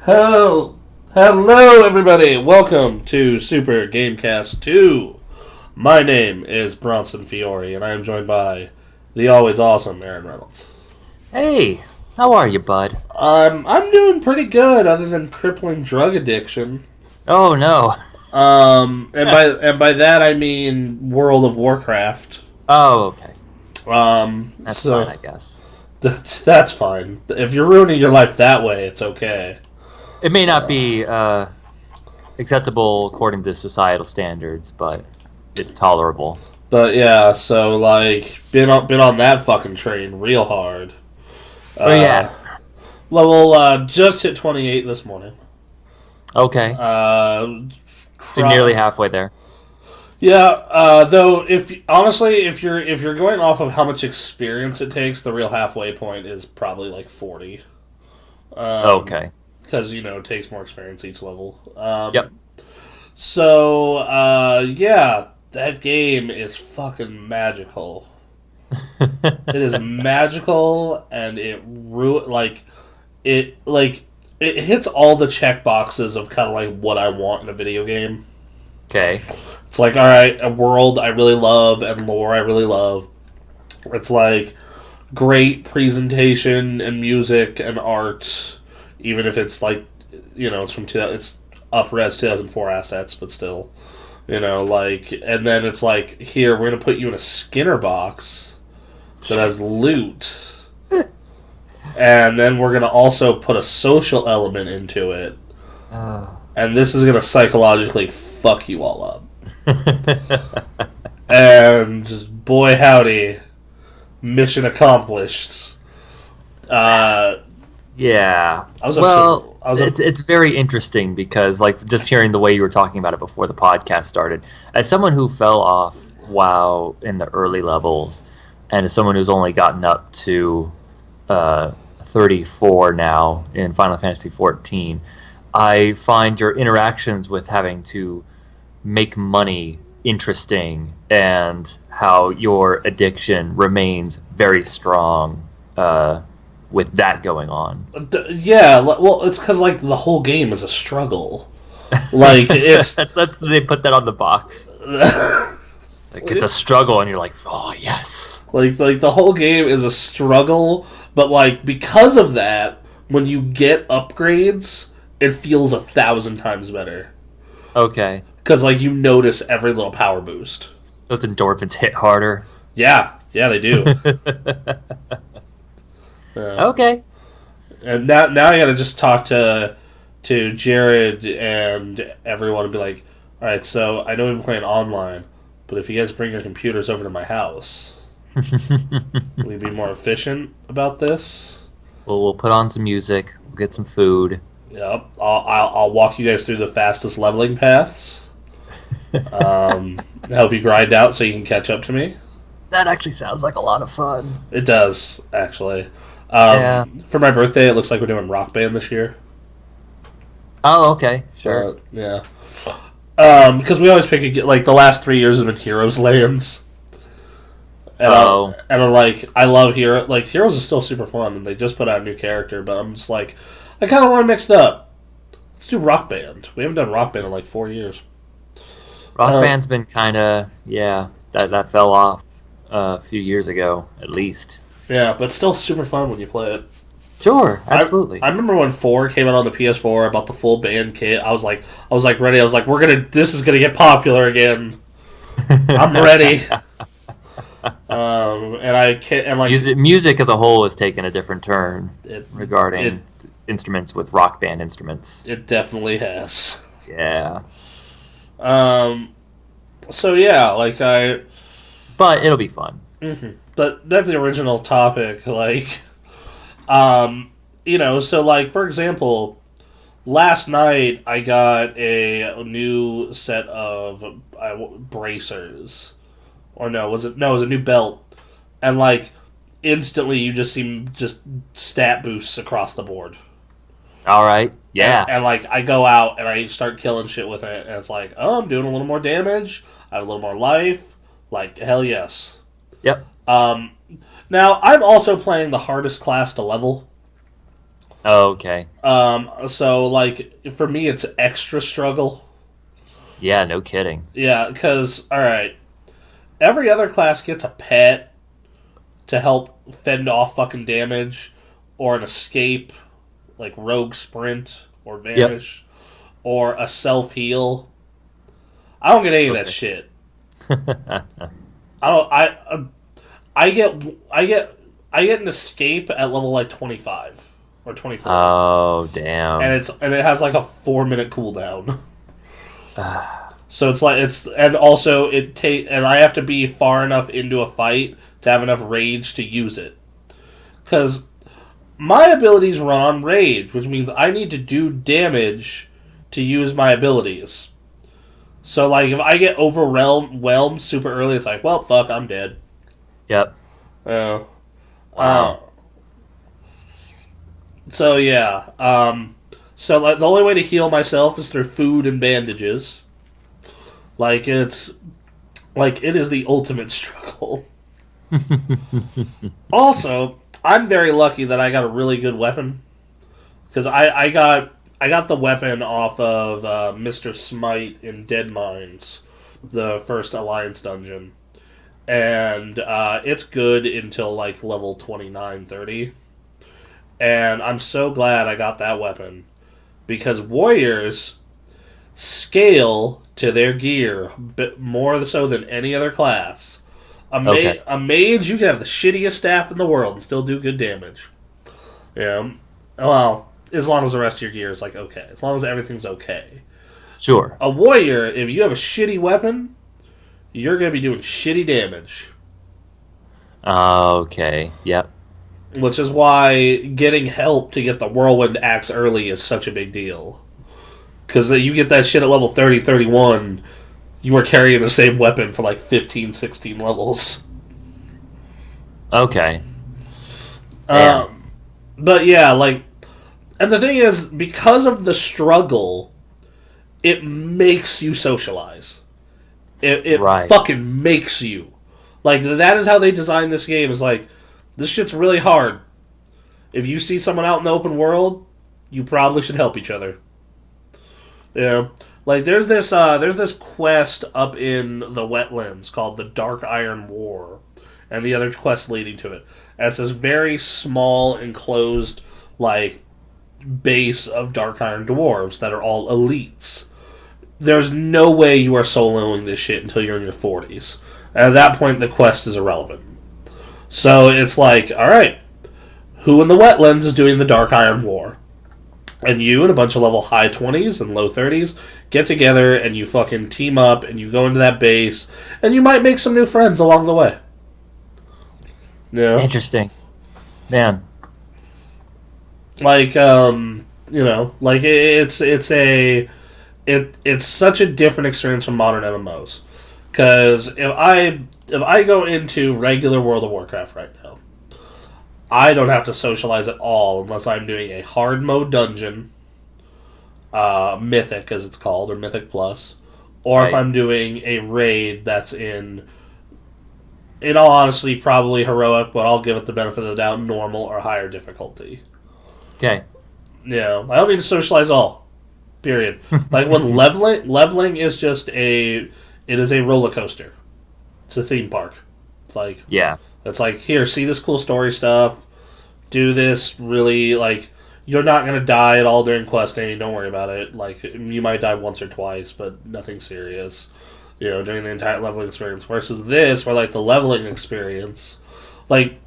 Hello, everybody. Welcome to Super Gamekast 2. My name is Bronson Fiore, and I am joined by the always awesome Aaron Reynolds. Hey, how are you, bud? I'm doing pretty good, other than crippling drug addiction. Oh no. And by that I mean World of Warcraft. Oh, okay. That's fine, So I guess. that's fine. If you're ruining your life that way, it's okay. It may not be acceptable according to societal standards, but it's tolerable. But yeah, so like been on that fucking train real hard. Oh yeah. Uh, Level just hit 28 this morning. Okay. Uh, So nearly halfway there. yeah. Though, if honestly, if you're going off of how much experience it takes, the real halfway point is probably like 40. Okay. Because it takes more experience each level. Yep. So yeah, that game is fucking magical. It is magical, and it hits all the check boxes of kind of like what I want in a video game. Okay. It's like, all right, a world I really love and lore I really love. It's like great presentation and music and art, even if it's like, it's from it's up-res 2004 assets, but still, and then it's like, here we're gonna put you in a Skinner box that has loot. And then we're going to also put a social element into it. And this is going to psychologically fuck you all up. And boy howdy, mission accomplished. Yeah. It's very interesting because, like, just hearing the way you were talking about it before the podcast started, as someone who fell off WoW in the early levels, and as someone who's only gotten up to 34 now in Final Fantasy 14, I find your interactions with having to make money interesting, and how your addiction remains very strong with that going on. Yeah, well, it's because like the whole game is a struggle. Like it's that's they put that on the box. Like, it's a struggle, and you're like, oh yes. like the whole game is a struggle, but like because of that, when you get upgrades, it feels 1,000 times better. Okay. Because like you notice every little power boost. Those endorphins hit harder. Yeah, they do. Okay. And now I gotta just talk to Jared and everyone and be like, all right, so I know we've been playing online, but if you guys bring your computers over to my house, will you be more efficient about this? Well, we'll put on some music. We'll get some food. Yep, I'll walk you guys through the fastest leveling paths. Help you grind out so you can catch up to me. That actually sounds like a lot of fun. It does, actually. Yeah. For my birthday, it looks like we're doing Rock Band this year. Oh, okay. Sure. Yeah. Because we always pick like the last 3 years have been Heroes Lands. And I'm like, I love Hero. Like, Heroes is still super fun, and they just put out a new character, but I'm just like, I kind of want to mix it up. Let's do Rock Band. We haven't done Rock Band in like 4 years. Rock Band's been kind of, that fell off a few years ago, at least. Yeah, but still super fun when you play it. Sure, absolutely. I remember when 4 came out on the PS4, I bought the full band kit. I was like ready. I was like, this is gonna get popular again. I'm ready. And I can't. And like music as a whole has taken a different turn regarding instruments with Rock Band instruments. It definitely has. Yeah. So yeah, But it'll be fun. Mm-hmm. But that's the original topic, like. So like for example, last night I got a new set of bracers, or no, it was a new belt, and like instantly you just see just stat boosts across the board. All right, yeah, and like I go out and I start killing shit with it, and it's like, oh, I'm doing a little more damage, I have a little more life, like hell yes. Yep. Now, I'm also playing the hardest class to level. Oh, okay. So like for me, it's extra struggle. Yeah, no kidding. Yeah, because all right, every other class gets a pet to help fend off fucking damage, or an escape, like rogue sprint or Yep. vanish, or a self heal. I don't get any of that Okay. shit. I don't. I get I get I get an escape at level like 25 or 24, Oh, and damn. it has like a 4 minute cooldown. So it's like it's and also and I have to be far enough into a fight to have enough rage to use it because my abilities run on rage, which means I need to do damage to use my abilities. So like if I get overwhelmed super early, it's like, well, fuck, I'm dead. Yep. Uh, uh, Wow. so yeah. So like the only way to heal myself is through food and bandages. Like it is the ultimate struggle. Also, I'm very lucky that I got a really good weapon because I got the weapon off of Mr. Smite in Dead Mines, the first Alliance dungeon, and it's good until like level 29, 30. And I'm so glad I got that weapon because warriors scale to their gear more so than any other class. Okay. A mage, you can have the shittiest staff in the world and still do good damage. Yeah. Well, as long as the rest of your gear is like okay, as long as everything's okay. Sure. A warrior, if you have a shitty weapon, you're gonna be doing shitty damage. Okay. Yep. Which is why getting help to get the whirlwind axe early is such a big deal. Because you get that shit at level 30, 31, you are carrying the same weapon for like 15, 16 levels. Okay. Damn. Um, but yeah, like, and the thing is, because of the struggle, it makes you socialize. It Right. fucking makes you. Like, that is how they designed this game, is like, this shit's really hard. If you see someone out in the open world, you probably should help each other. Yeah. Like there's this quest up in the wetlands called the Dark Iron War, and the other quest leading to it. And it's this very small enclosed like base of Dark Iron dwarves that are all elites. There's no way you are soloing this shit until you're in your 40s. And at that point, the quest is irrelevant. So it's like, all right, who in the wetlands is doing the Dark Iron War? And you and a bunch of level high 20s and low 30s get together and you fucking team up and you go into that base and you might make some new friends along the way. Yeah. Interesting. Man. Like like it's such a different experience from modern MMOs. Cuz if I go into regular World of Warcraft right now, I don't have to socialize at all unless I'm doing a hard mode dungeon, Mythic as it's called, or Mythic Plus, or if Right. I'm doing a raid that's in all honesty, probably heroic, but I'll give it the benefit of the doubt, normal or higher difficulty. Okay. I don't need to socialize at all. Period. Like when leveling is just it is a roller coaster. It's a theme park. It's like Yeah. it's like here, see this cool story stuff. Do this really like you're not gonna die at all during questing. Don't worry about it. Like you might die once or twice, but nothing serious. During the entire leveling experience. Versus this, where like the leveling experience, like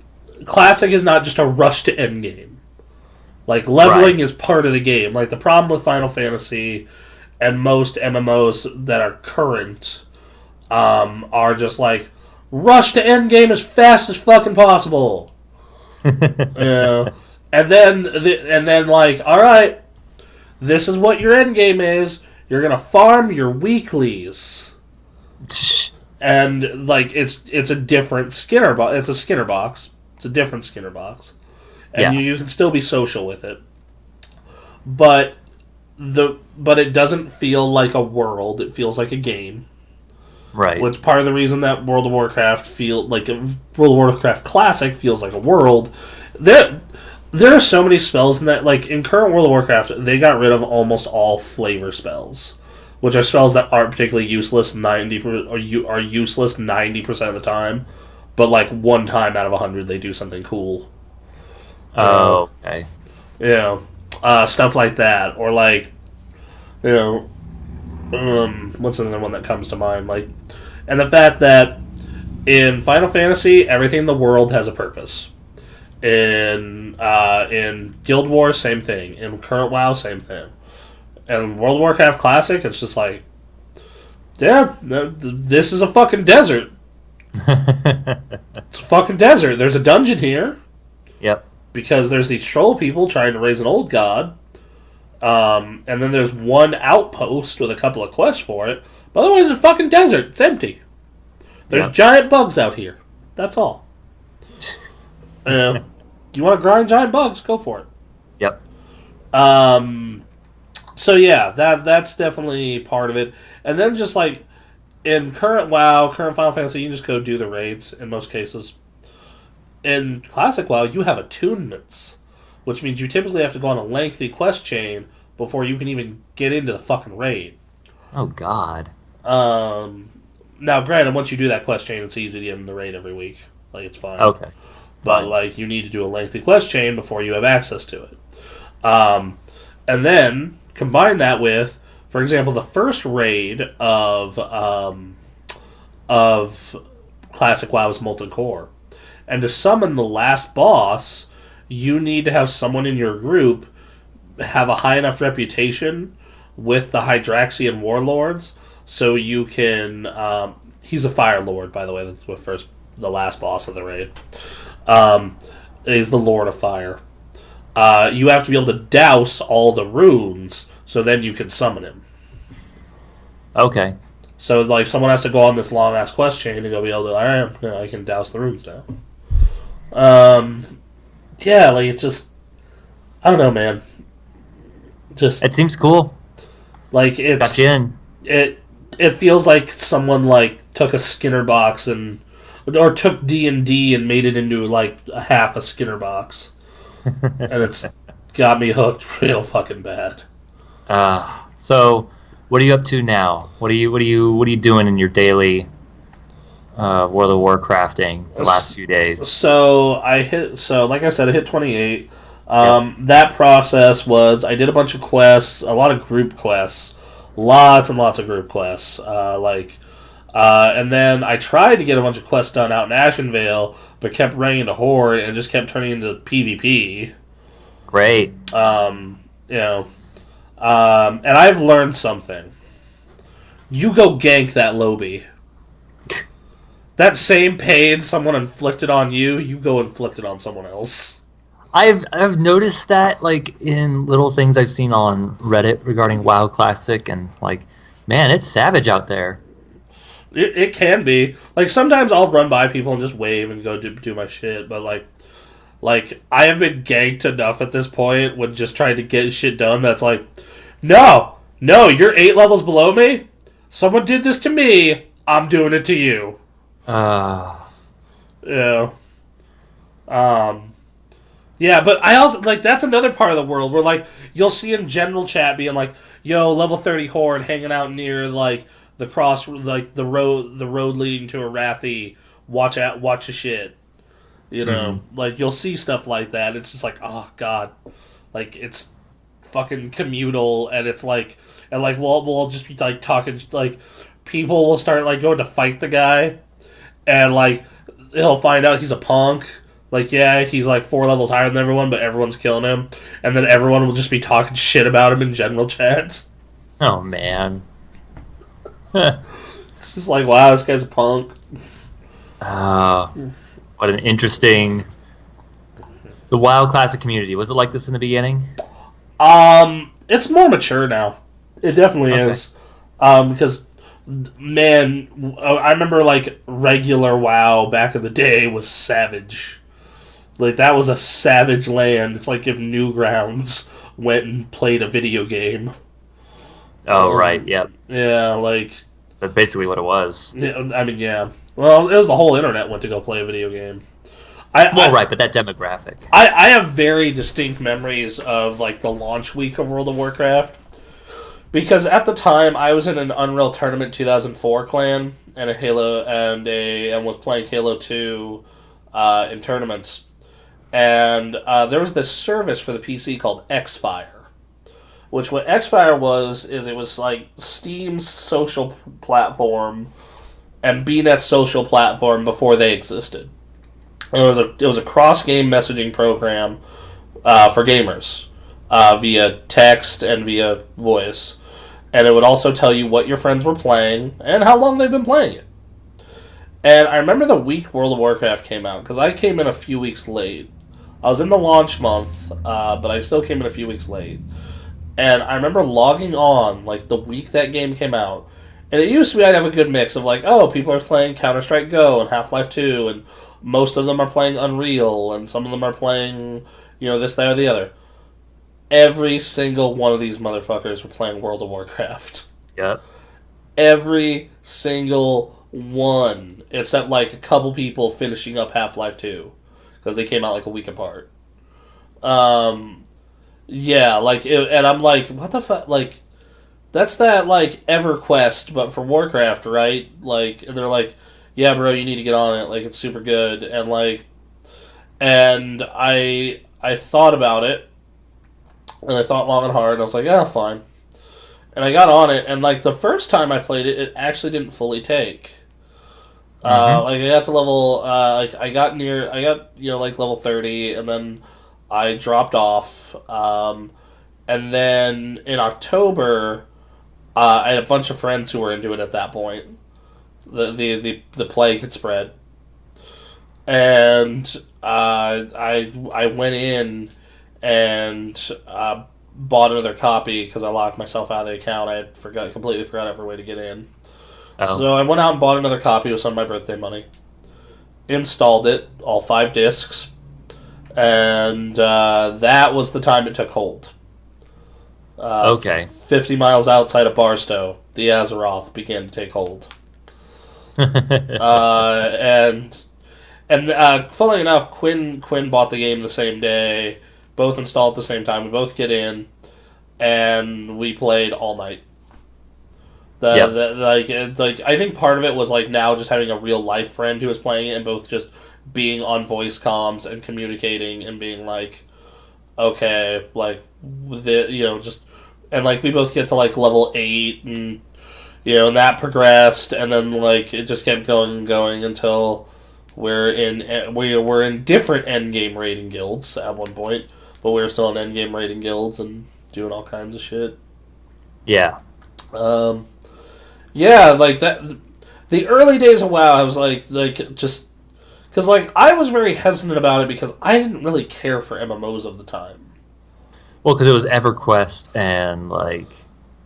classic is not just a rush to end game. Like leveling Right. is part of the game. Like the problem with Final Fantasy and most MMOs that are current are just like rush to end game as fast as fucking possible. Yeah. And then like, all right, this is what your end game is. You're gonna farm your weeklies, and like it's a different Skinner box. It's a Skinner box. It's a different Skinner box, and Yeah. you can still be social with it, but but it doesn't feel like a world. It feels like a game. Right. Which part of the reason that World of Warcraft Classic feels like a world. That There are so many spells in that. Like in current World of Warcraft, they got rid of almost all flavor spells, which are spells that aren't particularly useless 90% of the time, but like one time out of 100 they do something cool. Oh, okay. Stuff like that, or like you know, what's another one that comes to mind? Like, and the fact that in Final Fantasy, everything in the world has a purpose. In Guild Wars, same thing. In current WoW, same thing. And World of Warcraft Classic, it's just like, yeah, this is a fucking desert. It's a fucking desert. There's a dungeon here. Yep. Because there's these troll people trying to raise an old god. And then there's one outpost with a couple of quests for it. But otherwise, it's a fucking desert. It's empty. There's giant bugs out here. That's all. You want to grind giant bugs? Go for it. Yep. So yeah, that's definitely part of it. And then just like in current WoW, current Final Fantasy, you can just go do the raids in most cases. In Classic WoW, you have attunements, which means you typically have to go on a lengthy quest chain before you can even get into the fucking raid. Oh God. Now, granted, once you do that quest chain, it's easy to get in the raid every week. Like, it's fine. Okay. But, like, you need to do a lengthy quest chain before you have access to it. And then, combine that with, for example, the first raid of Classic WoW's Molten Core. And to summon the last boss, you need to have someone in your group have a high enough reputation with the Hydraxian warlords so you can... he's a Fire Lord, by the way. That's the last boss of the raid. Is the Lord of Fire. You have to be able to douse all the runes, so then you can summon him. Okay. So, like, someone has to go on this long-ass quest chain to go be able to, alright, I can douse the runes now. Yeah, like, it's just... I don't know, man. Just... It seems cool. Like, it's... Got you in. It feels like someone, like, took a Skinner box and... Or took D&D and made it into, like, half a Skinner box. And it's got me hooked real fucking bad. So, what are you up to now? What are you doing in your daily World of Warcrafting the last few days? So, like I said, I hit 28. That process was, I did a bunch of quests, a lot of group quests. Lots and lots of group quests. And then I tried to get a bunch of quests done out in Ashenvale, but kept running into Horde and just kept turning into PvP. Great. And I've learned something. You go gank that lobby. That same pain someone inflicted on you, you go inflict it on someone else. I've noticed that, like, in little things I've seen on Reddit regarding WoW Classic, and, like, man, it's savage out there. It can be. Like, sometimes I'll run by people and just wave and go do my shit, but, like, I have been ganked enough at this point when just trying to get shit done that's like, no, you're 8 levels below me? Someone did this to me, I'm doing it to you. Yeah. Yeah, but I also, like, that's another part of the world where, like, you'll see in general chat being like, yo, level 30 Horde hanging out near, like, the cross, like, the road leading to Arathi, watch your shit. You know? Mm-hmm. Like, you'll see stuff like that. It's just like, oh, God. Like, it's fucking communal, and it's like, and, like, we'll just be, like, talking, like, people will start, like, going to fight the guy, and, like, he'll find out he's a punk. Like, yeah, he's, like, 4 levels higher than everyone, but everyone's killing him. And then everyone will just be talking shit about him in general chats. Oh, man. It's just like, wow, this guy's a punk. What an interesting... The WoW Classic community, was it like this in the beginning? It's more mature now. It definitely is. Because, man, I remember, like, regular WoW back in the day was savage. Like, that was a savage land. It's like if Newgrounds went and played a video game. Oh, right, yep. Yeah, like... That's basically what it was. Yeah, I mean, yeah. Well, it was the whole internet went to go play a video game. Right, but that demographic. I have very distinct memories of like the launch week of World of Warcraft because at the time I was in an Unreal Tournament 2004 clan and and was playing Halo 2 in tournaments, and there was this service for the PC called Xfire, which what Xfire was is it was like Steam's social platform and BNet's social platform before they existed. It was a cross game messaging program for gamers via text and via voice, and it would also tell you what your friends were playing and how long they've been playing it. And I remember the week World of Warcraft came out because I came in a few weeks late. I was in the launch month, but I still came in a few weeks late. And I remember logging on like the week that game came out, and it used to be I'd have a good mix of like, oh, people are playing Counter-Strike Go and Half-Life 2 and most of them are playing Unreal, and some of them are playing, this, that, or the other. Every single one of these motherfuckers were playing World of Warcraft. Yep. Every single one, except like a couple people finishing up Half-Life 2, because they came out like a week apart. Yeah, and I'm like, what the fuck, like, that's that, like, EverQuest, but for Warcraft, right? Like, and they're like, yeah, bro, you need to get on it. Like, it's super good. And, like, and I thought about it, and I thought long and hard, and I was like, yeah, fine. And I got on it, and, like, the first time I played it, it actually didn't fully take. Like, I got to level, I got, level 30, and then I dropped off. And then in October, I had a bunch of friends who were into it at that point. The plague had spread, and I went in and bought another copy because I locked myself out of the account. I had completely forgot every way to get in. Oh. So I went out and bought another copy with some of my birthday money. Installed it, all 5 discs, and that was the time it took hold. Okay. 50 miles outside of Barstow, the Azeroth began to take hold. And funnily enough, Quinn bought the game the same day. Both installed at the same time. We both get in, and we played all night. I think part of it was like now just having a real life friend who was playing it, and both just being on voice comms and communicating and being like, okay, like and like we both get to like level 8 and. And that progressed, and then like it just kept going and going until we're in different endgame rating guilds at one point, but we were still in endgame rating guilds and doing all kinds of shit. Yeah. Yeah, like that. The early days of WoW, I was like just because like I was very hesitant about it because I didn't really care for MMOs of the time. Well, because it was EverQuest and like.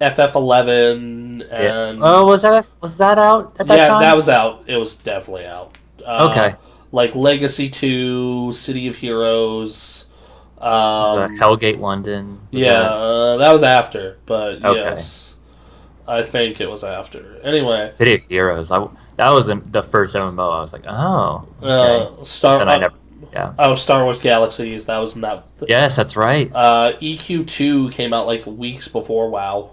FF11 and was that out at that time? Yeah, that was out. It was definitely out. Okay. Like Legacy 2, City of Heroes. Hellgate London. That was after, but okay. Yes, I think it was after. Anyway, City of Heroes. That was the first MMO. I was like, oh. Okay. Star Wars Galaxies. That was in that. Yes, that's right. EQ2 came out like weeks before WoW.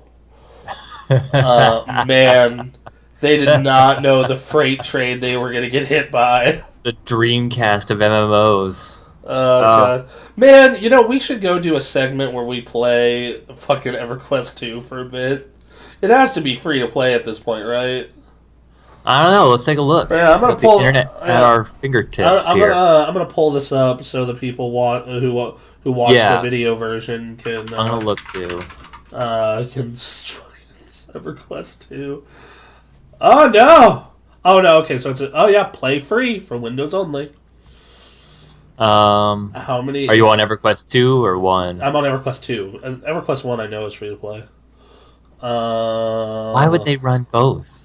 Man, they did not know the freight train they were going to get hit by. The Dreamcast of MMOs. Oh, God. Man, we should go do a segment where we play fucking EverQuest 2 for a bit. It has to be free to play at this point, right? I don't know. Let's take a look. Yeah, I'm gonna pull the internet at our fingertips here. I'm gonna pull this up so the people who watch the video version can. I'm gonna look too. Can EverQuest 2. Oh no! Oh no! Okay, so play free for Windows only. How many? Are you on EverQuest 2 or 1? I'm on EverQuest 2. EverQuest 1 I know is free to play. Why would they run both?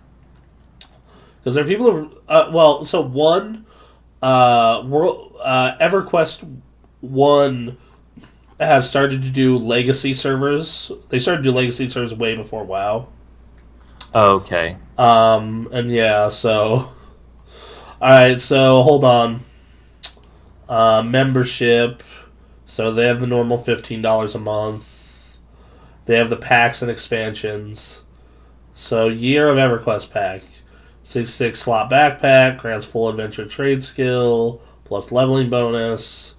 Because there are people who... EverQuest 1 has started to do legacy servers. They started to do legacy servers way before WoW. Okay. And yeah, so... Alright, so hold on. Membership. So they have the normal $15 a month. They have the packs and expansions. So Year of Everquest pack. 66 slot backpack. Grants full adventure trade skill. Plus leveling bonus.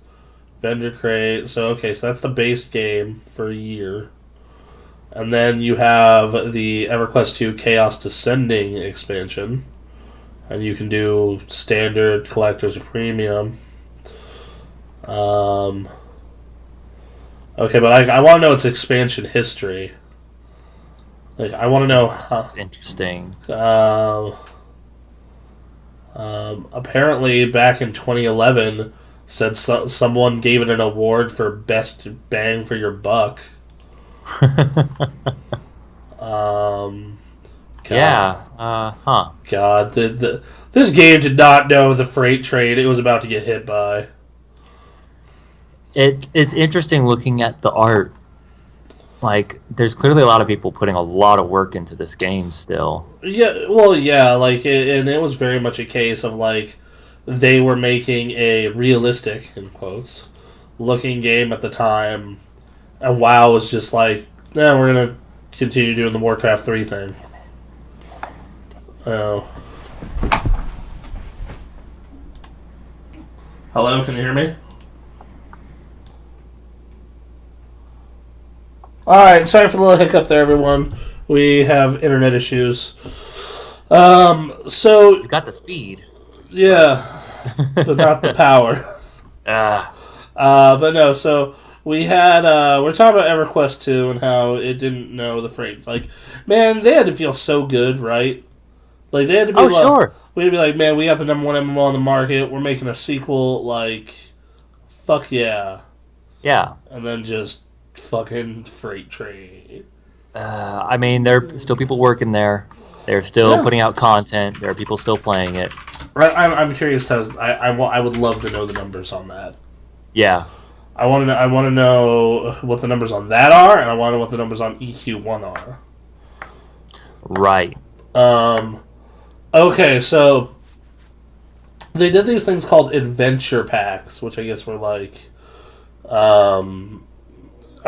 Vendor crate. So that's the base game for a year. And then you have the EverQuest 2 Chaos Descending expansion. And you can do standard, collectors, or premium. Okay, but I want to know its expansion history. Like, I want to know how... This is interesting. Apparently, back in 2011, said someone gave it an award for best bang for your buck. God. God, this game did not know the freight train it was about to get hit by. It's interesting looking at the art. Like, there's clearly a lot of people putting a lot of work into this game still. Yeah, well, yeah, like, and it was very much a case of, like, they were making a realistic, in quotes, looking game at the time, and WoW was just like, we're going to continue doing the Warcraft 3 thing. Oh. Hello, can you hear me? Alright, sorry for the little hiccup there, everyone. We have internet issues. So... You got the speed. Yeah, but not the power. But no, so we had... we're talking about EverQuest 2 and how it didn't know the freight. Like, man, they had to feel so good, right? Like, they had to be sure. We'd be like, man, we got the number one MMO on the market. We're making a sequel. Like, fuck yeah. Yeah. And then just fucking freight train. I mean, there are still people working there. They're still putting out content. There are people still playing it. Right. I'm curious. I would love to know the numbers on that. Yeah. I want to know what the numbers on that are, and I want to know what the numbers on EQ1 are. Right. Okay, so they did these things called adventure packs, which I guess were like, are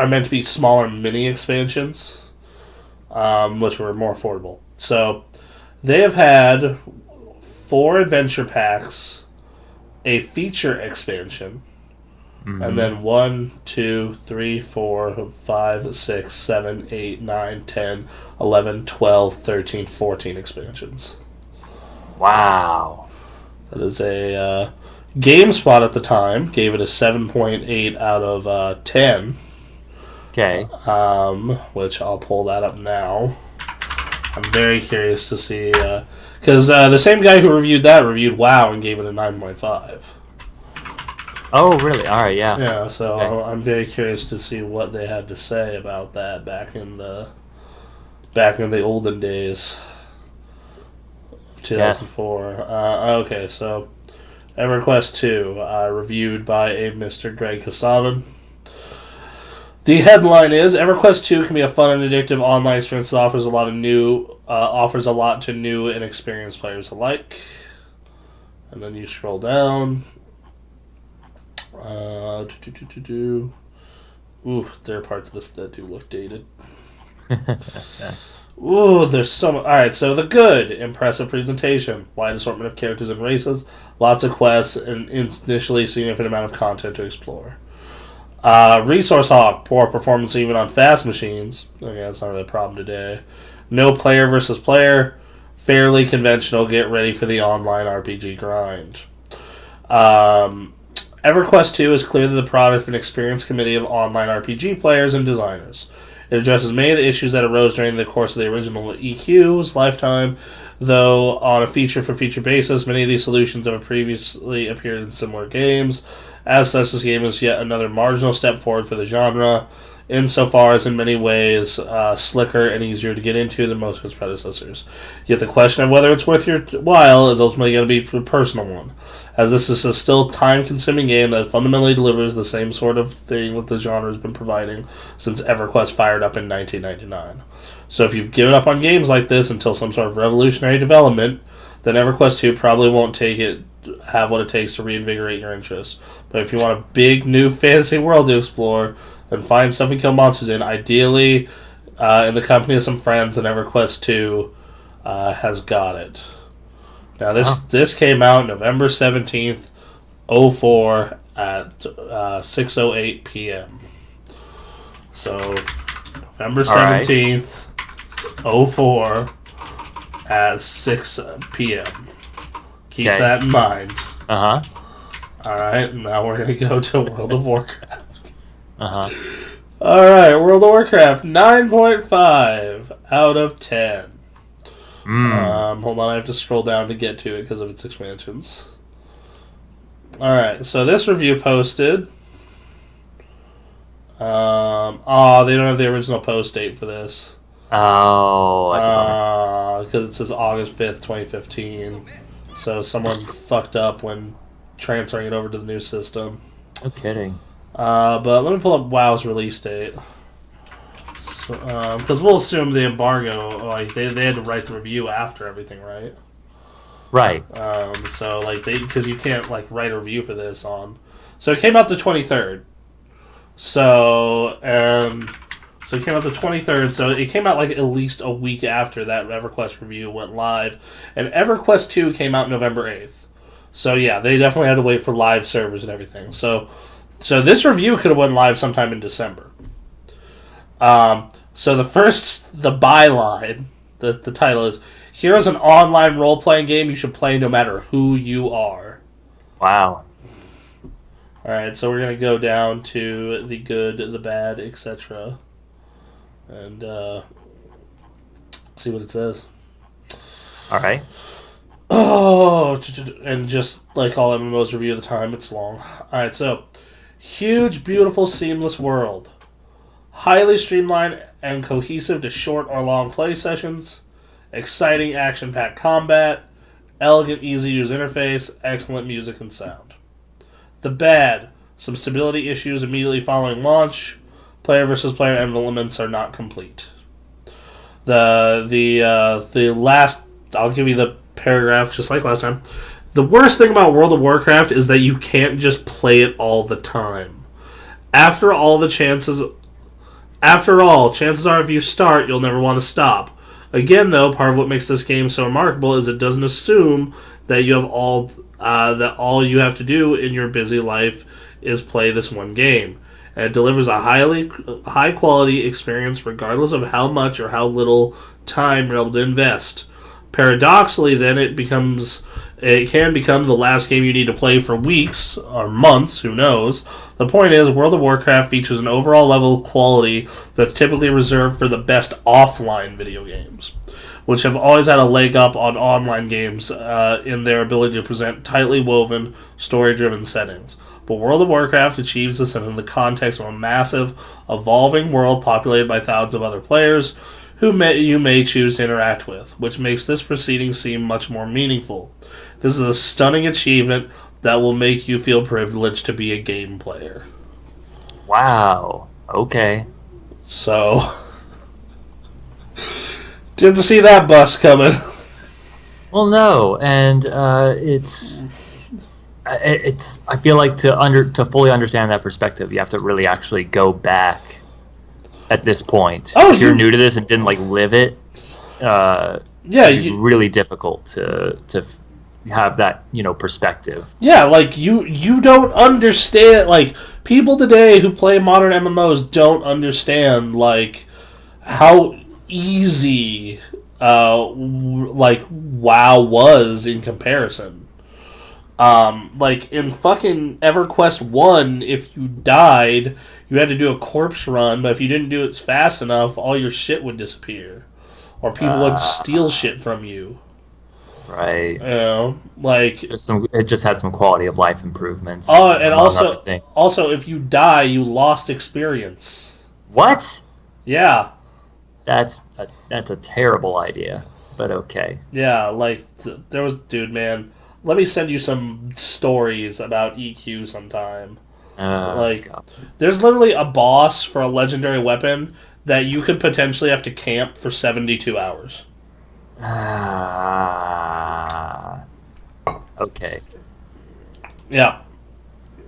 meant to be smaller mini expansions, which were more affordable. So they have had 4 adventure packs, a feature expansion, and then 1, 2, 3, 4, 5, 6, 7, 8, 9, 10, 11, 12, 13, 14 expansions. Wow. That is a... GameSpot at the time gave it a 7.8 out of 10. Okay. Which I'll pull that up now. I'm very curious to see... Because the same guy who reviewed that reviewed WoW and gave it a 9.5. Oh, really? All right, yeah. Yeah, so okay. I'm very curious to see what they had to say about that back in the olden days of 2004. Yes. Okay, so EverQuest 2, reviewed by a Mr. Greg Kasavan. The headline is EverQuest 2 can be a fun and addictive online experience that offers a lot to new and experienced players alike. And then you scroll down. Ooh, there are parts of this that do look dated. Ooh, there's so much. Alright, so the good. Impressive presentation. Wide assortment of characters and races. Lots of quests, and initially significant amount of content to explore. Resource hog. Poor performance even on fast machines. Okay, that's not really a problem today. No player versus player. Fairly conventional. Get ready for the online RPG grind. EverQuest 2 is clearly the product of an experienced committee of online RPG players and designers. It addresses many of the issues that arose during the course of the original EQ's lifetime, though on a feature-for-feature basis, many of these solutions have previously appeared in similar games. As such, this game is yet another marginal step forward for the genre, insofar as in many ways slicker and easier to get into than most of its predecessors. Yet the question of whether it's worth your while is ultimately going to be a personal one, as this is a still time-consuming game that fundamentally delivers the same sort of thing that the genre has been providing since EverQuest fired up in 1999. So if you've given up on games like this until some sort of revolutionary development, then EverQuest 2 probably won't have what it takes to reinvigorate your interest. But if you want a big new fantasy world to explore and find stuff and kill monsters in, ideally in the company of some friends, then EverQuest 2 has got it. Now this came out November 17th, 04 at 6:08 p.m. So November 17th, 04 at 6 p.m. Keep that in mind. Alright, now we're going to go to World of Warcraft. Alright, World of Warcraft, 9.5 out of 10. Hold on, I have to scroll down to get to it because of its expansions. Alright, so this review posted. They don't have the original post date for this. Because it says August 5th, 2015. So someone fucked up when transferring it over to the new system. No kidding. But let me pull up WoW's release date. Because we'll assume the embargo, like they had to write the review after everything, right? Right. So like because you can't like write a review for this on. So it came out the 23rd. So it came out the 23rd. So it came out like at least a week after that EverQuest review went live, and EverQuest 2 came out November 8th. So yeah, they definitely had to wait for live servers and everything. So this review could have went live sometime in December. So the byline, the title is, "Here's an online role-playing game you should play no matter who you are." Wow. Alright, so we're going to go down to the good, the bad, etc. And see what it says. Alright. Oh, and just like all MMOs review at the time, it's long. Alright, so, huge, beautiful, seamless world. Highly streamlined and cohesive to short or long play sessions. Exciting action-packed combat. Elegant, easy-to-use interface. Excellent music and sound. The bad. Some stability issues immediately following launch. Player versus player elements are not complete. The last... I'll give you the paragraph just like last time. The worst thing about World of Warcraft is that you can't just play it all the time. After all, chances are if you start, you'll never want to stop. Again, though, part of what makes this game so remarkable is it doesn't assume that you have that all you have to do in your busy life is play this one game. And it delivers a high quality experience regardless of how much or how little time you're able to invest. Paradoxically, then it can become the last game you need to play for weeks or months, who knows. The point is, World of Warcraft features an overall level of quality that's typically reserved for the best offline video games, which have always had a leg up on online games in their ability to present tightly woven, story-driven settings. But World of Warcraft achieves this in the context of a massive, evolving world populated by thousands of other players who you may choose to interact with, which makes this proceeding seem much more meaningful. This is a stunning achievement that will make you feel privileged to be a game player. Wow. Okay. So, didn't see that bus coming. Well, no, and it's. I feel like to fully understand that perspective, you have to really actually go back. At this point, if you're new to this and didn't live it, it's really difficult to have that perspective. Yeah, you don't understand. People today who play modern MMOs don't understand how easy WoW was in comparison. In fucking EverQuest 1, if you died, you had to do a corpse run, but if you didn't do it fast enough, all your shit would disappear. Or people would steal shit from you. Right. It just had some quality of life improvements. Oh, and also, if you die, you lost experience. What? Yeah. That's a terrible idea, but okay. Yeah, there was... Dude, man... Let me send you some stories about EQ sometime. God. There's literally a boss for a legendary weapon that you could potentially have to camp for 72 hours. Okay. Yeah.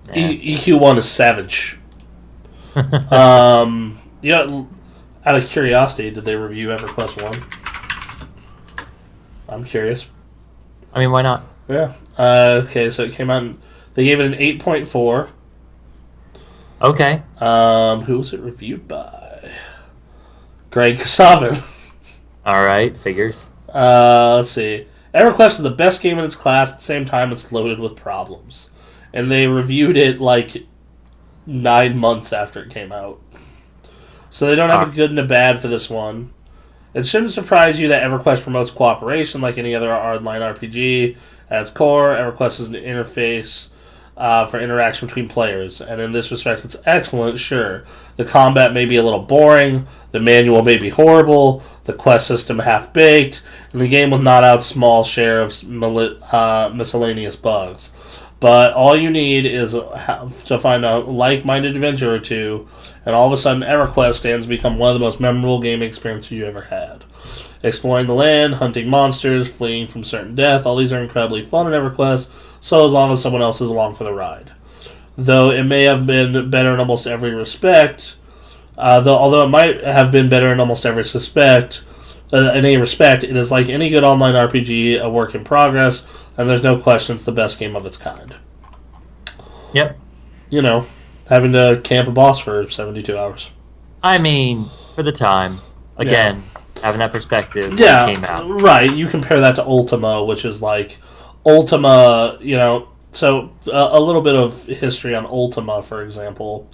Eh. EQ1 is savage. Yeah. Out of curiosity, did they review EverQuest 1? I'm curious. I mean, why not? Yeah. Okay, so it came out. They gave it an 8.4. Okay. Who was it reviewed by? Greg Kasavin. All right. Figures. Let's see. EverQuest is the best game in its class. At the same time, it's loaded with problems. And they reviewed it like 9 months after it came out. So they don't have a good and a bad for this one. It shouldn't surprise you that EverQuest promotes cooperation like any other online RPG. At its core, EverQuest is an interface for interaction between players, and in this respect, it's excellent. Sure, the combat may be a little boring, the manual may be horrible, the quest system half baked, and the game will not out small share of miscellaneous bugs. But all you need is to find a like-minded adventure or two, and all of a sudden, EverQuest stands to become one of the most memorable gaming experiences you ever had. Exploring the land, hunting monsters, fleeing from certain death, all these are incredibly fun in EverQuest, so as long as someone else is along for the ride. Though it may have been better in almost every respect, although it might have been better in almost every respect, in any respect, it is like any good online RPG, a work in progress, and there's no question it's the best game of its kind. Yep. You know, having to camp a boss for 72 hours. I mean, for the time, again, having that perspective when Yeah, it came out. right. You compare that to Ultima, which is like Ultima. So a little bit of history on Ultima, for example.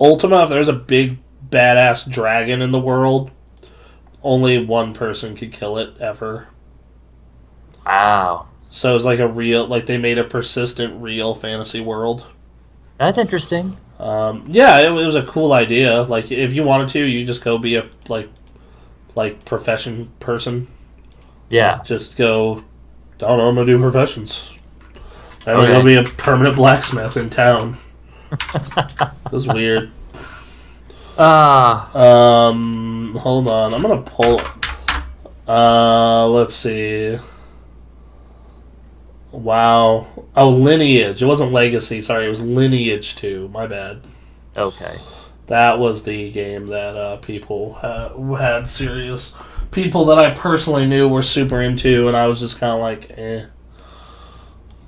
Ultima, if there's a big badass dragon in the world, only one person could kill it ever. Wow. So it's like a real, like they made a persistent, real fantasy world. That's interesting. Yeah, it was a cool idea. Like if you wanted to, you just go be a like profession person. Yeah. Just go. I don't know. I'm gonna do professions. I'm gonna go be a permanent blacksmith in town. It was weird. Hold on. I'm gonna pull. Let's see. Wow. Oh, Lineage. It wasn't Legacy. Sorry, it was Lineage 2. My bad. Okay. That was the game that people had serious people that I personally knew were super into, and I was just kind of like, eh.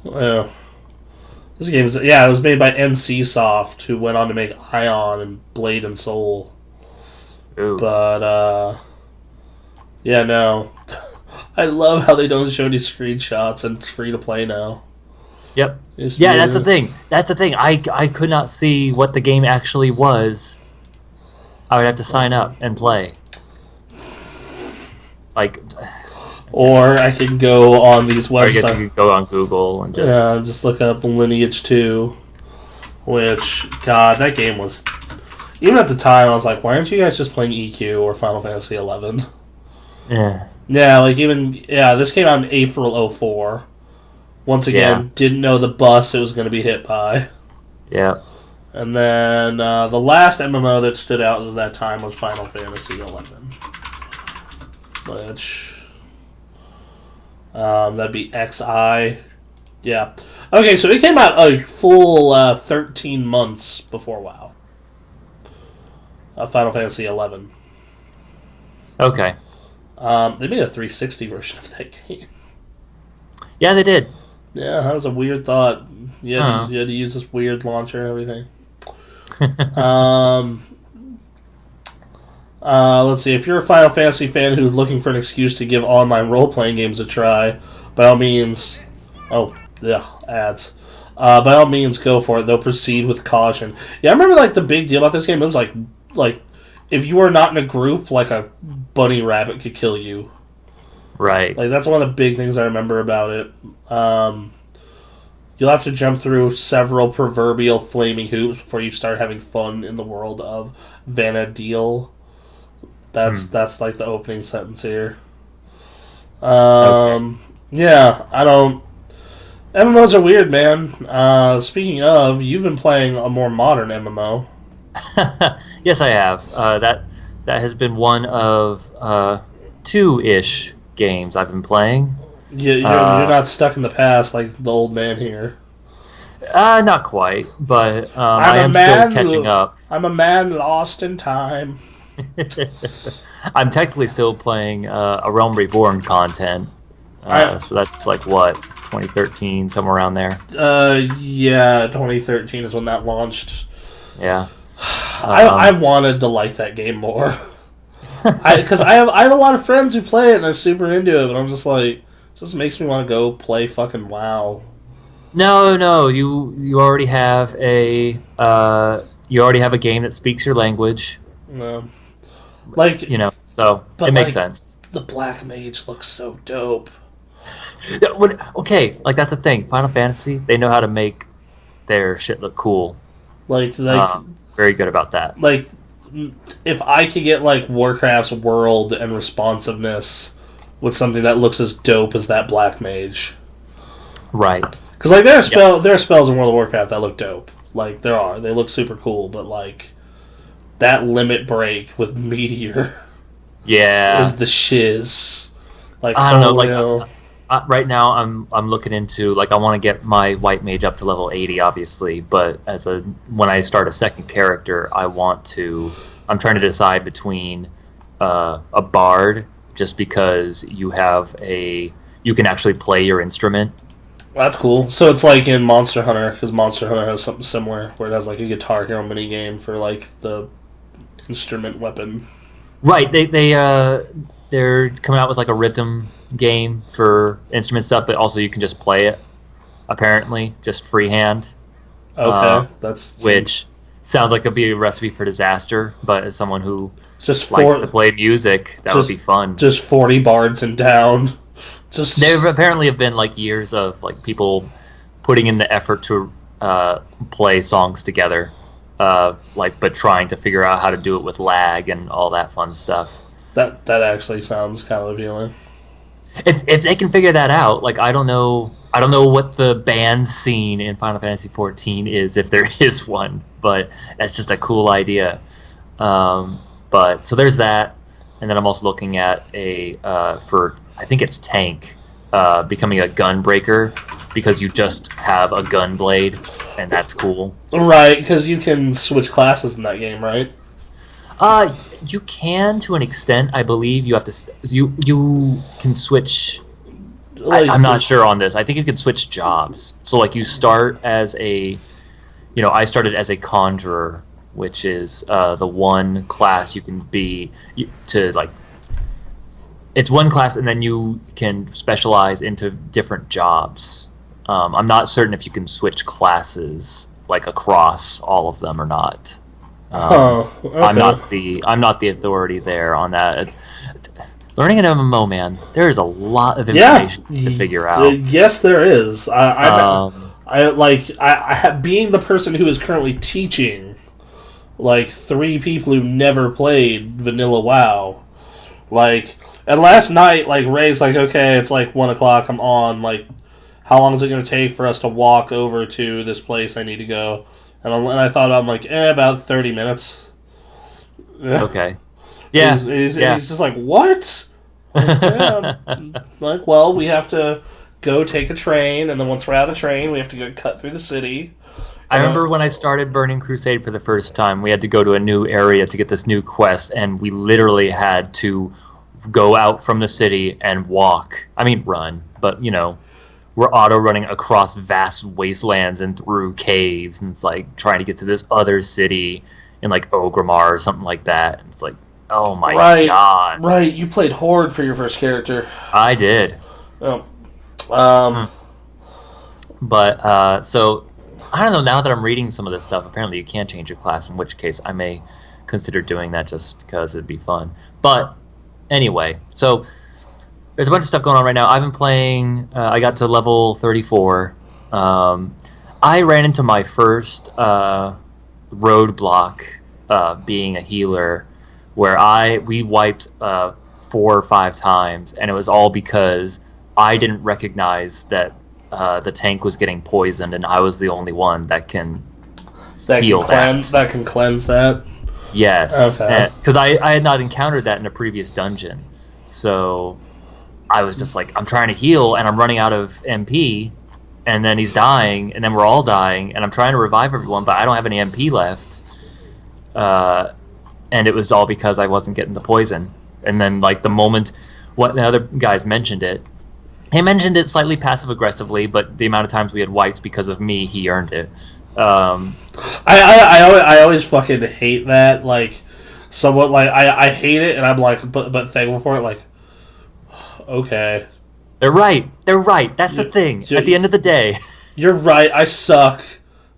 Well, this game it was made by NC Soft, who went on to make Ion and Blade and Soul. Ooh. But yeah, no. I love how they don't show any screenshots and it's free to play now. Yep. Yeah, that's the thing. That's the thing. I could not see what the game actually was. I would have to sign up and play. Like, or I could go on these websites. Or I guess you could go on Google and just look up Lineage 2, which, God, that game was... Even at the time, I was like, why aren't you guys just playing EQ or Final Fantasy 11? Yeah. Yeah, this came out in April 04. Once again, didn't know the bus it was going to be hit by. Yeah. And then the last MMO that stood out at that time was Final Fantasy 11. Which... that'd be XI. Yeah. Okay, so it came out a full 13 months before WoW. Final Fantasy 11. Okay. They made a 360 version of that game. Yeah, they did. Yeah, that was a weird thought. You had to use this weird launcher and everything. Let's see. If you're a Final Fantasy fan who's looking for an excuse to give online role-playing games a try, by all means... Oh, yeah, ads. By all means, go for it. Though proceed with caution. Yeah, I remember like the big deal about this game. It was like if you were not in a group, like a bunny rabbit could kill you. Right. Like that's one of the big things I remember about it. You'll have to jump through several proverbial flaming hoops before you start having fun in the world of Vana'diel. That's like the opening sentence here. Okay. Yeah, I don't... MMOs are weird, man. Speaking of, you've been playing a more modern MMO. Yes, I have. That has been one of two-ish games I've been playing. You're not stuck in the past like the old man here. Not quite, but I am still catching up. I'm a man lost in time. I'm technically still playing a Realm Reborn content. So that's like what, 2013, somewhere around there. Yeah, 2013 is when that launched. Yeah. I wanted to like that game more. Because I have a lot of friends who play it and are super into it, but I'm just like, it just makes me want to go play fucking WoW. No, you already have a game that speaks your language. No. So it makes sense. The Black Mage looks so dope. Okay, like that's the thing. Final Fantasy, they know how to make their shit look cool. Very good about that. Like, if I could get like Warcraft's world and responsiveness with something that looks as dope as that Black Mage, right? Because like there are spells in World of Warcraft that look dope. Like they look super cool, but like that limit break with Meteor, is the shiz. Like I don't know, like. Right now, I'm looking into, like, I want to get my white mage up to level 80, obviously, but when I start a second character, I'm trying to decide between a bard, just because you can actually play your instrument. That's cool. So it's like in Monster Hunter, because Monster Hunter has something similar, where it has like a Guitar Hero mini game for like the instrument weapon. Right. They're coming out with like a rhythm game for instrument stuff, but also you can just play it, apparently, just freehand. Okay, which sounds like it'd be a recipe for disaster, but as someone who likes to play music, that would be fun. Just 40 bards in town. There apparently have been like years of like people putting in the effort to play songs together, but trying to figure out how to do it with lag and all that fun stuff. That actually sounds kind of appealing. If they can figure that out, like I don't know what the band scene in Final Fantasy XIV is, if there is one, but that's just a cool idea. But so there's that, and then I'm also looking at I think it's tank, becoming a gun breaker, because you just have a gun blade, and that's cool. Right, because you can switch classes in that game, right? You can to an extent. I believe you have to. You can switch. I'm not sure on this. I think you can switch jobs. So like you start as I started as a conjurer, which is the one class you can be it's one class, and then you can specialize into different jobs. I'm not certain if you can switch classes like across all of them or not. Okay. I'm not the authority there on that. Learning an MMO, man, there is a lot of information to figure out. Yes, there is. Being the person who is currently teaching like 3 people who never played vanilla WoW. And last night, Ray's like, okay, it's 1:00, I'm on. How long is it going to take for us to walk over to this place I need to go? And I thought, about 30 minutes. Okay. Yeah. He's just like, what? Well, we have to go take a train, and then once we're out of the train, we have to go cut through the city. I remember when I started Burning Crusade for the first time, we had to go to a new area to get this new quest, and we literally had to go out from the city and walk. I mean, run, but, we're auto-running across vast wastelands and through caves, and it's trying to get to this other city in, Orgrimmar or something like that. And it's oh my god. Right, you played Horde for your first character. I did. Oh. But, so, I don't know, now that I'm reading some of this stuff, apparently you can change your class, in which case I may consider doing that just because it'd be fun. But, anyway, so there's a bunch of stuff going on right now. I've been playing, I got to level 34. I ran into my first roadblock being a healer, where we wiped 4 or 5 times, and it was all because I didn't recognize that the tank was getting poisoned, and I was the only one that can heal that. That can cleanse that? Yes. Okay. Because I had not encountered that in a previous dungeon. So I was just like, I'm trying to heal, and I'm running out of MP, and then he's dying, and then we're all dying, and I'm trying to revive everyone, but I don't have any MP left. And it was all because I wasn't getting the poison. And then, like, the moment the other guys mentioned it, he mentioned it slightly passive-aggressively, but the amount of times we had wiped because of me, he earned it. I always fucking hate that. Like, somewhat, like, I hate it, and I'm like, but thankful for it, like, okay. They're right. That's the thing. At the end of the day. You're right. I suck.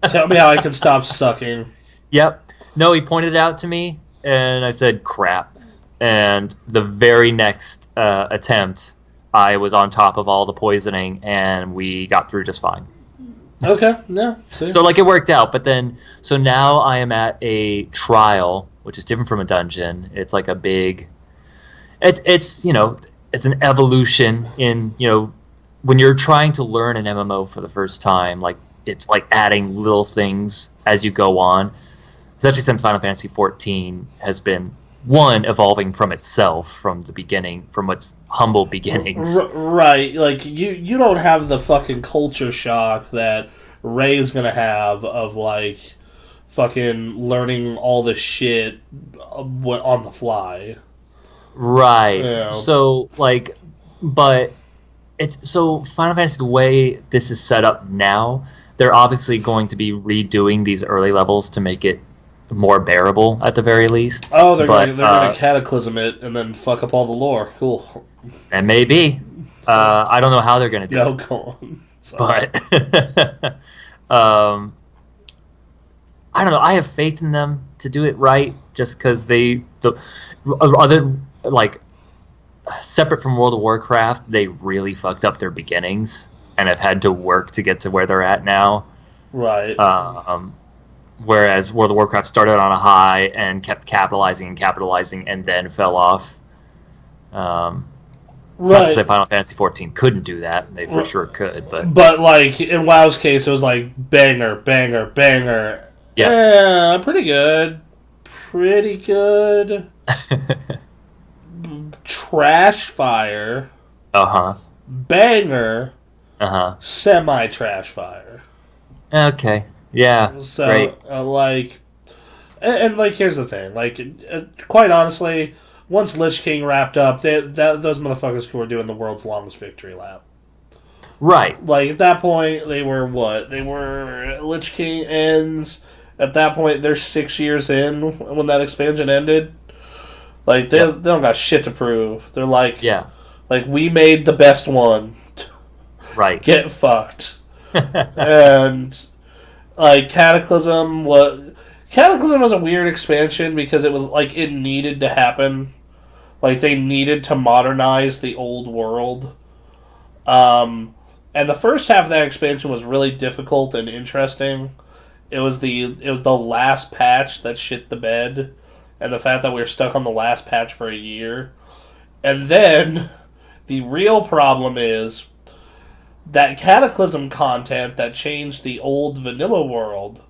Tell me how I can stop sucking. Yep. No, he pointed it out to me, and I said, crap. And the very next attempt, I was on top of all the poisoning, and we got through just fine. Okay, yeah. See? So, like, it worked out. But then, so now I am at a trial, which is different from a dungeon. It's like a big... It's you know... It's an evolution in, you know, when you're trying to learn an MMO for the first time, like, it's like adding little things as you go on. Especially since Final Fantasy XIV has been, one, evolving from itself from the beginning, from its humble beginnings. Right. Like, you don't have the fucking culture shock that Ray's gonna have of, like, fucking learning all this shit on the fly. Right. Yeah. So, like, but it's so Final Fantasy, the way this is set up now, they're obviously going to be redoing these early levels to make it more bearable at the very least. Oh, they're going to cataclysm it and then fuck up all the lore. Cool. And maybe. I don't know how they're going to do it. No, go on. Sorry. But I don't know. I have faith in them to do it right, just because like, separate from World of Warcraft, they really fucked up their beginnings and have had to work to get to where they're at now. Right. Whereas World of Warcraft started on a high and kept capitalizing and then fell off. Not to say Final Fantasy XIV couldn't do that. They for sure could, but like in WoW's case, it was like banger, banger, banger. Yeah, pretty good. Trash fire. Banger. Semi-trash fire. Okay. Yeah. So, great. Like, and like, here's the thing. Like, quite honestly, once Lich King wrapped up, those motherfuckers were doing the world's longest victory lap. Right. Like, at that point, they were what? They were... Lich King ends... At that point, they're 6 years in when that expansion ended. Like, they don't got shit to prove. They're like... Yeah. Like, we made the best one. Right. Get fucked. And... Like, Cataclysm was a weird expansion because it was, like, it needed to happen. Like, they needed to modernize the old world. And the first half of that expansion was really difficult and interesting. It was the last patch that shit the bed, and the fact that we were stuck on the last patch for a year. And then, the real problem is that Cataclysm content that changed the old vanilla world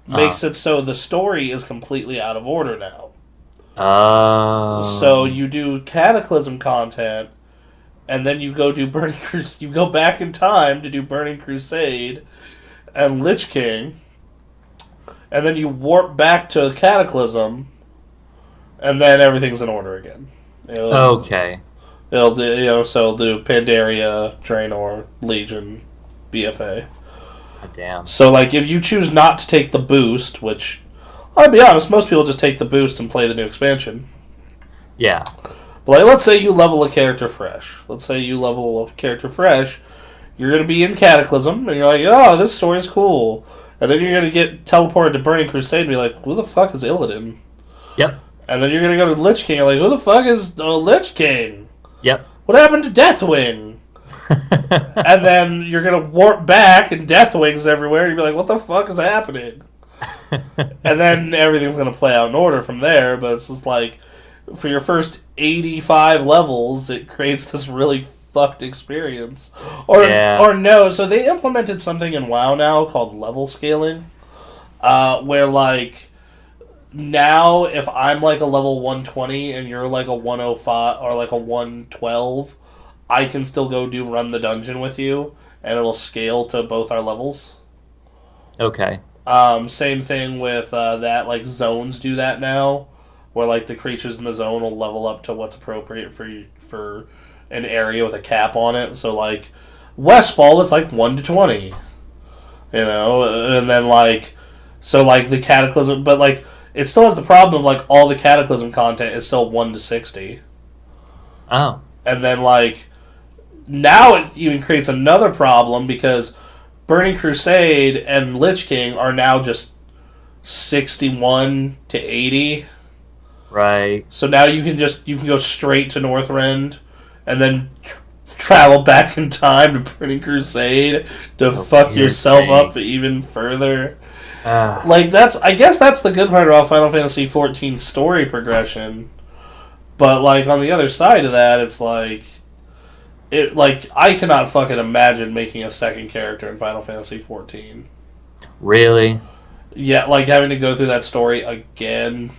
makes it so the story is completely out of order now. So you do Cataclysm content, and then you go do Burning Crusade. You go back in time to do Burning Crusade and Lich King, and then you warp back to Cataclysm, and then everything's in order again. Okay. It'll do, so it'll do Pandaria, Draenor, Legion, BFA. Oh, damn. So, like, if you choose not to take the boost, which, I'll be honest, most people just take the boost and play the new expansion. Yeah. But, like, let's say you level a character fresh. You're going to be in Cataclysm, and you're like, oh, this story's cool. And then you're going to get teleported to Burning Crusade and be like, who the fuck is Illidan? Yep. And then you're going to go to Lich King, and you're like, who the fuck is Lich King? Yep. What happened to Deathwing? And then you're going to warp back, and Deathwing's everywhere, and you'll be like, what the fuck is happening? And then everything's going to play out in order from there, but it's just like, for your first 85 levels, it creates this really fucked experience. Or no, so they implemented something in WoW now called level scaling, where, like, now if I'm like a level 120 and you're like a 105 or like a 112, I can still go run the dungeon with you, and it'll scale to both our levels. Okay. Same thing with that. Like zones do that now, where like the creatures in the zone will level up to what's appropriate for an area with a cap on it. So like Westfall is like 1 to 20, and then like so like the Cataclysm, but like it still has the problem of like all the Cataclysm content is still 1 to 60. Oh. And then like now it even creates another problem because Burning Crusade and Lich King are now just 61 to 80. Right. So now you can go straight to Northrend and then travel back in time to Burning Crusade to fuck yourself up even further. Like I guess that's the good part about Final Fantasy XIV story progression. But like on the other side of that, it's like I cannot fucking imagine making a second character in Final Fantasy XIV. Really? Yeah, like having to go through that story again.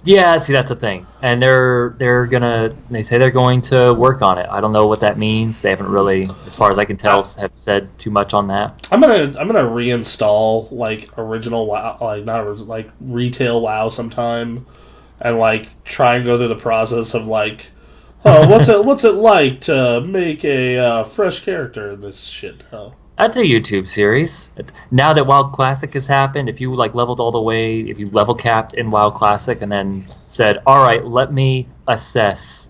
Yeah, see, that's the thing, and they say they're going to work on it. I don't know what that means. They haven't really, as far as I can tell, have said too much on that. I'm gonna reinstall like original WoW, like not like retail WoW sometime, and like try and go through the process of like, oh, what's it like to make a fresh character in this shit now? That's a YouTube series. Now that WoW Classic has happened, if you like leveled all the way, if you level capped in WoW Classic and then said, all right, let me assess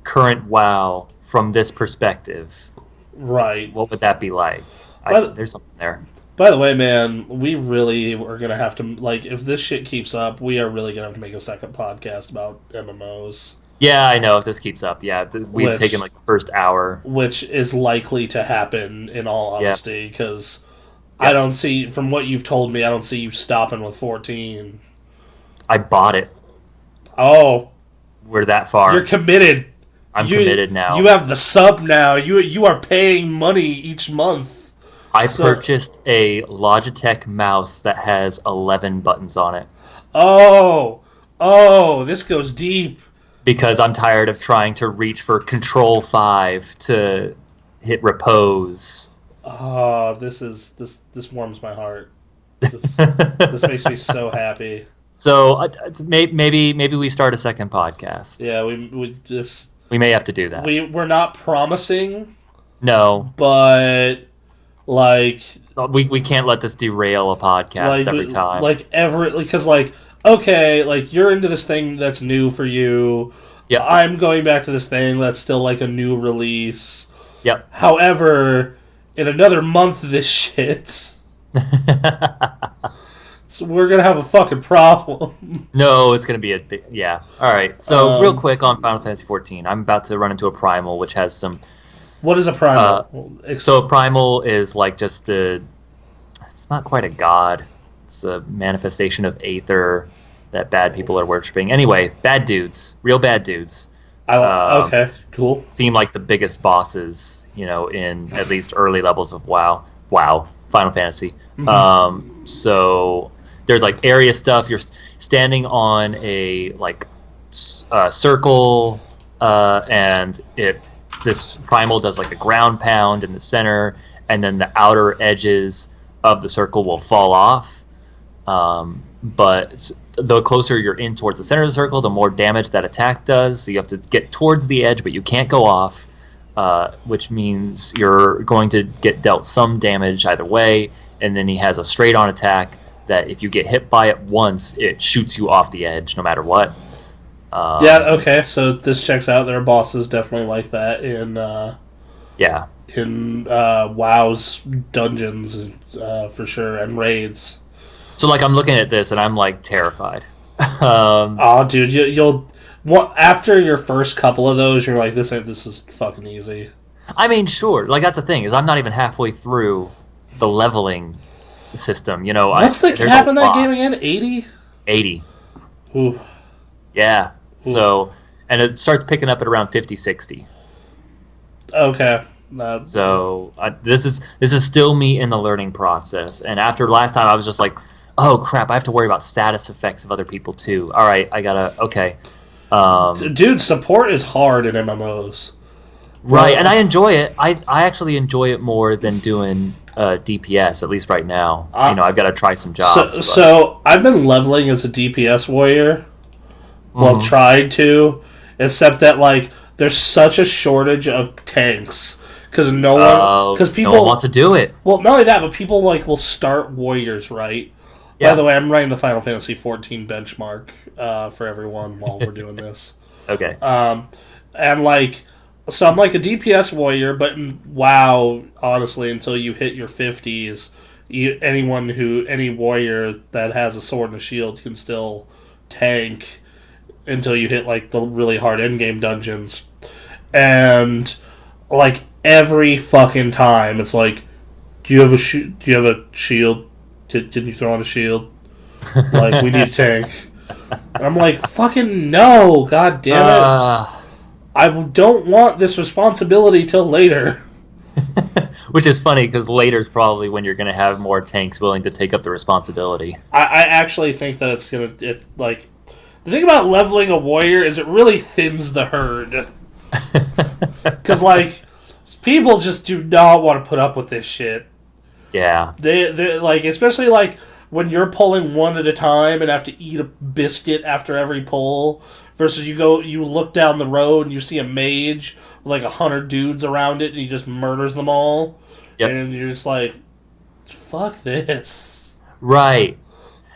current WoW from this perspective. Right. What would that be like? There's something there. By the way, man, we really are going to have to, like, if this shit keeps up, we are really going to have to make a second podcast about MMOs. Yeah, I know. If this keeps up, yeah. We've taken like the first hour. Which is likely to happen, in all honesty, because I don't see, from what you've told me, I don't see you stopping with 14. I bought it. Oh. We're that far. You're committed. I'm committed now. You have the sub now. You are paying money each month. I purchased a Logitech mouse that has 11 buttons on it. Oh, this goes deep. Because I'm tired of trying to reach for Control 5 to hit repose. Oh, this warms my heart. This makes me so happy. So maybe we start a second podcast. Yeah, we may have to do that. We're not promising. No, but like we can't let this derail a podcast every time. Because okay, like, you're into this thing that's new for you. Yeah. I'm going back to this thing that's still, like, a new release. Yep. However, in another month, this shit... so we're gonna have a fucking problem. No, it's gonna be a big... Yeah. Alright, so real quick on Final Fantasy XIV. I'm about to run into a Primal, which has some... What is a Primal? So a Primal is, like, just a... It's not quite a god. It's a manifestation of Aether that bad people are worshipping. Anyway, bad dudes. Real bad dudes. Okay, cool. Seem like the biggest bosses, in at least early levels of WoW, Final Fantasy. Mm-hmm. So there's, like, area stuff. You're standing on a, like, circle, and this Primal does, like, a ground pound in the center, and then the outer edges of the circle will fall off. But the closer you're in towards the center of the circle, the more damage that attack does. So you have to get towards the edge, but you can't go off, which means you're going to get dealt some damage either way. And then he has a straight-on attack that if you get hit by it once, it shoots you off the edge no matter what. Okay, so this checks out. There are bosses definitely like that in WoW's dungeons, for sure, and raids. So, like, I'm looking at this and I'm, like, terrified. Dude, you'll after your first couple of those, you're like, this is fucking easy. I mean, sure. Like, that's the thing, is I'm not even halfway through the leveling system. What's the cap in that game again? 80? 80. Ooh. Yeah. Ooh. So, and it starts picking up at around 50, 60. Okay. So this is still me in the learning process. And after last time, I was just like, oh crap, I have to worry about status effects of other people too. All right, I gotta, okay. Dude, support is hard in MMOs. Right, and I enjoy it. I actually enjoy it more than doing DPS, at least right now. I've got to try some jobs. So I've been leveling as a DPS warrior. Well, Mhm. tried to, except that like there's such a shortage of tanks because No one wants people. to do it. Well, not only that, but people like will start warriors, right? By the Yeah. way, I'm writing the Final Fantasy 14 benchmark for everyone while we're doing this. Okay. And like, so I'm like a DPS warrior, but WoW, honestly, until you hit your 50s, any warrior that has a sword and a shield can still tank until you hit like the really hard endgame dungeons. And like every fucking time, it's like, do you have a shield? Did you throw on a shield? Like, we need a tank. And I'm like, fucking no, god damn it. Uh, I don't want this responsibility till later. which is funny because later's probably when you're going to have more tanks willing to take up the responsibility. I actually think that like, the thing about leveling a warrior is it really thins the herd. Because, like, people just do not want to put up with this shit. Yeah. They like, especially like when you're pulling one at a time and have to eat a biscuit after every pull, versus you look down the road and you see a mage with like 100 dudes around it and he just murders them all, Yep. and you're just like, fuck this. Right.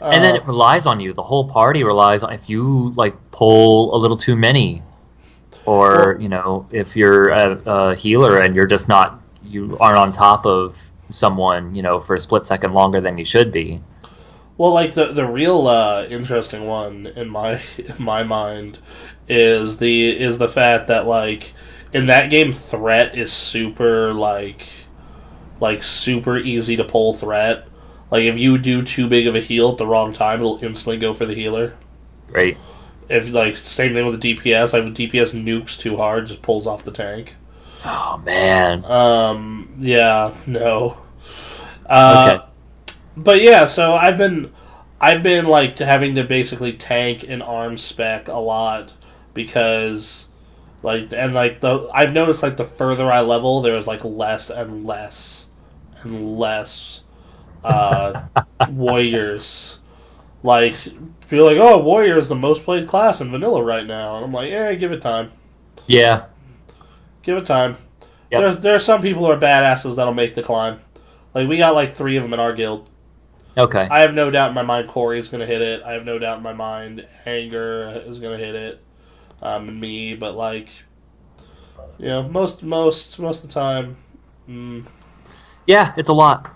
And then it relies on you. The whole party relies on if you like pull a little too many, or if you're a healer and you aren't on top of someone for a split second longer than you should be. Well, like the real interesting one in my mind is the fact that like in that game threat is super like super easy to pull threat. Like if you do too big of a heal at the wrong time, it'll instantly go for the healer. Right. If like same thing with the DPS, like if DPS nukes too hard, just pulls off the tank. Oh man. Yeah, no. Okay. But yeah, so I've been like having to basically tank and arm spec a lot because I've noticed like the further I level, there's like less and less and less warriors. Like people are like, oh, warrior is the most played class in vanilla right now, and I'm like, yeah, give it time. Yeah. Give it time. Yep. There are some people who are badasses that'll make the climb. Like we got like 3 of them in our guild. Okay. I have no doubt in my mind Corey's going to hit it. I have no doubt in my mind Hanger is going to hit it. And me, but like, most of the time. Yeah, it's a lot.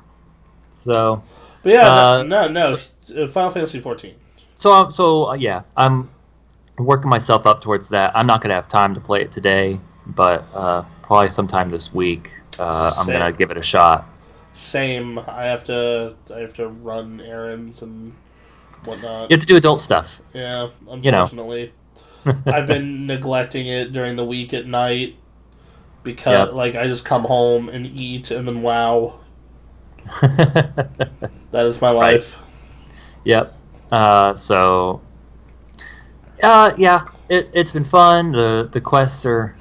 So. But yeah, no. Final Fantasy 14. Yeah, I'm working myself up towards that. I'm not gonna have time to play it today, but probably sometime this week. I'm gonna give it a shot. Same. I have to run errands and whatnot. You have to do adult stuff. Yeah, unfortunately. I've been neglecting it during the week at night because like I just come home and eat and then WoW. That is my life. Right. Yep. Yeah, it's been fun. The quests are,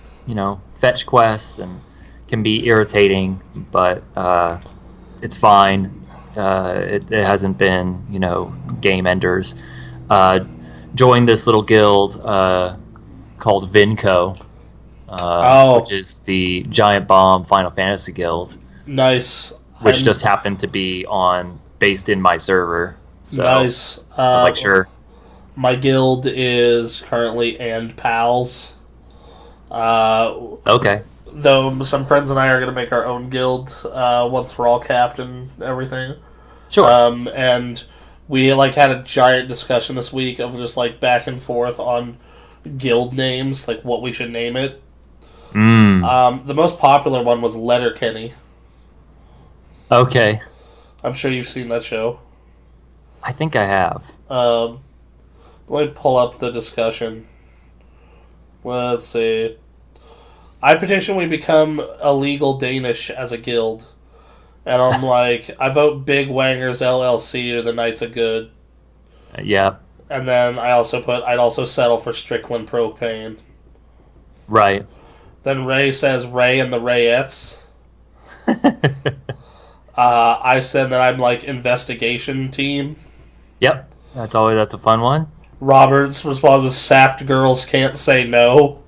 fetch quests and can be irritating, but it's fine. It hasn't been, game enders. Joined this little guild called Vinco, which is the Giant Bomb Final Fantasy guild. Nice. Which just happened to be based in my server. So nice. I was like, sure. My guild is currently And Pals. Okay. Though some friends and I are going to make our own guild once we're all capped and everything. Sure. And we like had a giant discussion this week of just like back and forth on guild names, like what we should name it. The most popular one was Letterkenny. Okay. I'm sure you've seen that show. I think I have. Let me pull up the discussion. Let's see. I petition we become illegal Danish as a guild. And I'm like, I vote Big Wangers LLC or the Knights of Good. Yeah. And then I also put, I'd also settle for Strickland Propane. Right. Then Ray says Ray and the Rayettes. I said that I'm like investigation team. Yep, that's a fun one. Robert's response was sapped girls can't say no.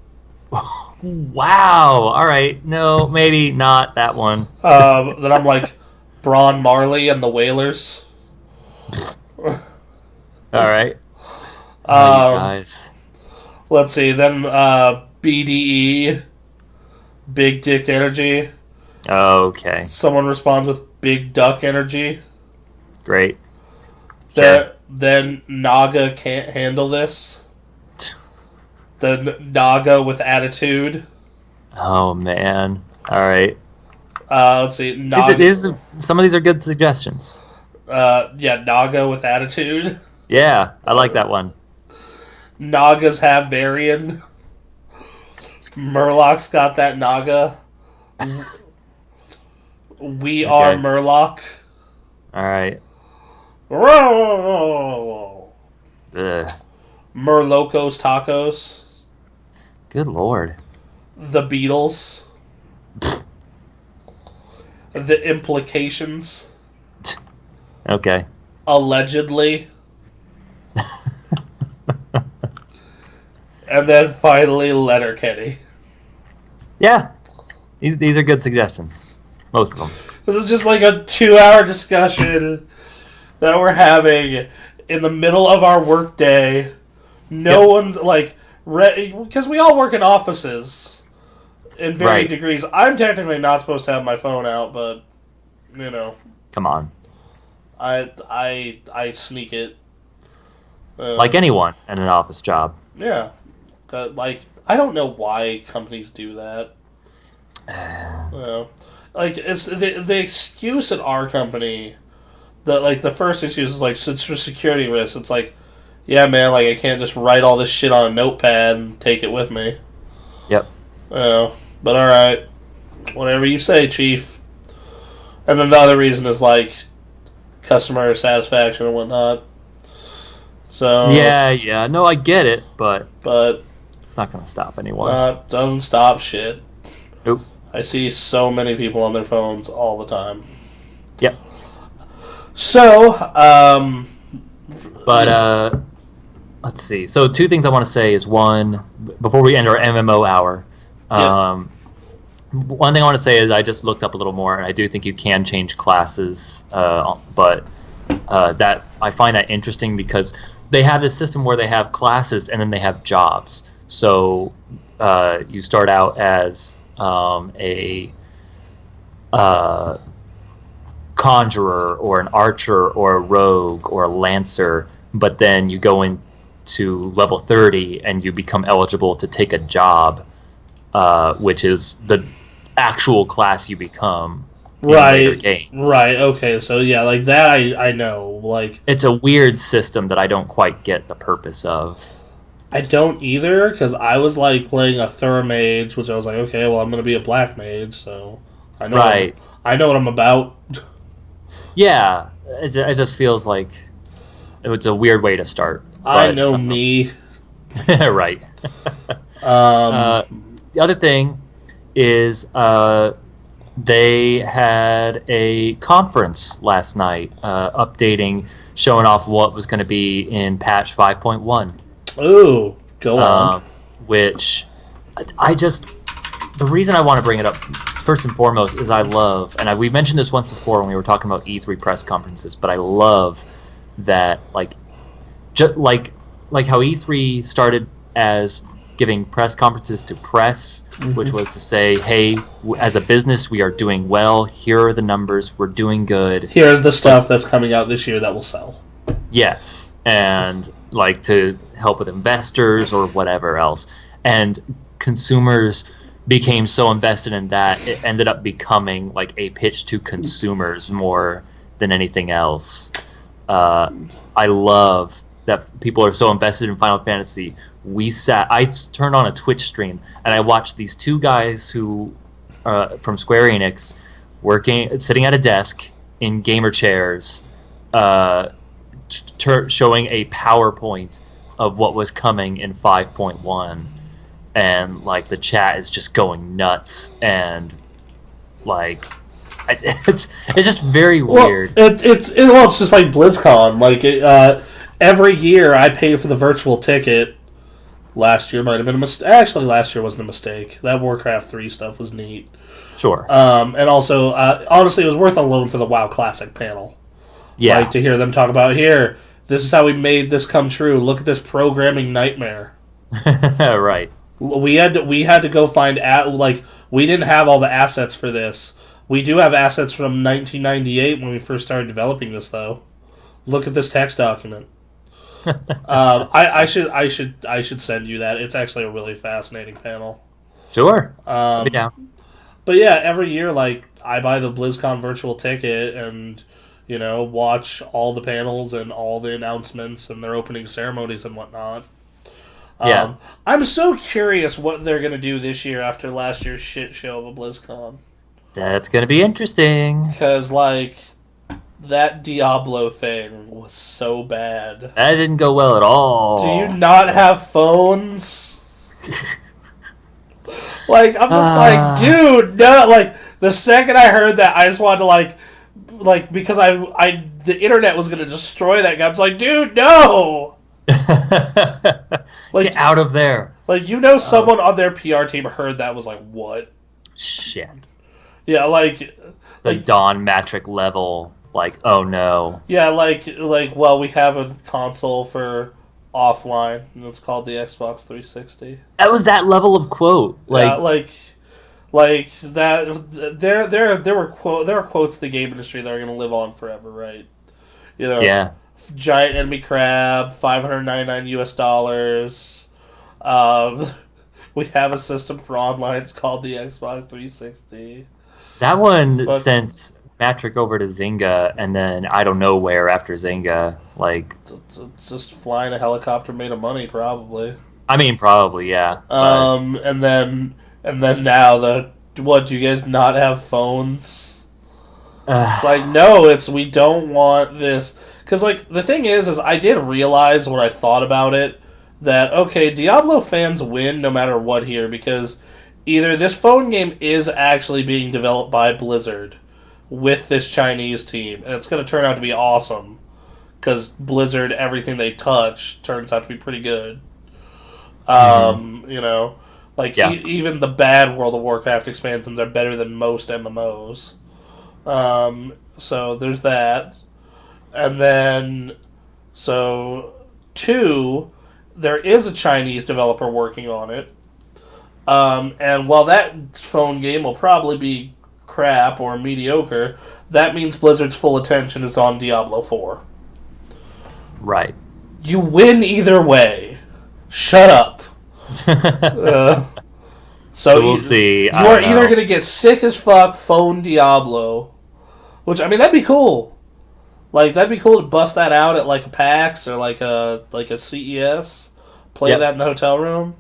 Wow. All right. No, maybe not that one. Then I'm like Braun Marley and the Whalers. All right. Oh, you guys. Let's see. Then BDE, Big Dick Energy. Okay. Someone responds with Big Duck Energy. Great. Sure. Then Naga can't handle this. Then Naga with attitude. Oh man! All right. Let's see. Naga. Some of these are good suggestions. Yeah, Naga with attitude. Yeah, I like that one. Nagas have Varian. Murloc's got that Naga. We are Murloc. All right. Murlocos Tacos. Good lord. The Beatles. The Implications. Okay. Allegedly. And then finally Letterkenny. Yeah. These are good suggestions. Most of them. This is just like a 2-hour discussion that we're having in the middle of our work day. No one's like... Because we all work in offices in varying degrees. I'm technically not supposed to have my phone out, but, you know. Come on. I sneak it. Like anyone in an office job. Yeah. I don't know why companies do that. Like, it's the excuse at our company, the first excuse is, like, it's for security risks. It's like, yeah, man, like, I can't just write all this shit on a notepad and take it with me. Yep. But alright. Whatever you say, Chief. And then the other reason is, like, customer satisfaction and whatnot. So... Yeah. No, I get it, but it's not going to stop anyone. Doesn't stop shit. Nope. I see so many people on their phones all the time. Yep. So, But, let's see. So, two things I want to say is, one, before we end our MMO hour, one thing I want to say is I just looked up a little more, and I do think you can change classes, but that I find that interesting because they have this system where they have classes and then they have jobs. So, you start out as a conjurer or an archer or a rogue or a lancer, but then you go into level 30 and you become eligible to take a job, which is the actual class you become in later games. Right, okay, so yeah, like that I know. Like, it's a weird system that I don't quite get the purpose of. I don't either, because I was like playing a Thura mage, which I was like, okay, well, I'm going to be a black mage, so I know I know what I'm about. Yeah, it just feels like it's a weird way to start. I know me. Right. The other thing is they had a conference last night updating, showing off what was going to be in patch 5.1. Ooh, go on. Which the reason I want to bring it up first and foremost is I love, and we mentioned this once before when we were talking about E3 press conferences, but I love that like how E3 started as giving press conferences to press, which was to say, hey, as a business we are doing well, here are the numbers, we're doing good. Here's the stuff that's coming out this year that will sell. Yes, and like to help with investors or whatever else. And consumers became so invested in that, it ended up becoming like a pitch to consumers more than anything else. I love that people are so invested in Final Fantasy. I turned on a Twitch stream and I watched these two guys who from Square Enix sitting at a desk in gamer chairs, showing a PowerPoint of what was coming in 5.1, and like the chat is just going nuts, and like it's just very weird. It's just like BlizzCon. Like every year, I pay for the virtual ticket. Last year might have been a mistake. Actually, last year wasn't a mistake. That Warcraft 3 stuff was neat. Sure. And also, honestly, it was worth a loan for the WoW Classic panel. Yeah. Like, to hear them talk about, here, this is how we made this come true. Look at this programming nightmare. Right. We had to go find, we didn't have all the assets for this. We do have assets from 1998 when we first started developing this, though. Look at this text document. I should send you that. It's actually a really fascinating panel. Sure. I'll be down. But yeah, every year, like, I buy the BlizzCon virtual ticket and, watch all the panels and all the announcements and their opening ceremonies and whatnot. Yeah. I'm so curious what they're going to do this year after last year's shit show of a BlizzCon. That's going to be interesting. Because, like, that Diablo thing was so bad. That didn't go well at all. Do you not have phones? Like, I'm just like, dude, no. Like, the second I heard that, I just wanted to, like because the internet was going to destroy that guy. I was like, dude, no! Like, get out of there. Like, someone on their PR team heard that was like, what? Shit. Yeah, like... The Don Matrick level, like, oh no. Yeah, like, well, we have a console for offline, and it's called the Xbox 360. That was that level of quote. Like, yeah, like that. There were quotes in the game industry that are going to live on forever, right? Yeah. Giant enemy crab, $599 we have a system for online. It's called the Xbox 360. That one sent Matrick over to Zynga, and then I don't know where after Zynga. Like, just flying a helicopter made of money, probably. I mean, probably, yeah. And then now what? Do you guys not have phones? It's like, no, we don't want this. Because, like, the thing is I did realize when I thought about it that, okay, Diablo fans win no matter what here, because either this phone game is actually being developed by Blizzard with this Chinese team, and it's going to turn out to be awesome, because Blizzard, everything they touch turns out to be pretty good. Even the bad World of Warcraft expansions are better than most MMOs. So there's that. And then, 2, there is a Chinese developer working on it. And while that phone game will probably be crap or mediocre, that means Blizzard's full attention is on Diablo 4. Right. You win either way. Shut up. So we'll see. You are either going to get sick as fuck phone Diablo, which, I mean, that'd be cool. Like, that'd be cool to bust that out at, like, a PAX or, like a CES. Play that in the hotel room.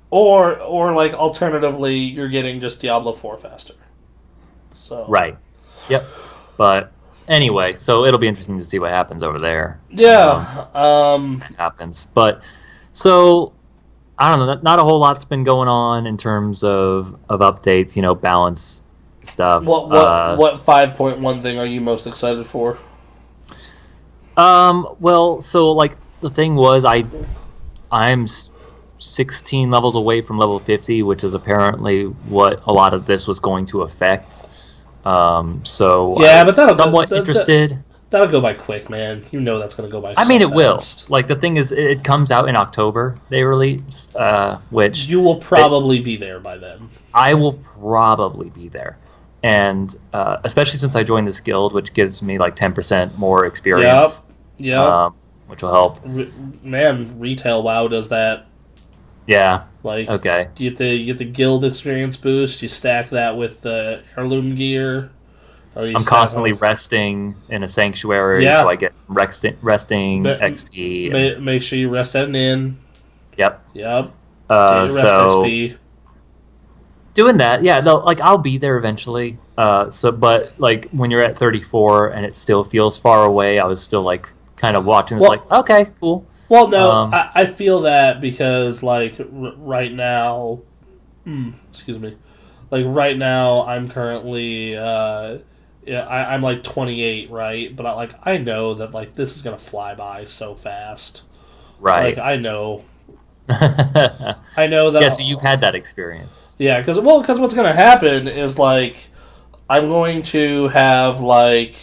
Or like, alternatively, you're getting just Diablo 4 faster. So. Right. Yep. But anyway, so it'll be interesting to see what happens over there. Yeah. Happens. But, so, I don't know, not a whole lot's been going on in terms of updates, balance stuff. What 5.1 thing are you most excited for? Well, so, like, the thing was, I'm 16 levels away from level 50, which is apparently what a lot of this was going to affect. So yeah, I was somewhat interested. That'll go by quick, man. That's going to go by I mean, it fast. will. Like, the thing is, it comes out in October, they release, which... You will probably be there by then. I will probably be there. And especially since I joined this guild, which gives me, like, 10% more experience. Yep. Which will help. Man, retail WoW does that. Yeah. Like, okay. You get the guild experience boost. You stack that with the heirloom gear. I'm constantly resting in a sanctuary, so I get some resting XP. Make sure you rest at an inn. Yep. Get your rest XP. Doing that, yeah. No, like, I'll be there eventually. But like, when you're at 34 and it still feels far away, I was still like kind of watching this, like, okay, cool. Well, no, I feel that because like right now, excuse me, like right now I'm currently yeah, I'm like 28, right? But I know that like this is gonna fly by so fast. Like Right. I know that Yeah, so you've had that experience. yeah, because what's gonna happen is like I'm going to have like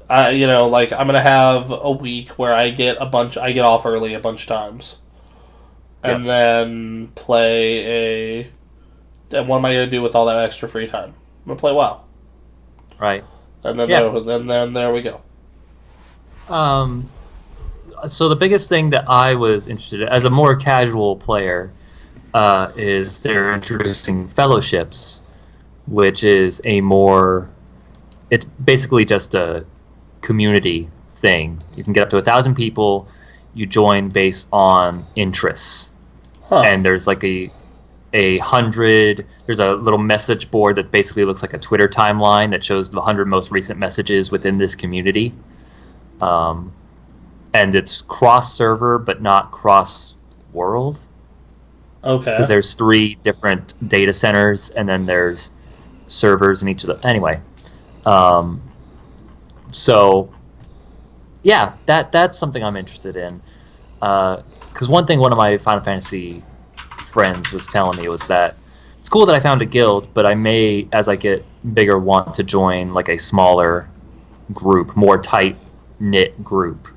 like I'm gonna have a week where I get off early a bunch of times, and Yep. then play a. And what am I gonna do with all that extra free time? I'm gonna play WoW, Right. and then Yeah. there we go. Um, so the biggest thing that I was interested in as a more casual player is they're introducing fellowships, which is a more. It's basically just a community thing. You can get up to 1,000 people. You join based on interests, Huh? and there's like a hundred. There's a little message board that basically looks like a Twitter timeline that shows the 100 most recent messages within this community. Um, and it's cross server, but not cross world, because Okay. there's 3 different data centers, and then there's servers in each of the. Anyway, um, so yeah, that's something I'm interested in. Because one thing one of my Final Fantasy friends was telling me was that it's cool that I found a guild, but I may, as I get bigger, want to join like a smaller group, more tight knit group.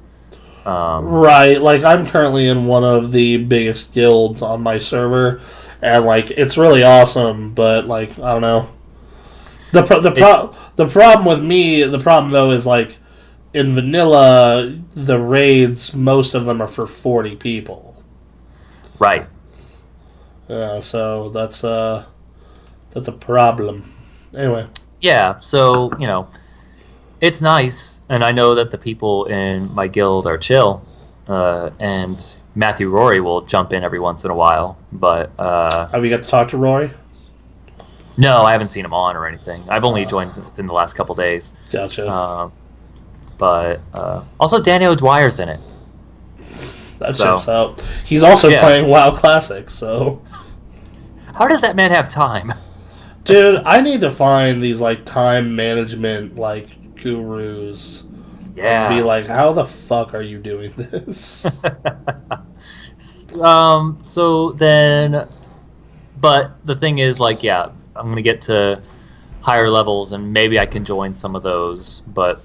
Right. Like I'm currently in one of the biggest guilds on my server, and like it's really awesome. But like I don't know. It The problem with me, the problem though, is like in vanilla, the raids, most of them are for 40 people. right, So that's a problem. Anyway, yeah. So it's nice, and I know that the people in my guild are chill, and Matthew Rory will jump in every once in a while, but have you got to talk to Roy? no, I haven't seen him on or anything. I've only joined within the last couple days. Gotcha. But also Danny O'Dwyer's in it. That So checks out. He's also yeah, playing WoW Classic, so how does that man have time? dude, I need to find these like time management like gurus and be Yeah. like, how the fuck are you doing this? So then, but the thing is, like, yeah, I'm gonna get to higher levels, and maybe I can join some of those. But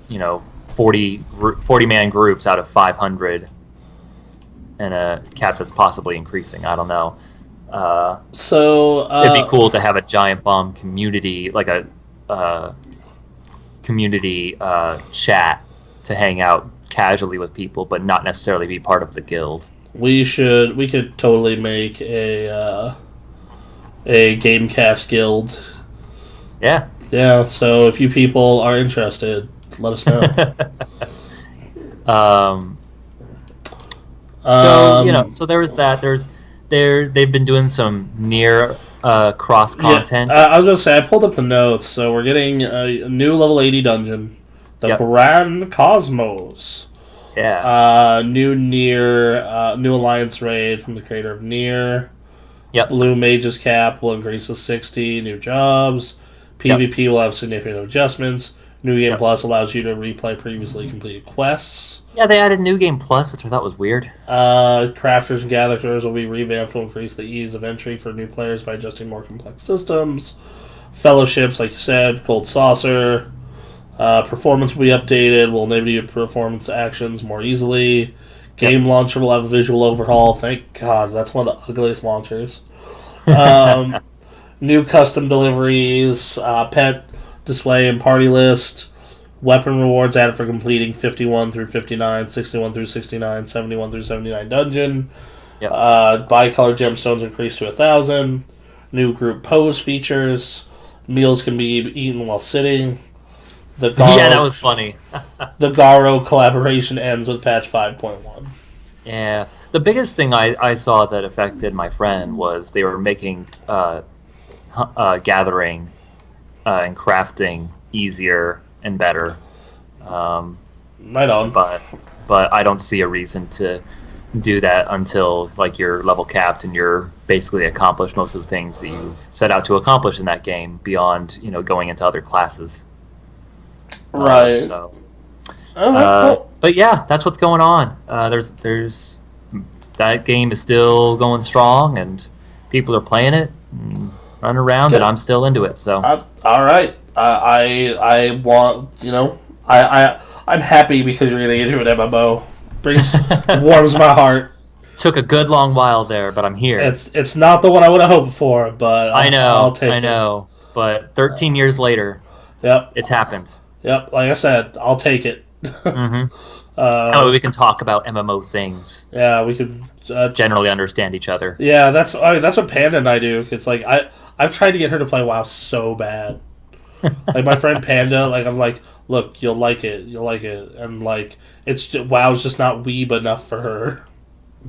40 man groups out of 500, and a cap that's possibly increasing. I don't know. So It'd be cool to have a giant bomb community, like a community chat to hang out casually with people, but not necessarily be part of the guild. we could totally make a Gamecast guild. Yeah. Yeah, so if you people are interested, let us know. um, Um, so there was that. They've been doing some near cross yeah, content. I was gonna say I pulled up the notes, so we're getting a new level 80 dungeon, the Yep. Grand Cosmos. Yeah. New alliance raid from the creator of Nier. Yep. Blue Mage's cap will increase to 60. New jobs. Yep. PvP will have significant adjustments. New Game Yep. Plus allows you to replay previously completed quests. Yeah, they added New Game Plus, which I thought was weird. Crafters and gatherers will be revamped to increase the ease of entry for new players by adjusting more complex systems. Fellowships, like you said, Gold Saucer. Performance will be updated. Will enable you to performance actions more easily. Game launcher will have a visual overhaul. Thank God, that's one of the ugliest launchers. New custom deliveries, pet display and party list, weapon rewards added for completing 51 through 59, 61 through 69, 71 through 79 dungeon. Yep. Bicolor gemstones increased to 1,000. New group pose features. Meals can be eaten while sitting. The Garo, Yeah, that was funny. the Garo collaboration ends with patch 5.1. Yeah. The biggest thing I saw that affected my friend was they were making gathering and crafting easier and better. Right on. But I don't see a reason to do that until like you're level capped and you're basically accomplished most of the things that you've set out to accomplish in that game beyond going into other classes. Right. So, Well, but yeah, that's what's going on. There's that game is still going strong and people are playing it and running around, and I'm still into it. So all right. I want I'm happy because you're gonna get into an MMO. Warms my heart. Took a good long while there, but I'm here. It's not the one I would have hoped for, but I'll take it. I know. But 13 years later, yep, it's happened. Yep, like I said, I'll take it. Mm-hmm. We can talk about MMO things. Yeah, we could generally understand each other. Yeah, that's what Panda and I do. It's like I've tried to get her to play WoW so bad. Like my friend Panda, like I'm like, look, you'll like it, and like WoW's just not weeb enough for her.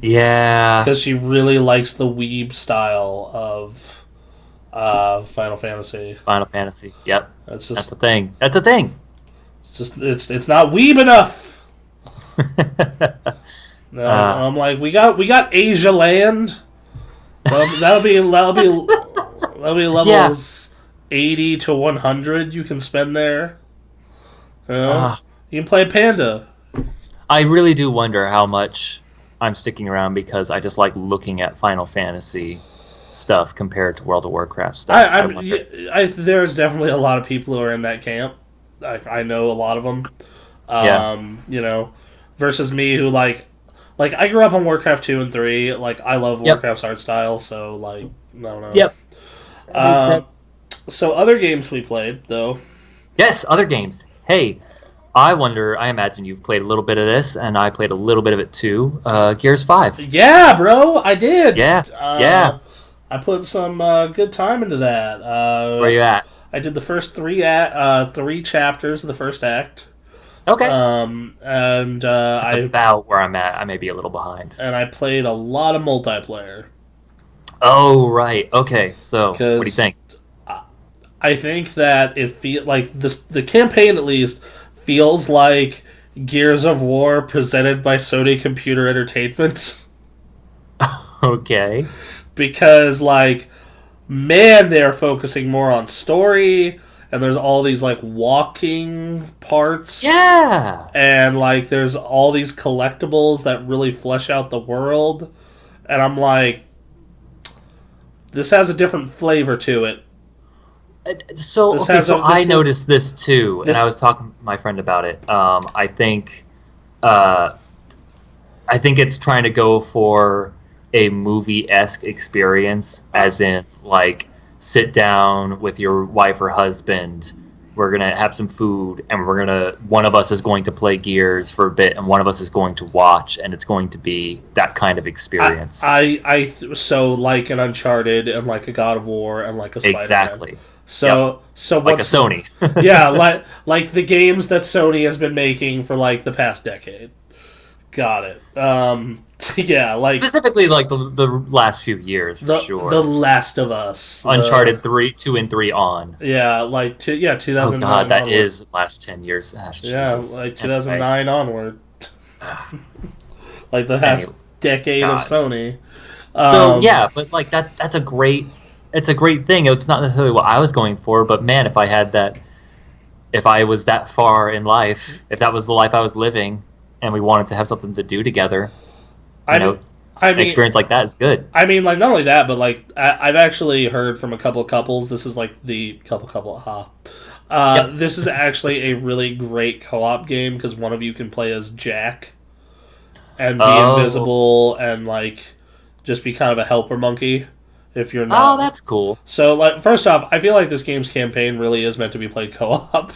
Yeah, because she really likes the weeb style of Final Fantasy. Final Fantasy, yep. That's a thing. That's a thing. It's just it's not weeb enough. No, I'm like we got Asia Land. That'll be levels 80 to 100 you can spend there. You can play Panda. I really do wonder how much I'm sticking around because I just like looking at Final Fantasy stuff compared to World of Warcraft stuff. There's definitely a lot of people who are in that camp. I know a lot of them. Versus me who like I grew up on Warcraft 2 and 3. Like I love Warcraft's art style, so like I don't know. Yep. That makes sense. So other games we played though. Yes, other games. Hey, I imagine you've played a little bit of this, and I played a little bit of it too. Gears 5. Yeah, bro, I did. Yeah. I put some good time into that. Where are you at? I did the first three chapters of the first act. Okay. That's about where I'm at. I may be a little behind. And I played a lot of multiplayer. Oh, right. Okay. So, what do you think? I think that it feels like the campaign at least feels like Gears of War presented by Sony Computer Entertainment. Okay. Because they're focusing more on story, and there's all these walking parts. Yeah. And there's all these collectibles that really flesh out the world, and I'm like, this has a different flavor to it. So I noticed this too, and I was talking to my friend about it. I think it's trying to go for a movie-esque experience, as in sit down with your wife or husband. We're gonna have some food, and one of us is going to play Gears for a bit, and one of us is going to watch, and it's going to be that kind of experience. So like an Uncharted and like a God of War and like a Spider-Man. Exactly. So like a Sony. Yeah, like the games that Sony has been making for the past decade. Got it. Yeah, specifically the last few years for sure. The Last of Us, Uncharted 2 and 3 on. Yeah, 2009. Oh God, that onward. Is last 10 years. Jesus. 2009 onward. The past decade of Sony. So yeah, but that's a great. It's a great thing. It's not necessarily what I was going for, but man, if I was that far in life, if that was the life I was living, and we wanted to have something to do together, an experience like that is good. I mean, not only that, but I've actually heard from a couple of couples. This is the couple. This is actually a really great co-op game because one of you can play as Jack and be invisible and just be kind of a helper monkey. If you're not. Oh, that's cool. So, first off, I feel like this game's campaign really is meant to be played co-op.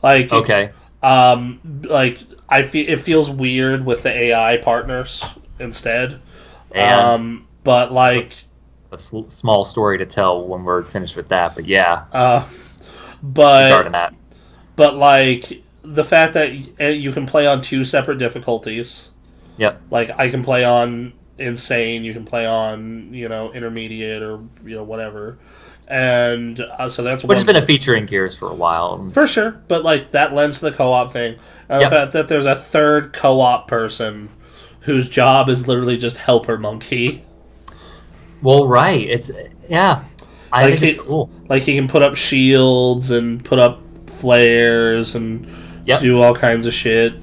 Okay. It feels weird with the AI partners instead. And but a small story to tell when we're finished with that. But yeah. Regarding that. But the fact that you can play on 2 separate difficulties. Yep. I can play on insane, you can play on intermediate or whatever, and so that's which has been a feature in Gears for a while for sure, but that lends to the co-op thing, and the fact that there's a third co-op person whose job is literally just helper monkey. Well, right. It's yeah. I Like think it's cool. he can put up shields and put up flares and Yep. do all kinds of shit.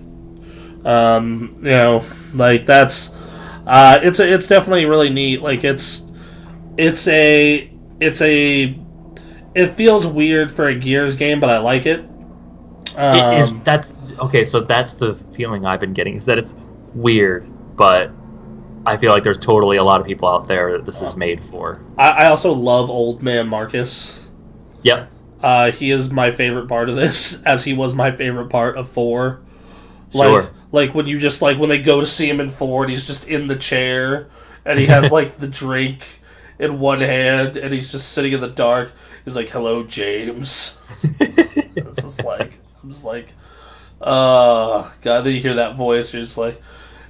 Like that's it's definitely really neat. Like it's a it feels weird for a Gears game, but I like it. It is that's okay. So that's the feeling I've been getting is that it's weird, but I feel like there's totally a lot of people out there that this is made for. I also love Old Man Marcus. Yep. He is my favorite part of this, as he was my favorite part of 4. Sure. Like when you just when they go to see him in 4, and he's just in the chair, and he has the drink in one hand, and he's just sitting in the dark. He's like, "Hello, James." It's just I'm just God. Then you hear that voice. You're just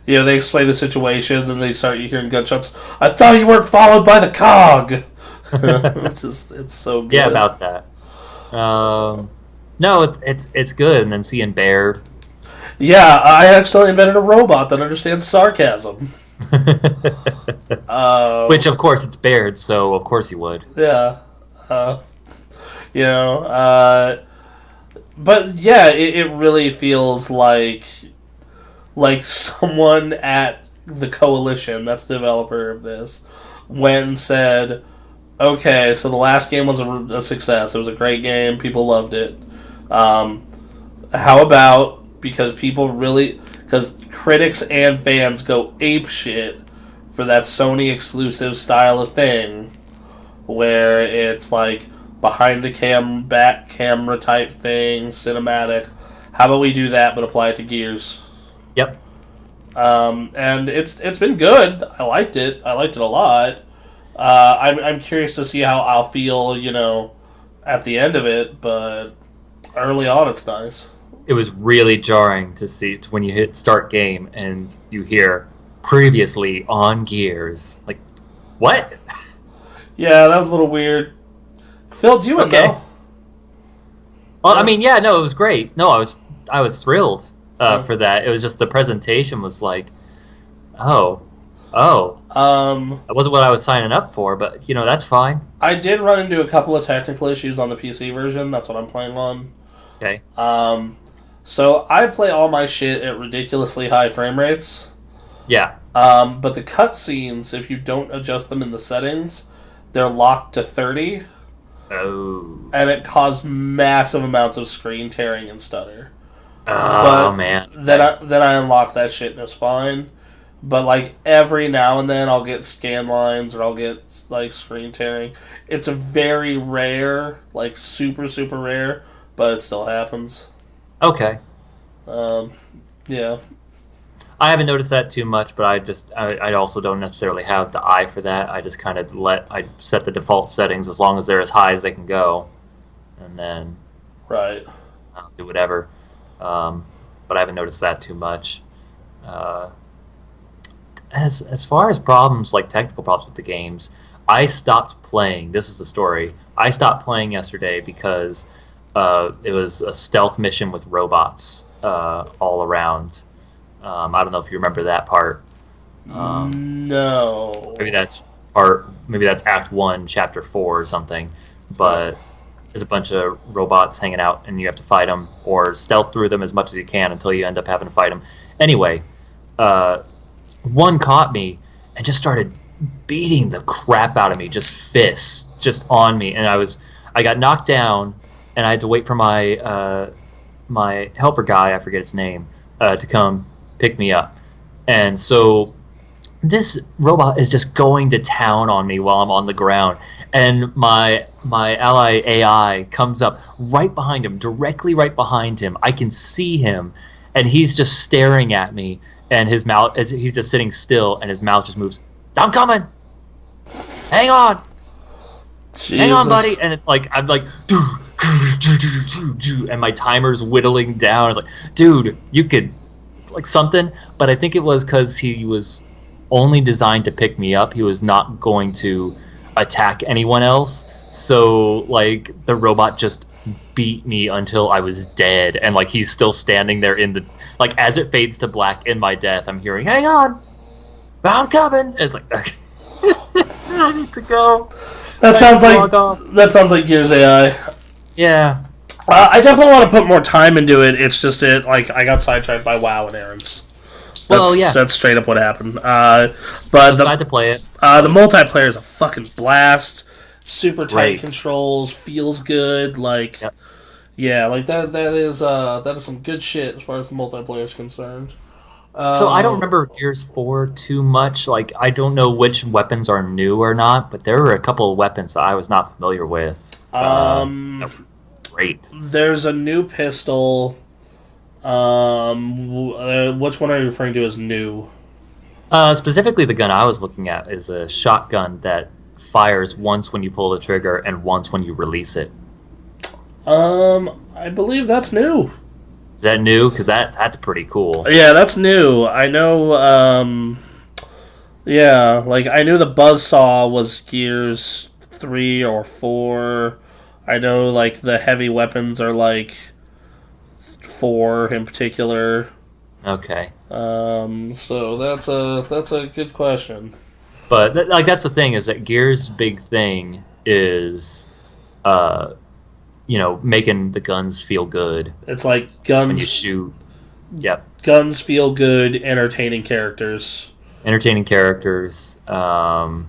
they explain the situation, then they start hearing gunshots. I thought you weren't followed by the cog. It's so good. Yeah, about that. No, it's good. And then seeing Baird. Yeah, I accidentally invented a robot that understands sarcasm. Which, of course, it's Baird, so of course he would. Yeah. But yeah, it really feels like someone at the Coalition, that's the developer of this, went and said, okay, so the last game was a success. It was a great game. People loved it. How about, because critics and fans go ape shit for that Sony exclusive style of thing, where it's behind the back camera type thing, cinematic. How about we do that, but apply it to Gears? Yep. And it's been good. I liked it. I liked it a lot. I'm curious to see how I'll feel, at the end of it. But early on, it's nice. It was really jarring to see when you hit start game and you hear previously on Gears. Like, what? Yeah, that was a little weird. Phil, do you know? Well, I mean, yeah, no, it was great. No, I was thrilled for that. It was just the presentation was like, oh. That wasn't what I was signing up for, but that's fine. I did run into a couple of technical issues on the PC version. That's what I'm playing on. Okay. So I play all my shit at ridiculously high frame rates. Yeah. But the cutscenes, if you don't adjust them in the settings, they're locked to 30. Oh. And it caused massive amounts of screen tearing and stutter. Oh, man. Then I unlocked that shit and it was fine. But every now and then I'll get scan lines or I'll get screen tearing. It's a very rare, super, super rare, but it still happens. Okay. Yeah. I haven't noticed that too much, but I also don't necessarily have the eye for that. I just kind of I set the default settings as long as they're as high as they can go, and then right. I'll do whatever. But I haven't noticed that too much. As far as problems, technical problems with the games, I stopped playing. This is the story. I stopped playing yesterday because it was a stealth mission with robots all around. I don't know if you remember that part. No. Maybe that's Act 1, Chapter 4 or something. But there's a bunch of robots hanging out, and you have to fight them or stealth through them as much as you can until you end up having to fight them. Anyway, one caught me and just started beating the crap out of me, just fists, just on me, and I got knocked down, and I had to wait for my my helper guy, I forget his name, to come pick me up. And so this robot is just going to town on me while I'm on the ground, and my ally AI comes up right behind him, directly right behind him. I can see him, and he's just staring at me, and his mouth, he's just sitting still, and his mouth just moves. I'm coming. Hang on. Jesus. Hang on, buddy. And I'm like, and my timer's whittling down. It's like, dude, you could something. But I think it was because he was only designed to pick me up. He was not going to attack anyone else. So the robot just beat me until I was dead, and like he's still standing there in the like as it fades to black in my death. I'm hearing, "Hang on, I'm coming." And it's like, okay. I need to go. That sounds like Gears AI. Yeah. I definitely want to put more time into it. It's just like I got sidetracked by WoW and errands. That's straight up what happened. But I was glad to play it. The multiplayer is a fucking blast. Super tight controls, feels good. Like, yeah, like that is some good shit as far as the multiplayer is concerned. So I don't remember Gears 4 too much. Like, I don't know which weapons are new or not, but there were a couple of weapons that I was not familiar with. Great. There's a new pistol. Which one are you referring to as new? Specifically, the gun I was looking at is a shotgun that fires once when you pull the trigger and once when you release it. I believe that's new. Is that new? Because that's pretty cool. Yeah, that's new. I know, yeah, like, I knew the Buzzsaw was Gears 3 or 4. I know, like, the heavy weapons are, like, 4 in particular. Okay. So that's a good question. But, that's the thing, is that Gears' big thing is, making the guns feel good. It's like guns... When you shoot. Yep. Guns feel good, entertaining characters. There's a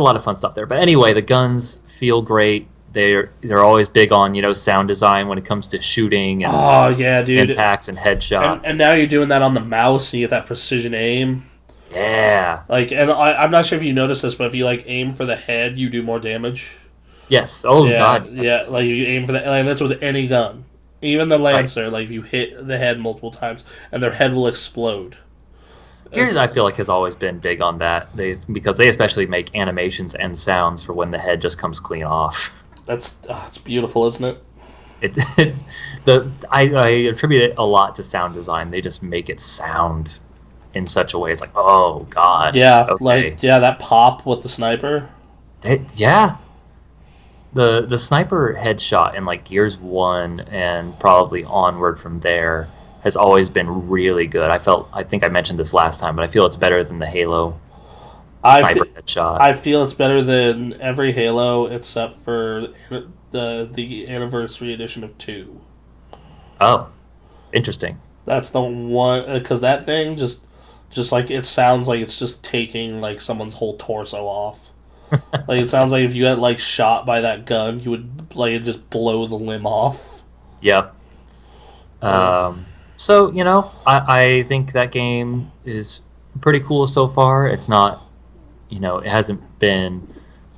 lot of fun stuff there. But anyway, the guns feel great. They're always big on, sound design when it comes to shooting and impacts and headshots. And now you're doing that on the mouse and you get that precision aim. Yeah. Like, and I'm not sure if you noticed this, but if you, like, aim for the head, you do more damage. Yes. Oh, yeah, God. Yeah, like, you aim for the... Like, that's with any gun. Even the Lancer, right. Like, you hit the head multiple times, and their head will explode. Gears, I feel like, has always been big on that. Because they especially make animations and sounds for when the head just comes clean off. It's beautiful, isn't it? I attribute it a lot to sound design. They just make it sound in such a way. It's like, oh, God. Yeah, okay. That pop with the sniper. The sniper headshot in like Gears 1 and probably onward from there has always been really good. I think I mentioned this last time, but I feel it's better than the Halo sniper headshot. I feel it's better than every Halo except for the anniversary edition of 2. Oh, interesting. That's the one, because that thing just like, it sounds like it's just taking like someone's whole torso off. Like, it sounds like if you had, like, shot by that gun, you would, like, just blow the limb off. Yep. So, I think that game is pretty cool so far. It's not, it hasn't been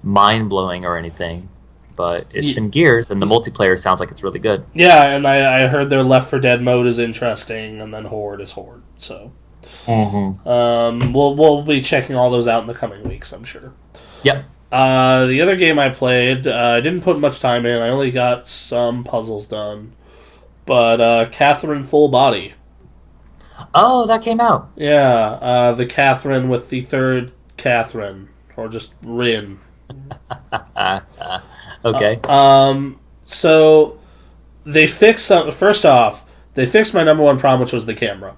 mind-blowing or anything, but it's been Gears, and the multiplayer sounds like it's really good. Yeah, and I heard their Left 4 Dead mode is interesting, and then Horde is Horde, so... Mm-hmm. We'll be checking all those out in the coming weeks, I'm sure. Yep. The other game I played, I didn't put much time in. I only got some puzzles done. But Catherine Full Body. Oh, that came out. Yeah, the Catherine with the third Catherine, or just Rin. Okay. So they fixed first off, they fixed my number one problem, which was the camera.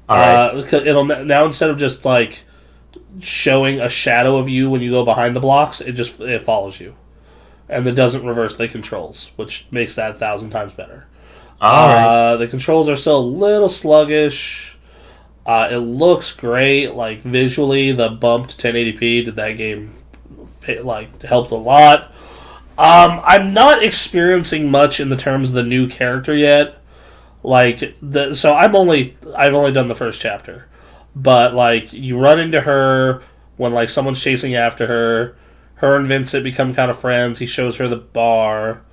All right. It'll now, instead of just like showing a shadow of you when you go behind the blocks, it follows you, and it doesn't reverse the controls, which makes that 1,000 times better. All right. The controls are still a little sluggish. It looks great, like visually. The bump to 1080p did that game helped a lot. I'm not experiencing much in the terms of the new character yet. So I've only done the first chapter. But, like, you run into her when, like, someone's chasing after her. Her and Vincent become kind of friends. He shows her the bar.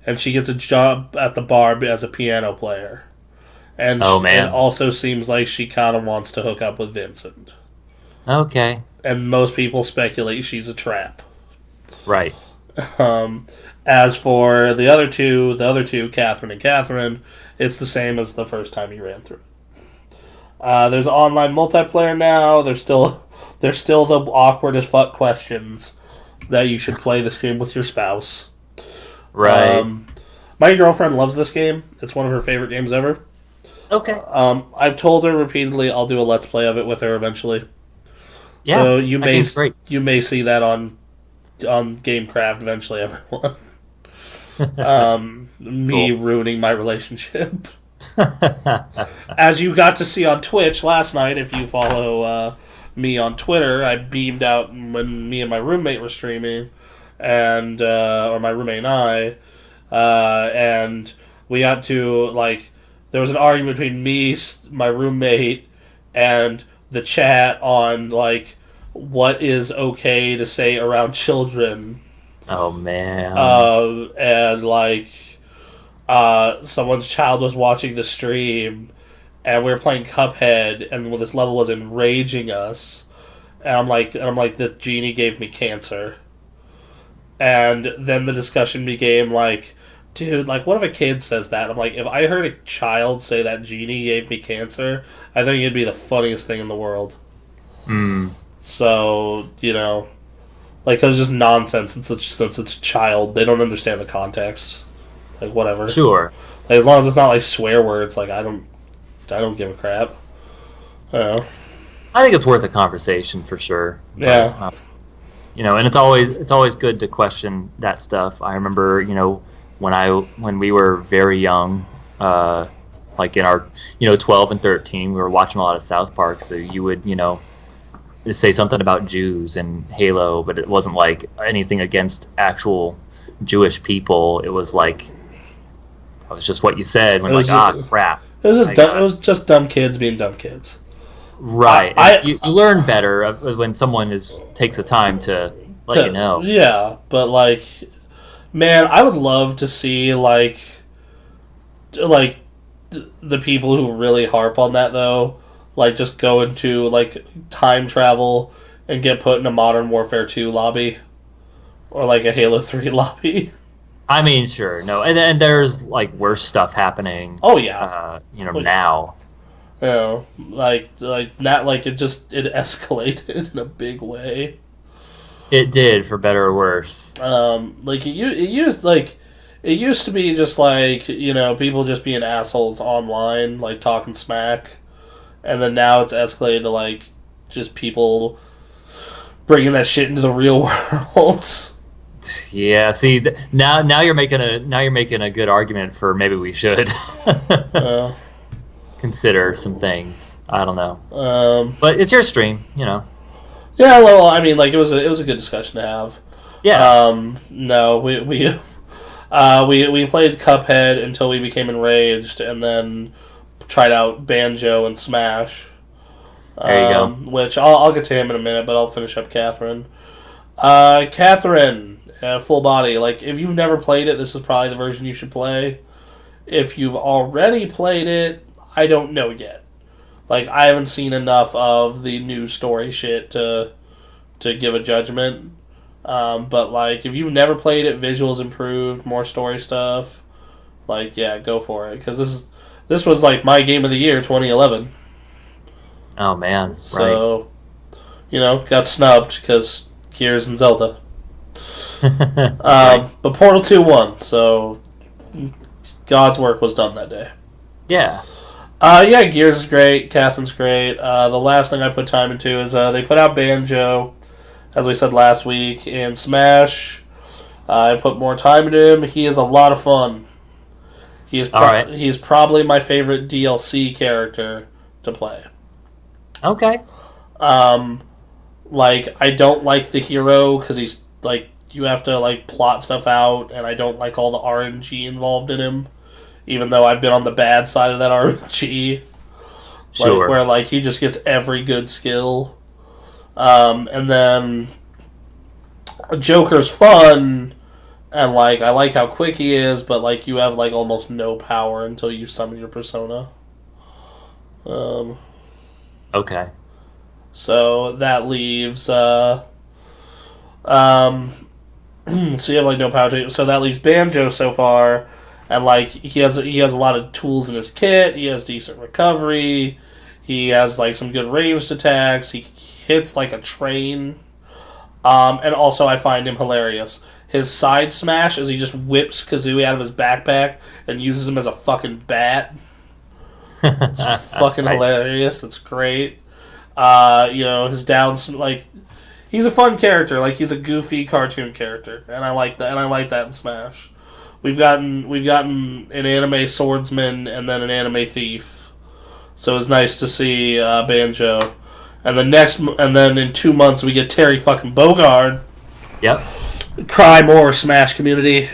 And she gets a job at the bar as a piano player. And it also seems like she kind of wants to hook up with Vincent. Okay. And most people speculate she's a trap. Right. As for the other two, Catherine and Catherine, it's the same as the first time you ran through. There's online multiplayer now. There's still the awkward as fuck questions. that you should play this game with your spouse. Right. My girlfriend loves this game. It's one of her favorite games ever. Okay. I've told her repeatedly I'll do a let's play of it with her eventually. Yeah. So you may see that on Gamecraft eventually, everyone. Me ruining my relationship. As you got to see on Twitch last night, if you follow me on Twitter, I beamed out when me and my roommate were streaming, and or my roommate and I, and we got to, like, there was an argument between me, my roommate, and the chat on, like, what is okay to say around children. Oh, man. And, like, someone's child was watching the stream, and we were playing Cuphead, and this level was enraging us. And I'm like, the genie gave me cancer. And then the discussion became like, dude, like, what if a kid says that? I'm like, if I heard a child say that genie gave me cancer, I think it'd be the funniest thing in the world. So, you know, like, it's just nonsense. Since it's a child, they don't understand the context. Like, whatever. Sure. Like, as long as it's not like swear words, like, I don't give a crap. I don't know. I think it's worth a conversation for sure. Yeah. But, you know, and it's always good to question that stuff. I remember, you know, when we were very young, like in our, 12 and 13, we were watching a lot of South Park, so you would, say something about Jews and Halo, but it wasn't like anything against actual Jewish people. It was like, it was just what you said when crap. It was just dumb, it was just dumb kids being dumb kids. Right. You learn better when someone takes the time to let you know. Yeah, but, like, man, I would love to see, like the people who really harp on that, though, like, just go into, like, time travel and get put in a Modern Warfare 2 lobby. Or, like, a Halo 3 lobby. I mean, sure, no. And there's, like, worse stuff happening. Oh, yeah. Now. You know, not like it escalated in a big way. It did, for better or worse. Like, it used to be just, like, people just being assholes online, like, talking smack. And then now it's escalated to, like, just people bringing that shit into the real world. Yeah, see, now you're making a good argument for maybe we should consider some things. I don't know, but it's your stream, Yeah, well, I mean, like, it was a good discussion to have. Yeah. No, we played Cuphead until we became enraged, and then tried out Banjo and Smash. There you go. Which I'll get to him in a minute, but I'll finish up Catherine. Catherine, full body. Like, if you've never played it, this is probably the version you should play. If you've already played it, I don't know yet. Like, I haven't seen enough of the new story shit to give a judgment. But, like, if you've never played it, visuals improved, more story stuff. Like, yeah, go for it. Because this was, like, my game of the year, 2011. Oh, man. Right. So, got snubbed because Gears and Zelda. Right. But Portal 2 won, so God's work was done that day. Yeah. Yeah, Gears is great. Catherine's great. The last thing I put time into is they put out Banjo, as we said last week, and Smash. I put more time into him. He is a lot of fun. He's probably my favorite DLC character to play. Okay. Like, I don't like the hero because he's, like, you have to, like, plot stuff out, and I don't like all the RNG involved in him, even though I've been on the bad side of that RNG. Sure. Like, where, like, he just gets every good skill. And then Joker's fun, and, like, I like how quick he is, but, like, you have, like, almost no power until you summon your persona. Okay. So that leaves, so you have, like, no power to, so that leaves Banjo so far, and, like, he has a lot of tools in his kit. He has decent recovery. He has, like, some good ranged attacks. He hits like a train. And also, I find him hilarious. His side smash is he just whips Kazooie out of his backpack and uses him as a fucking bat. It's fucking Nice. hilarious. It's great. His downs like he's a fun character. Like he's a goofy cartoon character, and I like that. And I like that in Smash. We've gotten an anime swordsman and then an anime thief. So it's nice to see Banjo. And then in 2 months we get Terry fucking Bogard. Yep. Cry more, Smash community.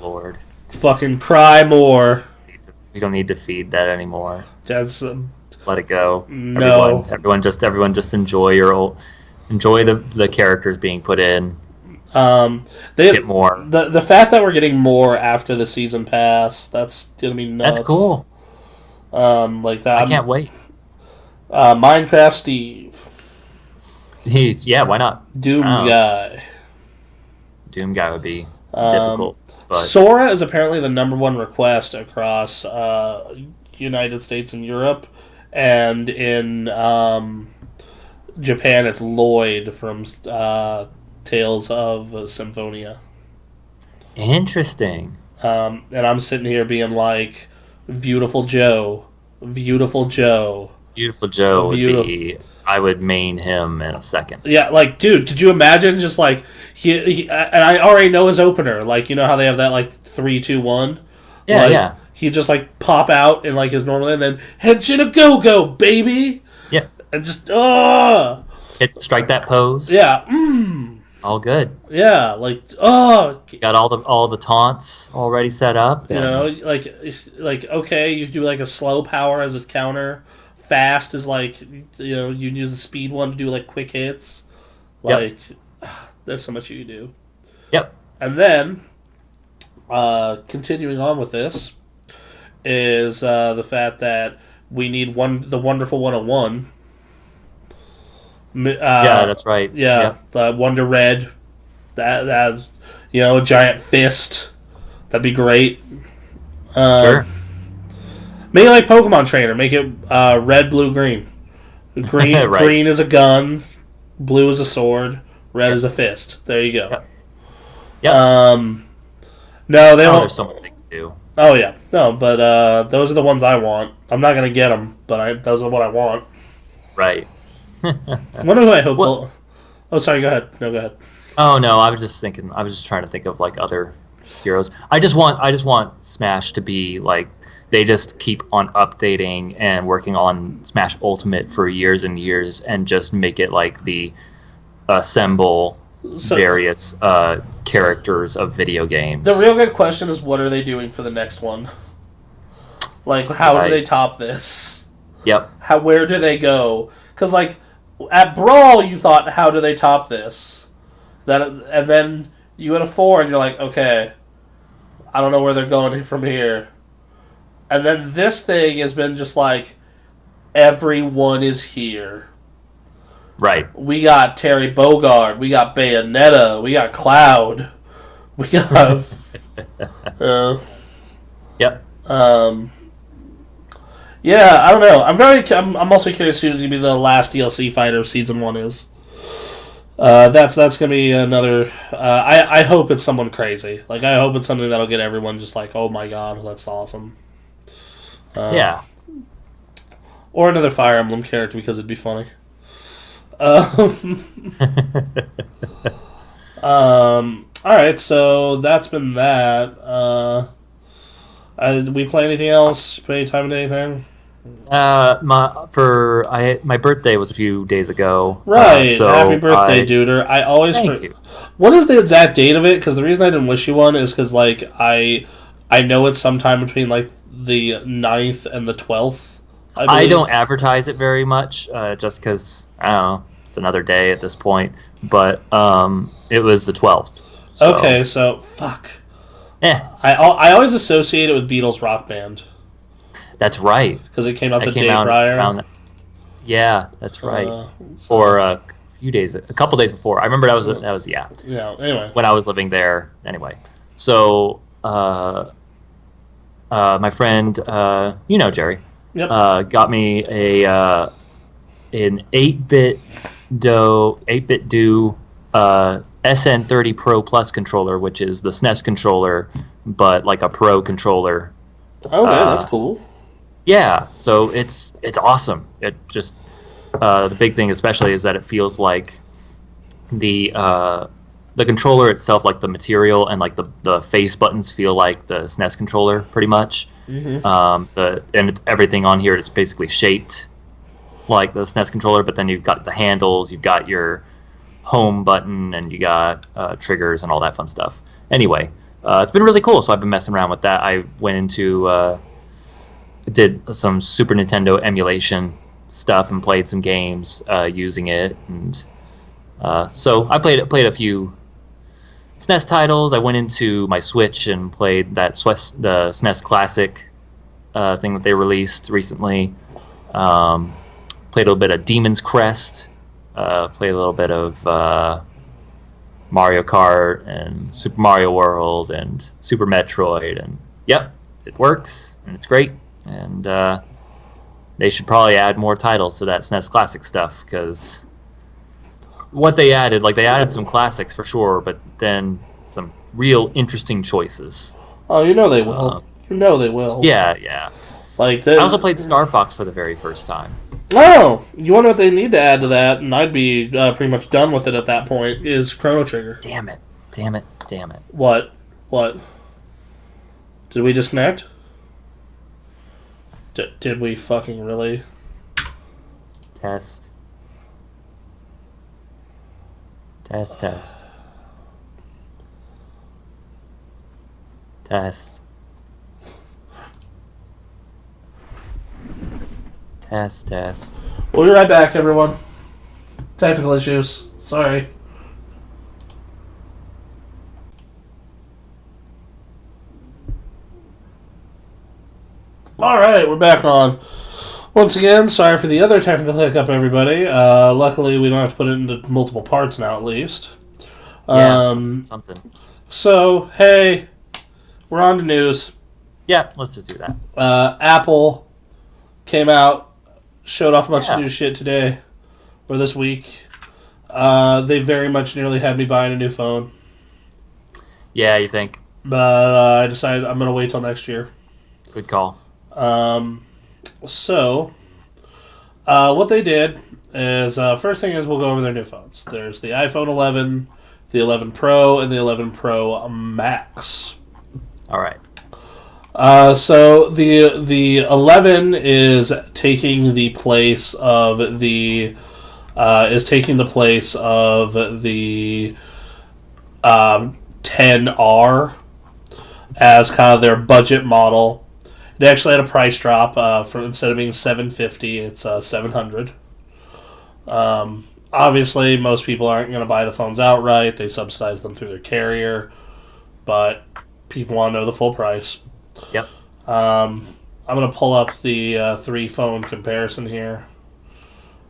Lord. Fucking cry more. We don't need to feed that anymore. That's Just let it go. no. Everyone just enjoy the characters being put in. They Get more. the fact that we're getting more after the season pass, that's gonna be nuts. That's cool. Like that. I can't wait. Minecraft Steve, Yeah, why not? Doom guy. Doom guy would be difficult. But Sora is apparently the number one request across United States and Europe, and in Japan it's Lloyd from Tales of Symphonia. interesting. And I'm sitting here being like, Beautiful Joe, Beautiful Joe. Beautiful Joe would be. I would main him in a second. Yeah, like, dude, could you imagine just like he and I already know his opener. Like, you know how they have that like 3-2-1. Yeah, like, yeah. He just like pop out in like his normal, and then Henshin a go go baby. Yeah. And just Strike that pose. yeah, All good. yeah, like Got all the taunts already set up. you know, like okay, you do like a slow power as a counter. Fast is like, you know, you use the speed one to do like quick hits. Like, there's so much you can do. Yep. And then, continuing on with this, is the fact that we need the Wonderful 101. Yeah, that's right. Yeah, the Wonder Red. That a giant fist. That'd be great. Sure. Make it like Pokemon Trainer. Make it red, blue, green. Green, Right. Green is a gun. Blue is a sword. Red is a fist. There you go. Yep. No, they don't. There's so much they can do. Oh yeah, no, but those are the ones I want. I'm not gonna get them, but those are what I want. Right. I wonder who I hope will. Oh, sorry. Go ahead. No, go ahead. Oh no, I was just thinking. I was just trying to think of like other heroes. I just want Smash to be like they just keep on updating and working on Smash Ultimate for years and years, and just make it like the assemble various characters of video games. The real good question is, what are they doing for the next one? Like, how do they top this? Yep. Where do they go? Because like at Brawl, you thought, how do they top this? And then you had a 4, and you're like, okay, I don't know where they're going from here. And then this thing has been just like, everyone is here. Right. We got Terry Bogard. We got Bayonetta. We got Cloud. We got... Yep. Yeah, I don't know. I'm also curious who's going to be the last DLC fighter of Season 1 is. That's going to be another... I hope it's someone crazy. Like, I hope it's something that'll get everyone just like, oh my god, that's awesome. Yeah. Or another Fire Emblem character, because it'd be funny. Alright, so that's been that. Did we play anything else? Put any time into anything? My birthday was a few days ago. Right, so happy birthday, Duder. I always Thank you. What is the exact date of it? Because the reason I didn't wish you one is because like I know it's sometime between like the 9th and the 12th. I don't advertise it very much, just because I don't know, it's another day at this point. But it was the 12th. So. Okay, so fuck. Yeah. I always associate it with Beatles Rock Band. That's right. Because it came out the day out prior. Yeah, that's right. For a couple days before. I remember that was Yeah. Anyway. when I was living there. Anyway, so my friend, Jerry, got me an 8-bit do SN30 Pro Plus controller, which is the SNES controller, but like a Pro controller. Okay, that's cool. Yeah, so it's awesome. It just the big thing especially is that it feels like the controller itself, like the material and like the face buttons feel like the SNES controller pretty much. Mm-hmm. Everything on here is basically shaped like the SNES controller, but then you've got the handles, you've got your home button, and you got triggers and all that fun stuff. Anyway, it's been really cool, so I've been messing around with that. I went into did some Super Nintendo emulation stuff and played some games using it, and so I played a few SNES titles. I went into my Switch and played the SNES Classic thing that they released recently. Played a little bit of Demon's Crest. Played a little bit of Mario Kart and Super Mario World and Super Metroid. And yep, it works and it's great. And they should probably add more titles to that SNES Classic stuff, because what they added some classics for sure, but then some real interesting choices. Oh, you know they will. You know they will. Yeah. Like I also played Star Fox for the very first time. Oh, you wonder what they need to add to that, and I'd be pretty much done with it at that point, is Chrono Trigger. Damn it. What? Did we disconnect? Did we fucking really? Test. Test. We'll be right back, everyone. Technical issues. Sorry. Alright, we're back on. Once again, sorry for the other technical hiccup, everybody. Luckily, we don't have to put it into multiple parts now, at least. Something. So, hey, we're on to news. Yeah, let's just do that. Apple came out, showed off a bunch of new shit today, or this week. They very much nearly had me buying a new phone. Yeah, you think? But I decided I'm going to wait till next year. Good call. So, what they did is, first thing is we'll go over their new phones. There's the iPhone 11, the 11 Pro, and the 11 Pro Max. All right. So the 11 is taking the place of the 10R as kind of their budget model. They actually had a price drop. For instead of being $750, it's $700. Obviously, most people aren't going to buy the phones outright. They subsidize them through their carrier, but people want to know the full price. Yep. I'm going to pull up the 3 phone comparison here.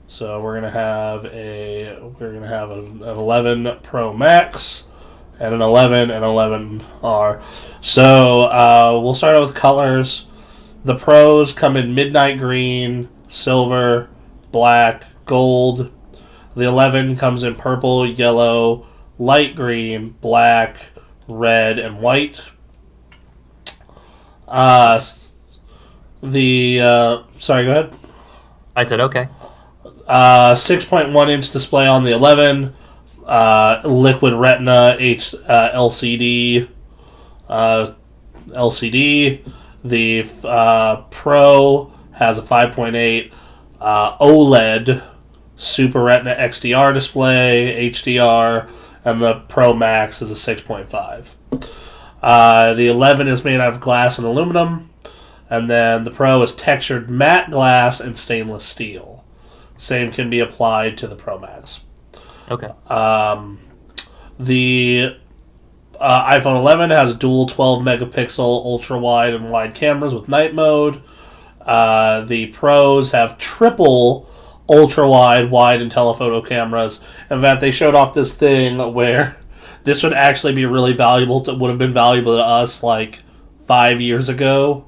So we're going to have an 11 Pro Max and an 11 and 11R. So we'll start out with colors. The Pros come in midnight green, silver, black, gold. The 11 comes in purple, yellow, light green, black, red, and white. Sorry, go ahead. I said okay. 6.1 inch display on the 11. Liquid Retina LCD. The Pro has a 5.8 OLED Super Retina XDR display, HDR, and the Pro Max is a 6.5. The 11 is made out of glass and aluminum, and then the Pro is textured matte glass and stainless steel. Same can be applied to the Pro Max. Okay. The iPhone 11 has dual 12 megapixel ultra wide and wide cameras with night mode. The Pros have triple ultra wide, and telephoto cameras. In fact, they showed off this thing where this would actually be really valuable. Would have been valuable to us like 6 years ago,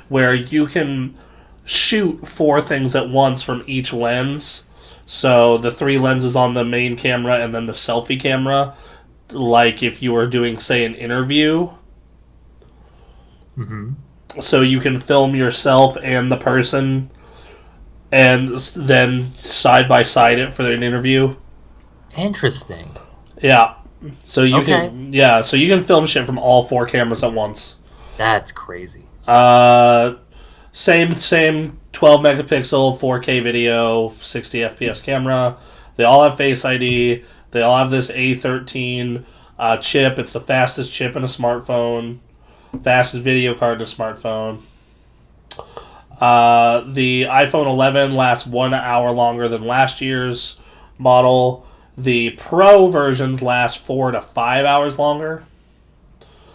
where you can shoot 4 things at once from each lens. So the 3 lenses on the main camera and then the selfie camera, like if you were doing, say, an interview. Mm-hmm. So you can film yourself and the person and then side by side it for an interview. Interesting. Yeah. So you Okay. can film shit from all 4 cameras at once. That's crazy. Uh same 12 megapixel 4K video, 60 FPS camera. They all have Face ID. They all have this A13 chip. It's the fastest chip in a smartphone. Fastest video card in a smartphone. The iPhone 11 lasts 1 hour longer than last year's model. The Pro versions last 4 to 5 hours longer.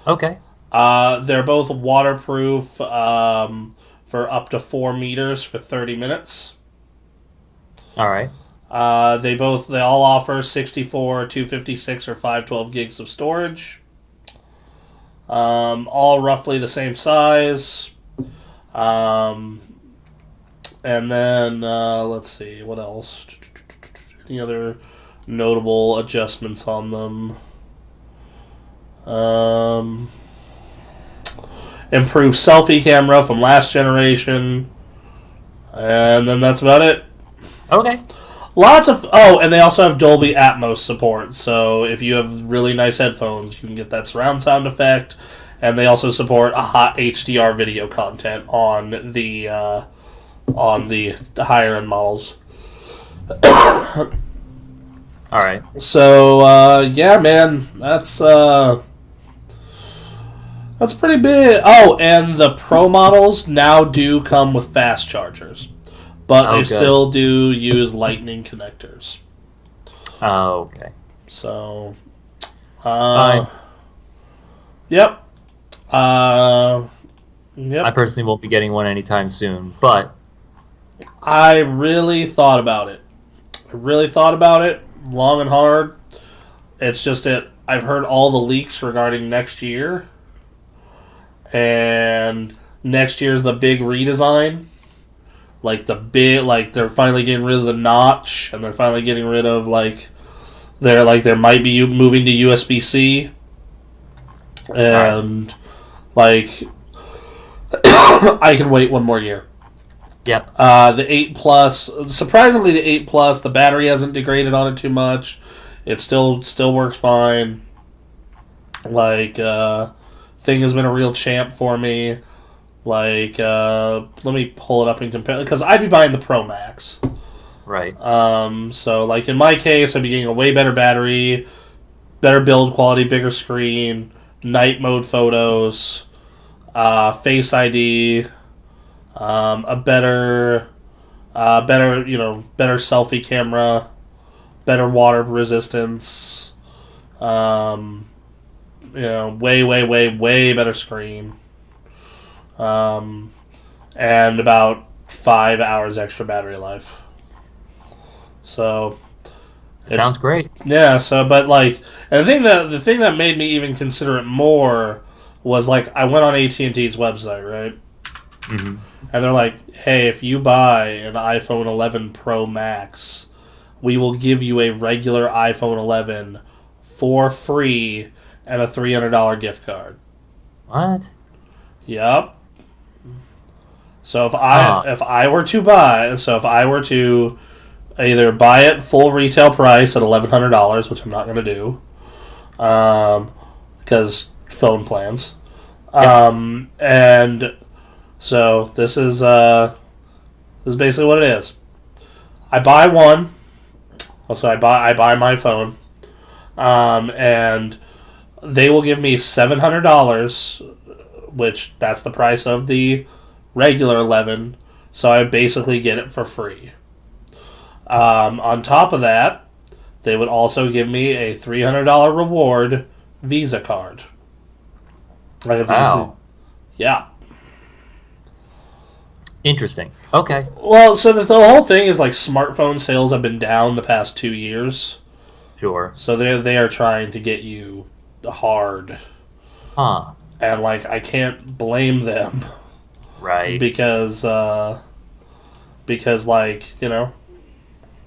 Okay. They're both waterproof for up to 4 meters for 30 minutes. All right. They all offer 64, 256, or 512 gigs of storage. All roughly the same size. And then let's see what else. Any other notable adjustments on them? Improved selfie camera from last generation, and then that's about it. Okay. And they also have Dolby Atmos support. So if you have really nice headphones, you can get that surround sound effect. And they also support a hot HDR video content on the higher end models. All right. So yeah, man, that's pretty big. Oh, and the Pro models now do come with fast chargers, but they still do use Lightning connectors. Oh, okay. So, Fine. Yep. Yep. I personally won't be getting one anytime soon, but I really thought about it. Long and hard. It's just that I've heard all the leaks regarding next year. And next year's the big redesign. They're finally getting rid of the notch, and they're finally getting rid of there might be moving to USB-C. And I can wait one more year. Yep. The 8 Plus, surprisingly, the 8 Plus, the battery hasn't degraded on it too much. It still works fine. Thing has been a real champ for me. Let me pull it up and compare, because I'd be buying the Pro Max. Right. So in my case, I'd be getting a way better battery, better build quality, bigger screen, night mode photos, Face ID, a better selfie camera, better water resistance, way better screen, and about 5 hours extra battery life. So it sounds great. Yeah. So, and the thing that made me even consider it more was I went on AT&T's website, right? Mm-hmm. And they're like, hey, if you buy an iPhone 11 Pro Max, we will give you a regular iPhone 11 for free and a $300 gift card. What? Yep. So if I were to either buy it full retail price at $1,100, which I'm not going to do, because phone plans, and so this is basically what it is. I buy one. Also, I buy my phone, and they will give me $700, which that's the price of the regular 11. So I basically get it for free. On top of that, they would also give me a $300 reward Visa card. Wow. Yeah. Interesting. Okay. Well, so the whole thing is smartphone sales have been down the past 2 years. Sure. So they are trying to get you hard. Huh. And I can't blame them. Right. Because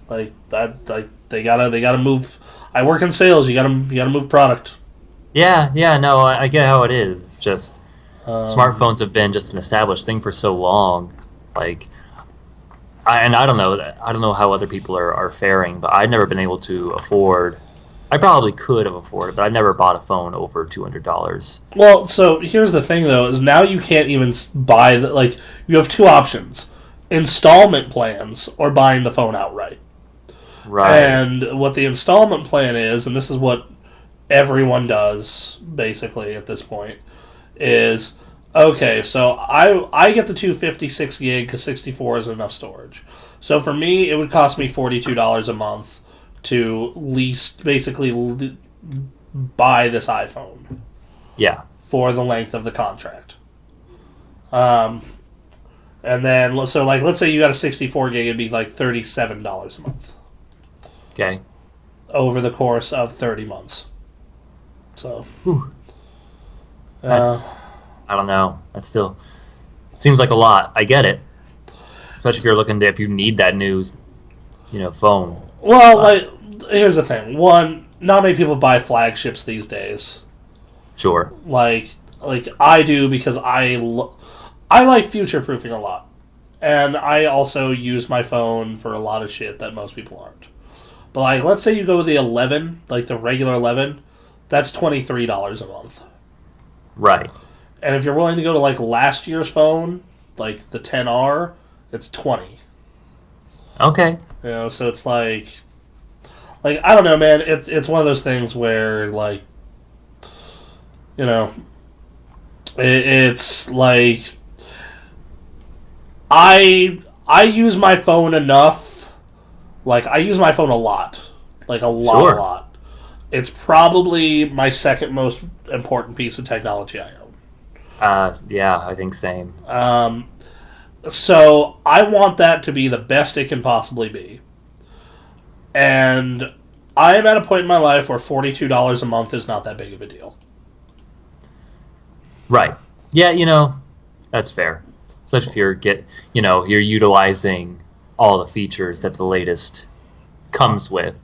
Like that, like they gotta move. I work in sales. You gotta move product. Yeah, no, I get how it is. It's just Um, smartphones have been just an established thing for so long. Like, I don't know, I don't know how other people are faring, but I've never been able to afford. I probably could have afforded, but I've never bought a phone over $200. well, so here's the thing though: is now you can't even buy the like. You have two options: installment plans or buying the phone outright. Right. And what the installment plan is, and this is what everyone does basically at this point, is okay. So I get the 256 gig because 64 is enough storage. So for me, it would cost me $42 a month to buy this iPhone Yeah. for the length of the contract. Um, and then so like let's say you got a 64 gig, it'd be like $37 a month Okay. over the course of 30 months. So Whew. uh, That's, I don't know. That still seems like a lot. I get it, especially if you're looking to if you need that new, phone. well, But like here's the thing: one, not many people buy flagships these days. sure. Like I do because I like future proofing a lot, and I also use my phone for a lot of shit that most people aren't. But like, let's say you go with the 11, like the regular 11, that's $23 a month. Right. And if you're willing to go to like last year's phone, like the 10R, it's 20. Okay. So it's like I don't know, man. It's one of those things where like you know it's like I use my phone enough. Like I use my phone a lot, like a Sure. lot. It's probably my second most important piece of technology I own. Yeah, I think same. Um, so I want that to be the best it can possibly be, and I am at a point in my life where $42 a month is not that big of a deal. Right. Yeah, that's fair. Especially if you're utilizing all the features that the latest comes with.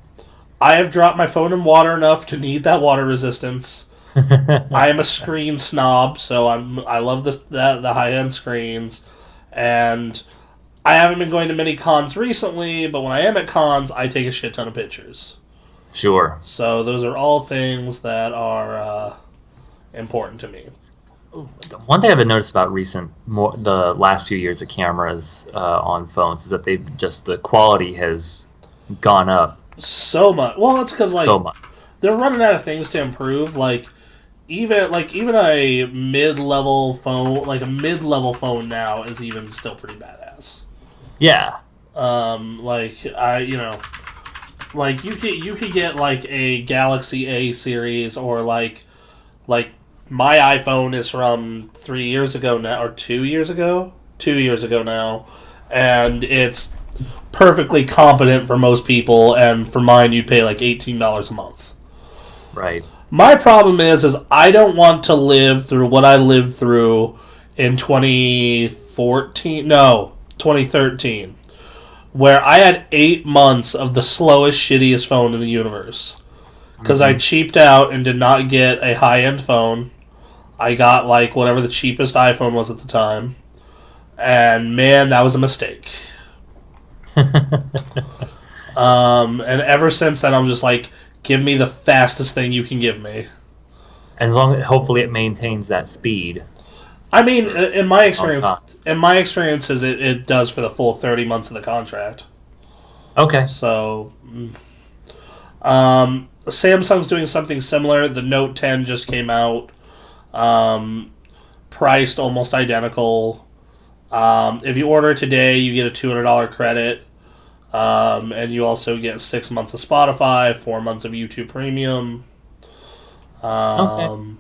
I have dropped my phone in water enough to need that water resistance. I am a screen snob, so I love the high end screens, and I haven't been going to many cons recently. But when I am at cons, I take a shit ton of pictures. Sure. So those are all things that are important to me. One thing I've been noticed about the last few years of cameras on phones is that the quality has gone up So much. Well, it's because so like much. they're running out of things to improve. Even a mid level phone now is even still pretty badass. Yeah. Like like you could get like a Galaxy A series or like my iPhone is from 3 years ago now or 2 years ago, 2 years ago now, and it's perfectly competent for most people. And for mine, you'd pay like $18 a month. Right. My problem is I don't want to live through what I lived through in 2014, no, 2013, where I had 8 months of the slowest, shittiest phone in the universe. Because I Hmm. cheaped out and did not get a high end phone. I got like whatever the cheapest iPhone was at the time. And man, that was a mistake. And ever since then, I'm just like, give me the fastest thing you can give me. As long as hopefully it maintains that speed I mean, for a long time. in my experiences, it does for the full 30 months of the contract. Okay. So, Samsung's doing something similar. The Note 10 just came out, priced almost identical. If you order today, you get a $200 credit, and you also get 6 months of Spotify, 4 months of YouTube Premium. Okay. Um,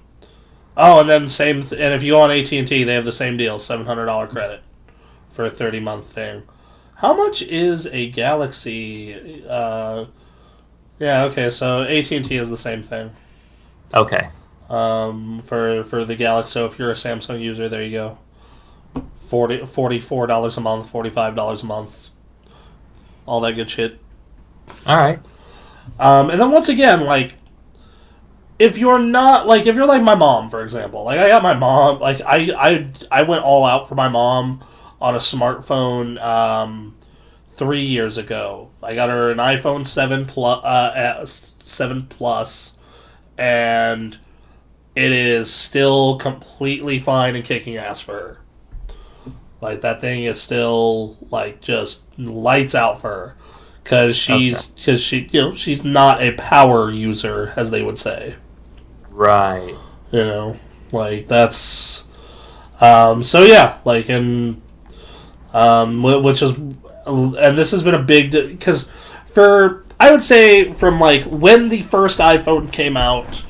oh, and then and if you go on AT&T, they have the same deal, $700 credit for a 30-month thing. How much is a Galaxy? Yeah, okay, so AT&T is the same thing. Okay. For the Galaxy. So if you're a Samsung user, there you go. $44 a month, $45 a month, all that good shit. All right. And then once again, like, if you're not, like, if you're like my mom, for example, like, I got my mom, like, I went all out for my mom on a smartphone 3 years ago. I got her an iPhone 7 Plus, and it is still completely fine and kicking ass for her. Like, that thing is still, like, just lights out for her. Because Okay. she's not a power user, as they would say. Right. You know, like, that's, so yeah, like, and, which is, and this has been a big, because I would say from, like, when the first iPhone came out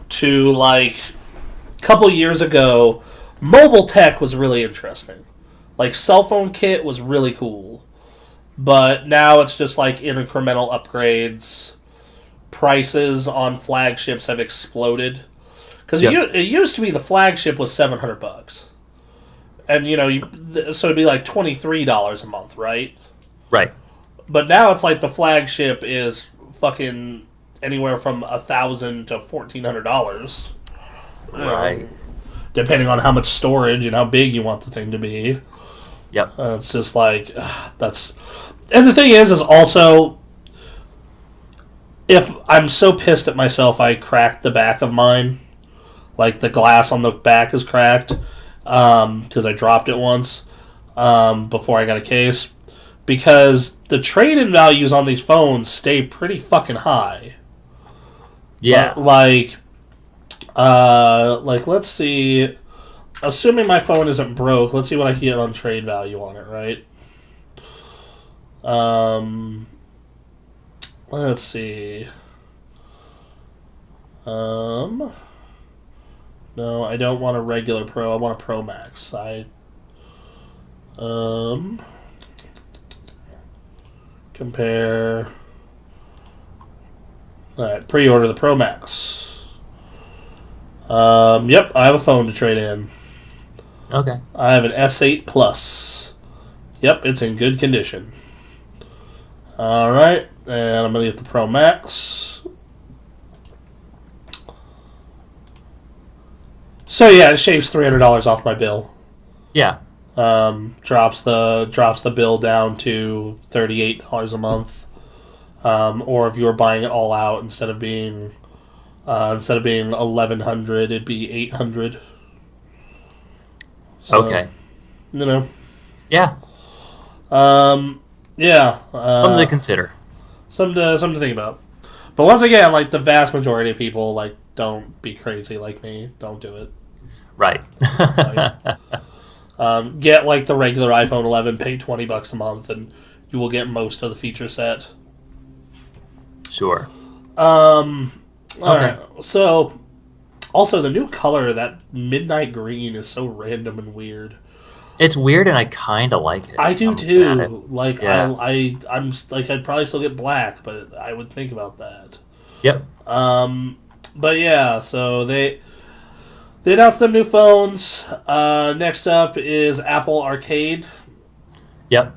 to, like, a couple years ago, mobile tech was really interesting. Like, cell phone kit was really cool. But now it's just like incremental upgrades. Prices on flagships have exploded. Because Yep. it used to be the flagship was $700. And, so it'd be like $23 a month, right? Right. But now it's like the flagship is fucking anywhere from $1,000 to $1,400. Right. Depending on how much storage and how big you want the thing to be. Yep. It's just like, that's. And the thing is also, if I'm so pissed at myself, I cracked the back of mine. Like, the glass on the back is cracked because I dropped it once before I got a case. Because the trade-in values on these phones stay pretty fucking high. Yeah. But, like, let's see. Assuming my phone isn't broke, let's see what I can get on trade value on it, right? Let's see. No, I don't want a regular Pro. I want a Pro Max. Compare. Alright, pre-order the Pro Max. Yep, I have a phone to trade in. Okay. I have an S8 Plus. Yep, it's in good condition. Alright, and I'm going to get the Pro Max. So yeah, it shaves $300 off my bill. Yeah. Drops the bill down to $38 a month. Or if you were buying it all out, instead of being $1,100, it'd be $800. So, Okay. Yeah. Yeah. Something to consider. Something to think about. But once again, like, the vast majority of people, like, don't be crazy like me. Don't do it. Right. Get, like, the regular iPhone 11, pay $20 a month, and you will get most of the feature set. Sure. Alright. So, also, the new color, that midnight green, is so random and weird. It's weird, and I kind of like it. I do I'm too. Like, yeah. I'm like, I'd probably still get black, but I would think about that. Yep. But yeah, so they announced them new phones. Next up is Apple Arcade. Yep.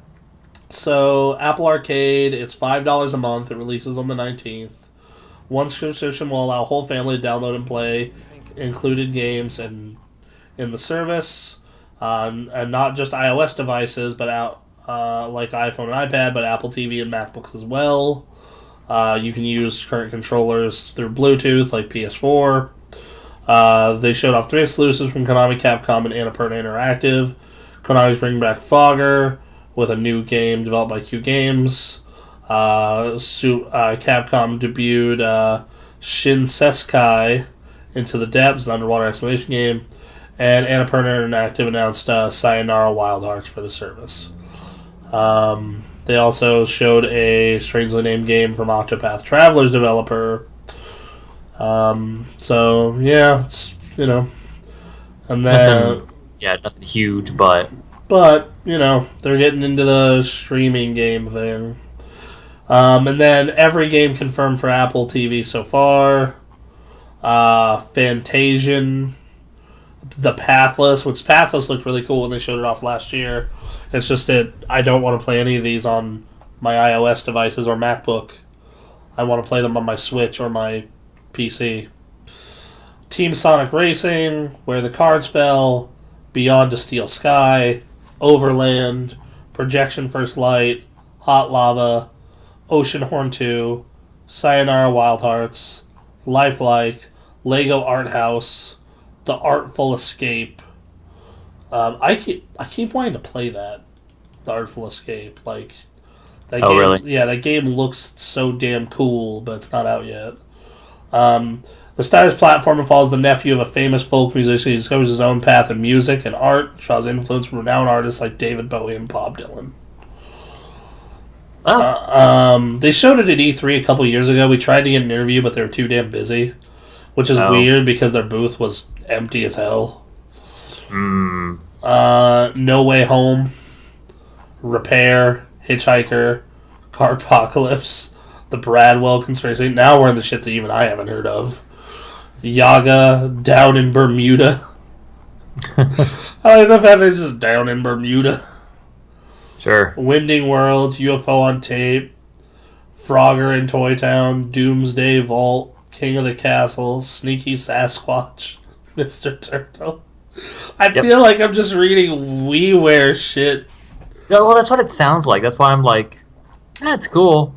So Apple Arcade, it's $5 a month. It releases on the 19th. One subscription will allow whole family to download and play included games and in the service. And not just iOS devices, but like iPhone and iPad, but Apple TV and MacBooks as well. You can use current controllers through Bluetooth, like PS4. They showed off 3 exclusives from Konami, Capcom, and Annapurna Interactive. Konami's bringing back Fogger with a new game developed by Q Games. Capcom debuted Shinseikai Into the Depths, an underwater exploration game. And Annapurna Interactive announced Sayonara Wild Hearts for the service. They also showed a strangely named game from Octopath Traveler's developer. So, yeah, it's, and then... nothing huge, but... But, they're getting into the streaming game thing. And then every game confirmed for Apple TV so far. Fantasian... The Pathless, which Pathless looked really cool when they showed it off last year. It's just that I don't want to play any of these on my iOS devices or MacBook. I want to play them on my Switch or my PC. Team Sonic Racing, Where the Cards Fell, Beyond the Steel Sky, Overland, Projection First Light, Hot Lava, Oceanhorn 2, Sayonara Wild Hearts, Lifelike, Lego Art House, The Artful Escape. I keep wanting to play that, The Artful Escape. Like that Oh, game, really? yeah, that game looks so damn cool, but it's not out yet. The Stylish platformer follows the nephew of a famous folk musician. He discovers his own path in music and art, draws influence from renowned artists like David Bowie and Bob Dylan. Oh. They showed it at E3 a couple years ago. We tried to get an interview, but they were too damn busy, which is weird because their booth was empty as hell. No Way Home, Repair, Hitchhiker, Cardpocalypse, The Bradwell Conspiracy. Now we're in the shit that even I haven't heard of. Yaga, Down in Bermuda. I like the fact that it's just Down in Bermuda. Sure. Winding World, UFO on Tape, Frogger in Toy Town, Doomsday Vault, King of the Castle, Sneaky Sasquatch, Mr. Turtle. I feel like I'm just reading WiiWare shit. Yeah, well, that's what it sounds like. That's why I'm like, that's cool.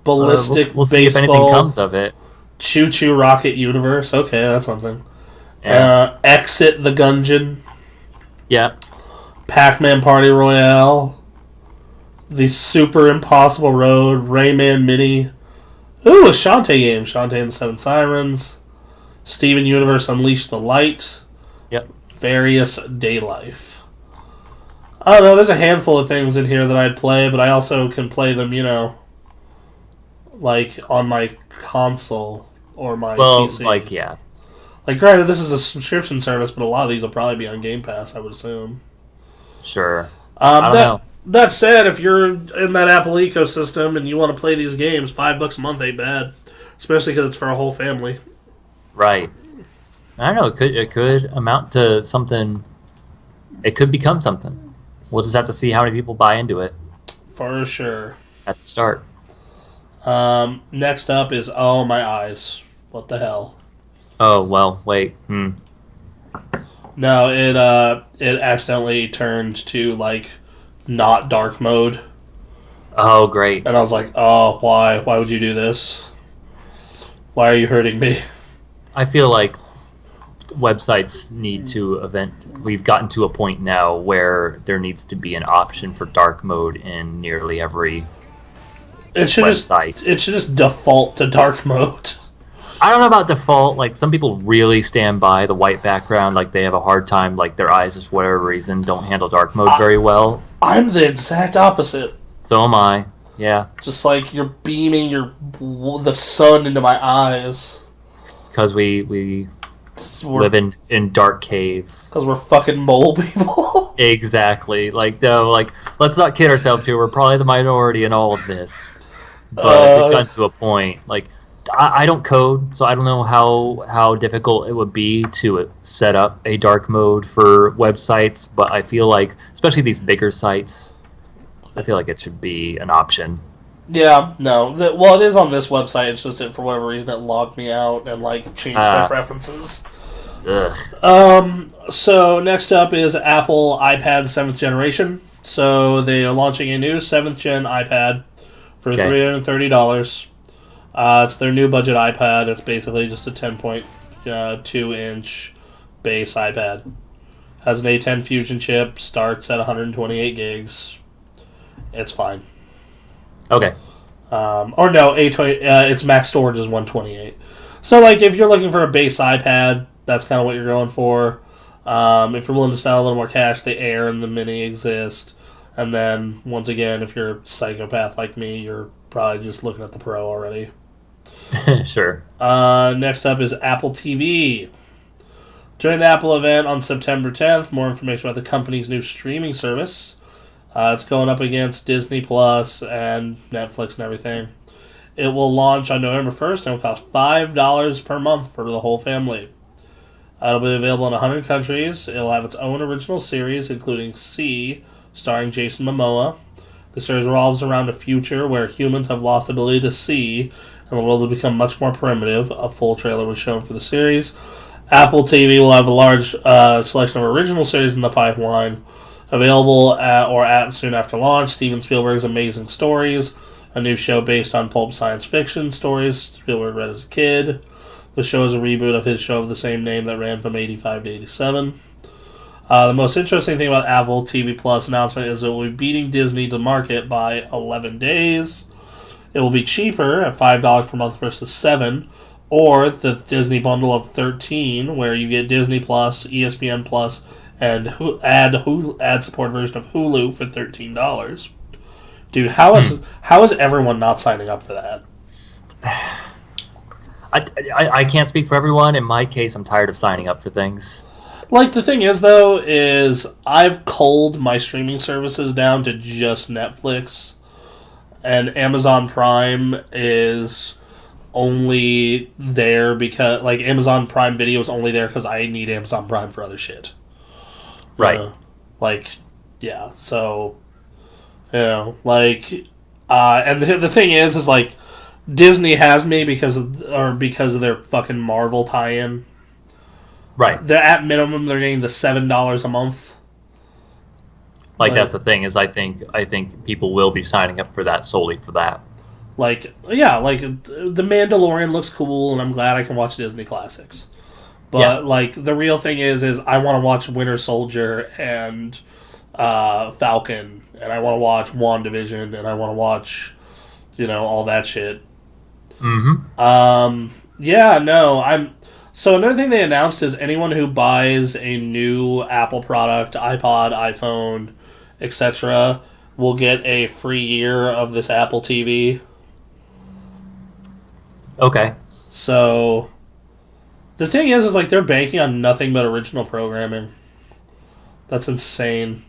Ballistic we'll see if anything Baseball, comes of it. Choo Choo Rocket Universe. Okay, that's something. Yeah. Exit the Gungeon. Yeah. Pac-Man Party Royale. The Super Impossible Road. Rayman Mini. Ooh, a Shantae game. Shantae and the Seven Sirens. Steven Universe Unleash the Light. Yep. Various Day Life. I don't know, there's a handful of things in here that I'd play, but I also can play them, like on my console or my PC. Like, yeah. Like, granted, this is a subscription service, but a lot of these will probably be on Game Pass, I would assume. Sure. I don't know. That said, if you're in that Apple ecosystem and you want to play these games, $5 a month ain't bad. Especially because it's for a whole family. Right. I don't know. It could amount to something. It could become something. We'll just have to see how many people buy into it. For sure. At the start. Next up is Oh My Eyes. What the hell? Oh, well, wait. No, it accidentally turned to, like, not dark mode. Oh, great. And I was like, oh, why? Why would you do this? Why are you hurting me? I feel like websites need to we've gotten to a point now where there needs to be an option for dark mode in nearly every website. It should just default to dark mode. I don't know about default. Like, some people really stand by the white background. Like, they have a hard time. Like, their eyes, for whatever reason, don't handle dark mode very well. I'm the exact opposite. So am I. Yeah. Just like you're beaming the sun into my eyes. It's because we live in dark caves. Because we're fucking mole people. Exactly. Like, no, like, let's not kid ourselves here. We're probably the minority in all of this. But we've gotten to a point. Like, I don't code, so I don't know how difficult it would be to set up a dark mode for websites, but I feel like, especially these bigger sites, I feel like it should be an option. Yeah, no. Well, it is on this website. It's just that for whatever reason it logged me out and like changed my preferences. Ugh. So next up is Apple iPad 7th generation. So they are launching a new 7th gen iPad for $330. It's their new budget iPad. It's basically just a 10.2 inch base iPad. Has an A10 Fusion chip. Starts at 128 gigs. It's fine. Okay. Or no, its max storage is 128. So, like, if you're looking for a base iPad, that's kind of what you're going for. If you're willing to spend a little more cash, the Air and the Mini exist. And then, once again, if you're a psychopath like me, you're probably just looking at the Pro already. Sure. Next up is Apple TV. During the Apple event on September 10th, more information about the company's new streaming service. It's going up against Disney Plus and Netflix and everything. It will launch on November 1st and will cost $5 per month for the whole family. It'll be available in 100 countries. It'll have its own original series, including C, starring Jason Momoa. The series revolves around a future where humans have lost the ability to see, and and the world has become much more primitive. A full trailer was shown for the series. Apple TV will have a large selection of original series in the pipeline, available at soon after launch. Steven Spielberg's Amazing Stories, a new show based on pulp science fiction stories Spielberg read as a kid. The show is a reboot of his show of the same name that ran from 85 to 87. The most interesting thing about Apple TV Plus announcement is it will be beating Disney to market by 11 days. It will be cheaper at $5 per month versus $7, or the Disney bundle of 13, where you get Disney Plus, ESPN Plus, and ad support version of Hulu for $13. Dude, how is everyone not signing up for that? I can't speak for everyone. In my case, I'm tired of signing up for things. Like, the thing is, though, is I've culled my streaming services down to just Netflix, and Amazon Prime is only there because, like, Amazon Prime Video is only there because I need Amazon Prime for other shit. Right. Yeah, so, and the thing is, like, Disney has me because of their fucking Marvel tie-in. Right. They're at minimum they're getting the $7 a month. That's the thing is I think people will be signing up for that solely for that. The Mandalorian looks cool and I'm glad I can watch Disney classics. But the real thing is I want to watch Winter Soldier and Falcon, and I want to watch WandaVision, and I want to watch all that shit. Mm-hmm. So another thing they announced is anyone who buys a new Apple product, iPod, iPhone, etc., will get a free year of this Apple TV. Okay. So the thing is they're banking on nothing but original programming. That's insane.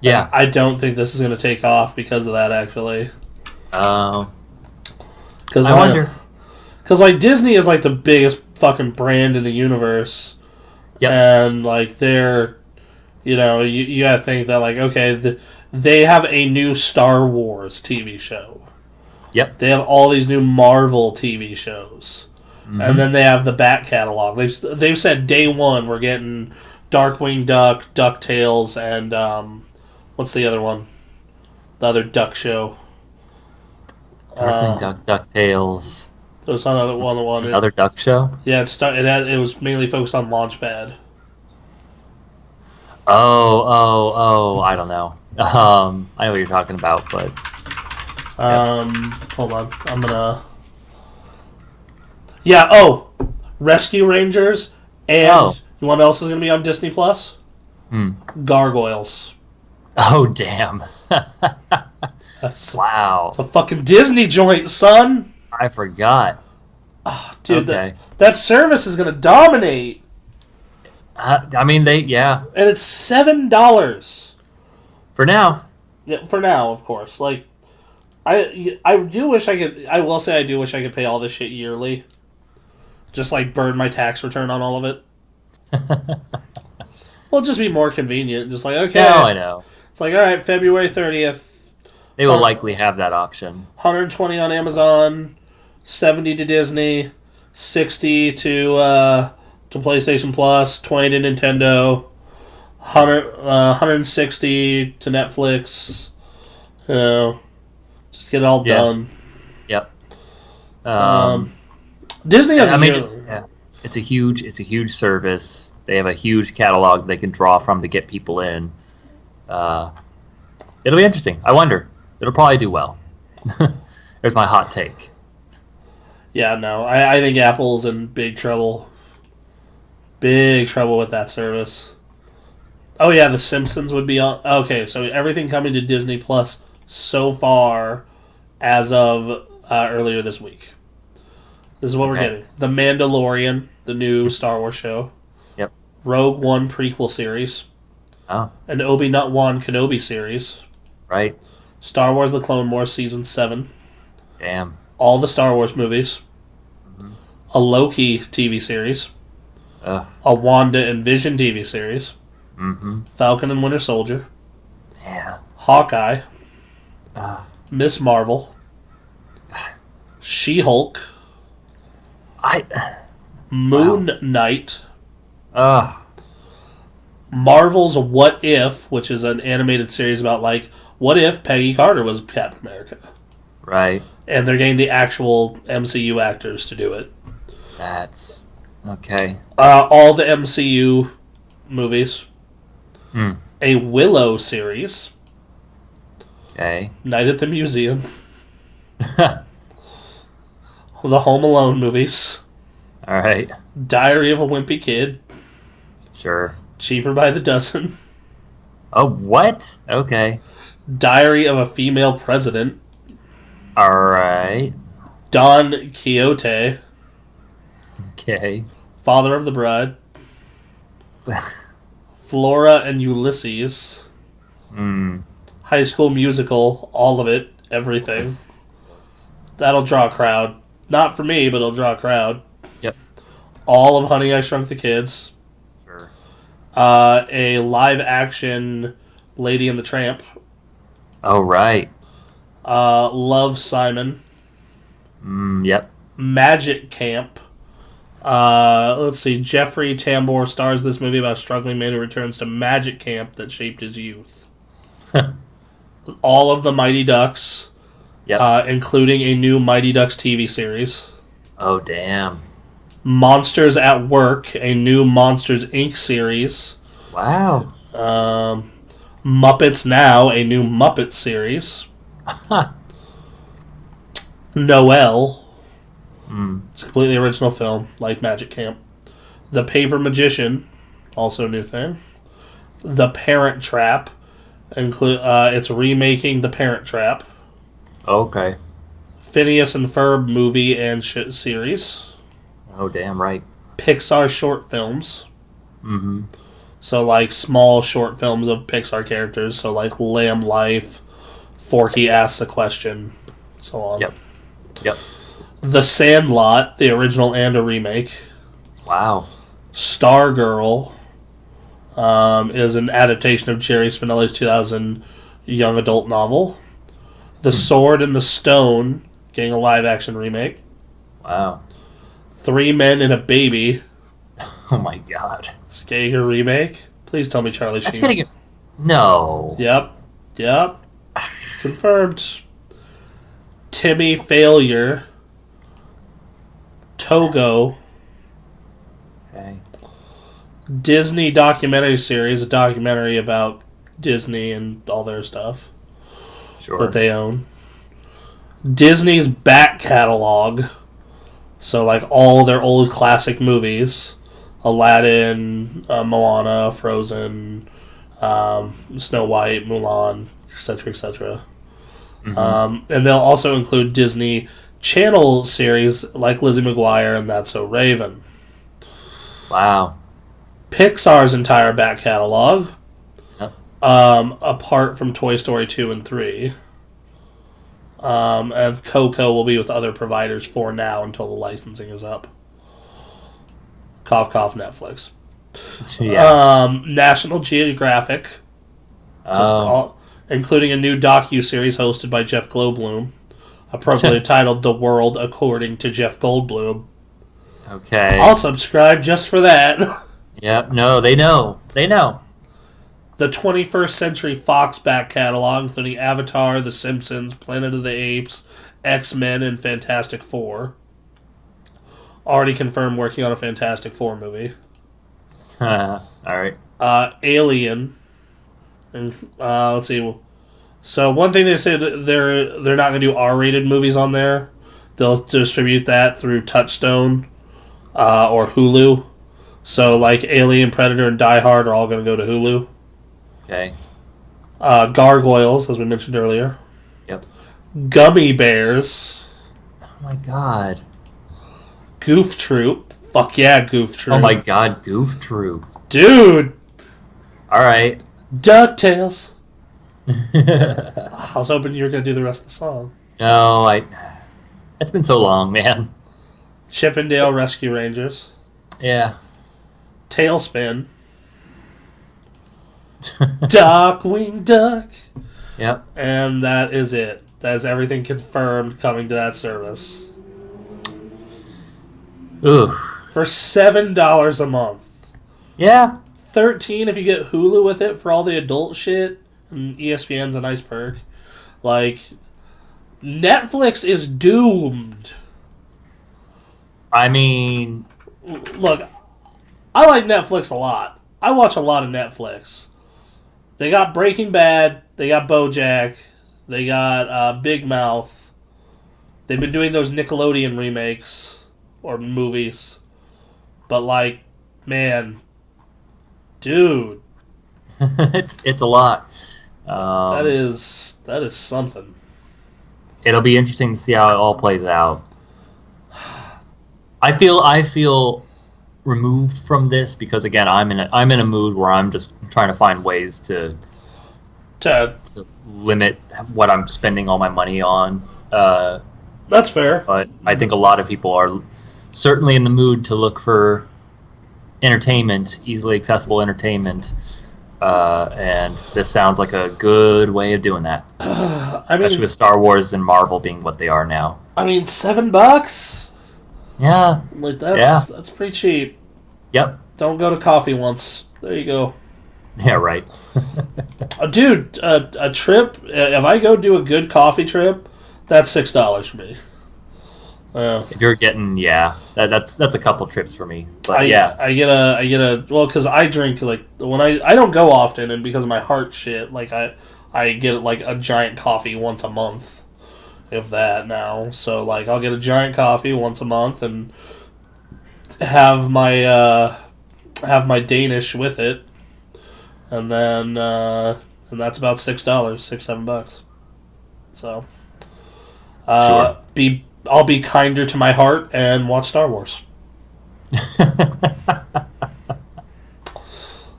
Yeah. I don't think this is going to take off because of that, actually. I wonder. Because, Disney is, the biggest fucking brand in the universe. Yep. And, they're... you gotta think that, okay, they have a new Star Wars TV show. Yep. They have all these new Marvel TV shows. Mm-hmm. And then they have the back catalog. They've said day one we're getting Darkwing Duck, DuckTales, and, what's the other one? The other duck show. Darkwing Duck, DuckTales. There was another one. Another duck show? Yeah, it was mainly focused on Launchpad. Oh, I don't know. I know what you're talking about, but... Hold on. I'm gonna... Rescue Rangers, and you want what else is gonna be on Disney Plus? Gargoyles. Oh, damn. Wow. It's a fucking Disney joint, son! I forgot. Oh, dude, okay. That service is gonna dominate. And it's $7 for now. Yeah, for now, of course. I do wish I could. I will say I do wish I could pay all this shit yearly. Just burn my tax return on all of it. Well, it'd just be more convenient. Just okay. No, I know. It's all right. February 30th. They will likely have that option. 120 on Amazon, 70 to Disney, 60 to PlayStation Plus, 20 to Nintendo, 160 to Netflix. Just get it all done. Yep. Disney has. It's a huge service. They have a huge catalog they can draw from to get people in. It'll be interesting. I wonder. It'll probably do well. There's my hot take. Yeah, no. I think Apple's in big trouble. Big trouble with that service. Oh, yeah, The Simpsons would be on... Okay, so everything coming to Disney Plus so far as of earlier this week. This is what we're getting. The Mandalorian, the new Star Wars show. Yep. Rogue One prequel series. Oh. An Obi-Wan Kenobi series. Right. Star Wars The Clone Wars Season 7. Damn. All the Star Wars movies. Mm-hmm. A Loki TV series. A Wanda and Vision TV series. Mm-hmm. Falcon and Winter Soldier. Yeah. Hawkeye. Miss Marvel. She-Hulk, I Moon Knight, uh Marvel's What If, which is an animated series about, like, what if Peggy Carter was Captain America? right. And they're getting the actual MCU actors to do it. That's okay. All the MCU movies. Hmm. A Willow series. Okay. Night at the Museum. The Home Alone movies. All right. Diary of a Wimpy Kid. Sure. Cheaper by the dozen. Oh, what? Okay. Diary of a Female President. All right. Don Quixote. Okay. Father of the Bride. Flora and Ulysses. Hmm. High School Musical. All of it. Everything. Yes. That'll draw a crowd. Not for me, but it'll draw a crowd. Yep. All of Honey, I Shrunk the Kids. Sure. A live-action Lady and the Tramp. Oh, right. Love, Simon. Yep. Magic Camp. Let's see. Jeffrey Tambor stars this movie about a struggling man who returns to magic camp that shaped his youth. All of the Mighty Ducks. Yep. Including a new Mighty Ducks TV series. Oh, damn. Monsters at Work, a new Monsters Inc. series. Wow. Muppets Now, a new Muppet series. Noelle. It's a completely original film, like Magic Camp. The Paper Magician, also a new thing. The Parent Trap, it's remaking The Parent Trap. Okay. Phineas and Ferb movie and series. Oh, damn right. Pixar short films. Mm-hmm. So, like, small short films of Pixar characters. So, like, Lamb Life, Forky Asks a Question, so on. Yep. The Sandlot, the original and a remake. Wow. Stargirl is an adaptation of Jerry Spinelli's 2000 young adult novel. The Sword and the Stone, getting a live-action remake. Wow. 3 Men and a Baby. Oh, my God. It's getting a remake. Please tell me Charlie Sheen. That's gonna get... No. Yep. Confirmed. Timmy Failure. Togo. Okay. Disney documentary series, a documentary about Disney and all their stuff Sure. that they own. Disney's back catalog, so like all their old classic movies, Aladdin, Moana, Frozen, Snow White, Mulan, etc., etc. Mm-hmm. And they'll also include Disney Channel series like Lizzie McGuire and That's So Raven. Wow. Pixar's entire back catalog, Yep. apart from Toy Story 2 and 3. And Coco will be with other providers for now until the licensing is up. Cough, cough, Netflix. Yeah. National Geographic, including a new docu-series hosted by Jeff Goldblum, appropriately titled The World According to Jeff Goldblum. Okay. I'll subscribe just for that. Yep. No, they know. They know. The 21st Century Fox back catalog, including Avatar, The Simpsons, Planet of the Apes, X-Men, and Fantastic Four. Already confirmed working on a Fantastic Four movie. All right. Alien. And let's see. So one thing they said, they're not going to do R-rated movies on there. They'll distribute that through Touchstone or Hulu. So like Alien, Predator, and Die Hard are all going to go to Hulu. Okay. Gargoyles, as we mentioned earlier. Yep. Gummy Bears. Oh my God. Goof Troop. Fuck yeah, Goof Troop. Oh my God, Goof Troop. Dude! All right. DuckTales. I was hoping you were going to do the rest of the song. No, it's been so long, man. Chippendale Rescue Rangers. Yeah. Tailspin. Darkwing Duck. Yep. And that is it. That is everything confirmed coming to that service. Ugh. For $7 a month. Yeah. $13 if you get Hulu with it for all the adult shit. And ESPN's a nice perk. Like, Netflix is doomed. I mean, Look, I like Netflix a lot. I watch a lot of Netflix. They got Breaking Bad. They got BoJack. They got Big Mouth. They've been doing those Nickelodeon remakes or movies. But, like, man, dude, it's a lot. that is something. It'll be interesting to see how it all plays out. I feel removed from this because again I'm in a mood where I'm just trying to find ways to limit what I'm spending all my money on. That's fair. But I think a lot of people are certainly in the mood to look for entertainment, easily accessible entertainment, and this sounds like a good way of doing that. Especially with Star Wars and Marvel being what they are now. I mean, $7? Yeah. Like that's pretty cheap. Yep. Don't go to coffee once. There you go. Yeah, right. Dude, a trip. If I go do a good coffee trip, that's $6 for me. If you're getting that's a couple trips for me. But I get a well because I drink like when I don't go often and because of my heart shit like I get like a giant coffee once a month. If that now, so like I'll get a giant coffee once a month and have my Danish with it, and then and that's about $6, $7. So sure. I'll be kinder to my heart and watch Star Wars.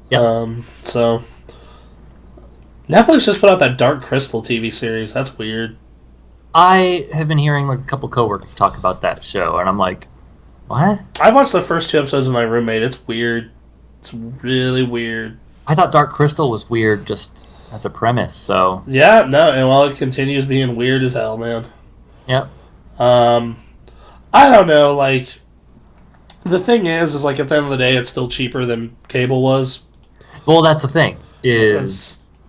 Yep. So Netflix just put out that Dark Crystal TV series. That's weird. I have been hearing like a couple coworkers talk about that show, and I'm like, what? I've watched the first 2 episodes with my roommate. It's weird. It's really weird. I thought Dark Crystal was weird just as a premise, so... Yeah, no, and while it continues being weird as hell, man. Yep. I don't know, like... The thing is like, at the end of the day, it's still cheaper than cable was. Well, that's the thing,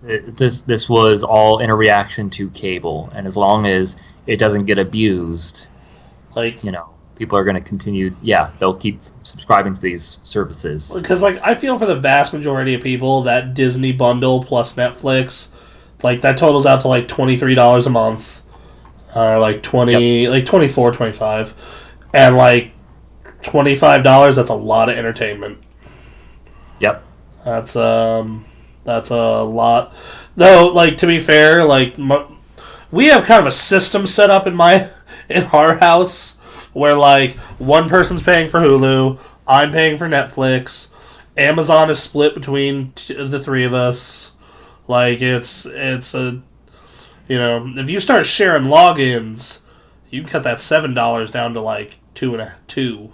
this was all in a reaction to cable, and as long as it doesn't get abused, like, people are going to continue. Yeah, they'll keep subscribing to these services. Because like I feel for the vast majority of people that Disney bundle plus Netflix, like that totals out to like $23 a month, or like 20, like 24, 25, and like $25. That's a lot of entertainment. Yep. That's a lot. Though, like, to be fair, like, we have kind of a system set up in our house where, like, one person's paying for Hulu, I'm paying for Netflix, Amazon is split between the 3 of us. Like, it's a, if you start sharing logins, you can cut that $7 down to, like, $2.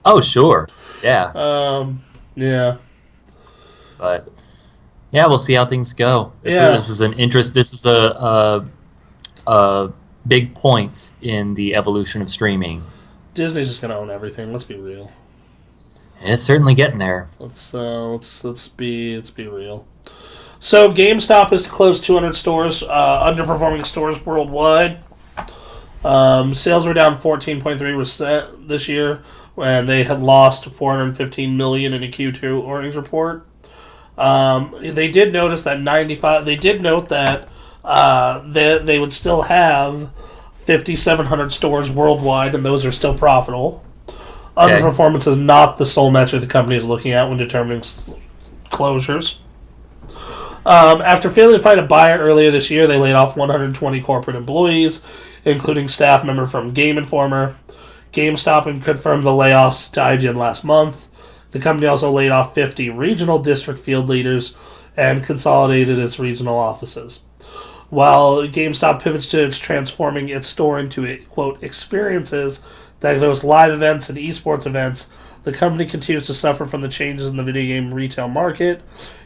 Oh, sure. Yeah. Yeah. But yeah, we'll see how things go. This is an interest. This is a big point in the evolution of streaming. Disney's just gonna own everything. Let's be real. It's certainly getting there. Let's be real. So GameStop is to close 200 stores, underperforming stores worldwide. Sales were down 14.3% this year, and they had lost $415 million in a Q2 earnings report. They did notice that 95. They did note that they would still have 5,700 stores worldwide, and those are still profitable. Okay. Underperformance is not the sole metric the company is looking at when determining closures. After failing to find a buyer earlier this year, they laid off 120 corporate employees, including staff member from Game Informer. GameStop confirmed the layoffs to IGN last month. The company also laid off 50 regional district field leaders and consolidated its regional offices. While GameStop pivots to its transforming its store into, quote, experiences that host live events and esports events, the company continues to suffer from the changes in the video game retail market.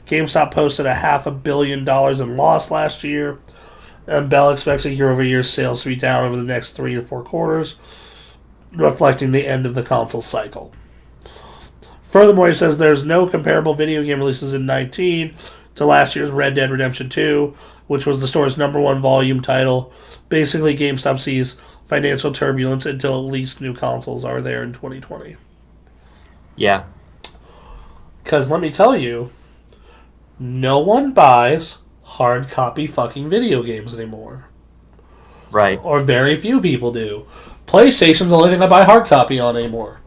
GameStop posted $500 million in loss last year, and Bell expects a year-over-year sales to be down over the next 3 or 4 quarters. reflecting the end of the console cycle. Furthermore, he says there's no comparable video game releases in 19 to last year's Red Dead Redemption 2, which was the store's #1 volume title. Basically, GameStop sees financial turbulence until at least new consoles are there in 2020. Yeah. Because let me tell you, no one buys hard copy fucking video games anymore. Right. Or very few people do. PlayStation's the only thing I buy hard copy on anymore.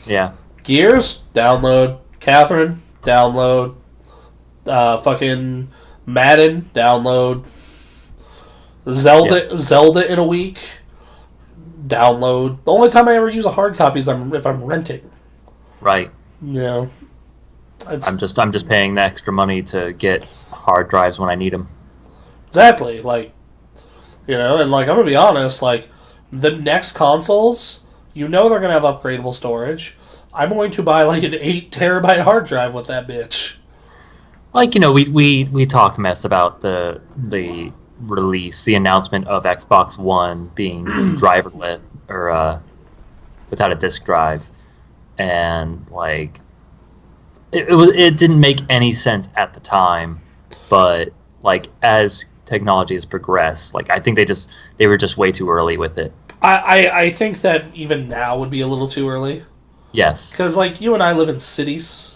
Yeah. Gears, download. Catherine, download. Fucking Madden, download. Zelda in a week, download. The only time I ever use a hard copy is if I'm renting. Right. You know, I'm just paying the extra money to get hard drives when I need them. Exactly. Like, you know, and like I'm gonna be honest, like the next consoles, you know, they're gonna have upgradable storage. I'm going to buy like an 8 terabyte hard drive with that bitch. Like, you know, we talk mess about the release, the announcement of Xbox One being driverless or without a disk drive, and like it didn't make any sense at the time, but like as technology has progressed, like I think they were just way too early with it. I think that even now would be a little too early. Yes, because like you and I live in cities,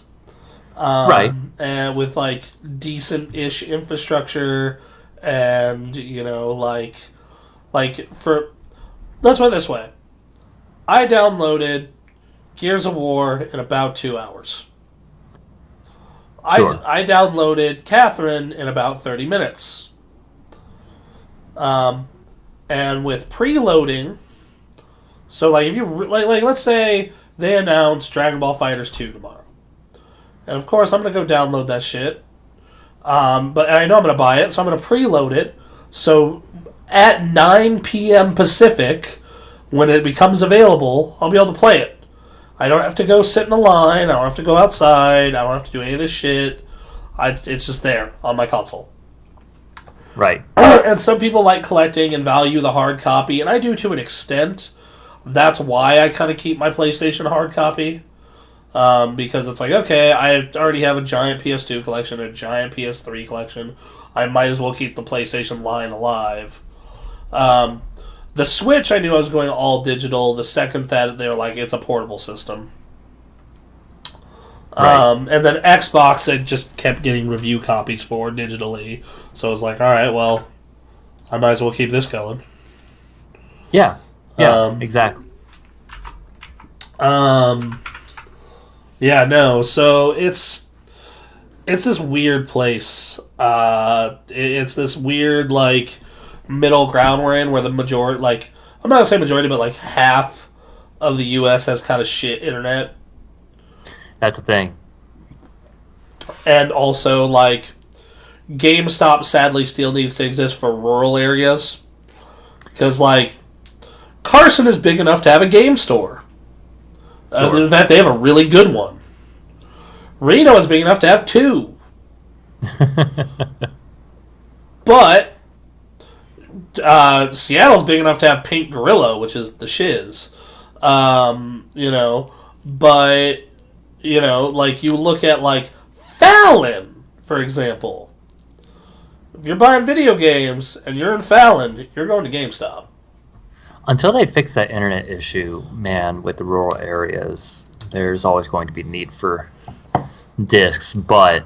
right, and with like decent-ish infrastructure, and you know like for let's put it this way, I downloaded Gears of War in about 2 hours. Sure. I downloaded Catherine in about 30 minutes. And with preloading, so like if you like let's say they announce Dragon Ball FighterZ 2 tomorrow, and of course I'm gonna go download that shit. But I know I'm gonna buy it, so I'm gonna preload it. So at 9 p.m. Pacific, when it becomes available, I'll be able to play it. I don't have to go sit in a line. I don't have to go outside. I don't have to do any of this shit. It's just there on my console. Right. And some people like collecting and value the hard copy, and I do to an extent. That's why I kind of keep my PlayStation hard copy. Because it's like, okay, I already have a giant PS2 collection, a giant PS3 collection. I might as well keep the PlayStation line alive. The Switch, I knew I was going all digital the second that they were like, it's a portable system. Right. And then Xbox, I just kept getting review copies for digitally. So I was like, alright, well, I might as well keep this going. Yeah. Yeah, exactly. Yeah, no, so it's this weird place. It's this weird, like, middle ground we're in where the majority, like, I'm not going to say majority, but like half of the U.S. has kind of shit internet. That's the thing. And also, like, GameStop sadly still needs to exist for rural areas. Because, like, Carson is big enough to have a game store. Sure. In fact, they have a really good one. Reno is big enough to have 2. But Seattle's big enough to have Pink Gorilla, which is the shiz. You know, but, you know, like, you look at, like, Fallon, for example. If you're buying video games and you're in Fallon, you're going to GameStop. Until they fix that internet issue, man, with the rural areas, there's always going to be need for discs, but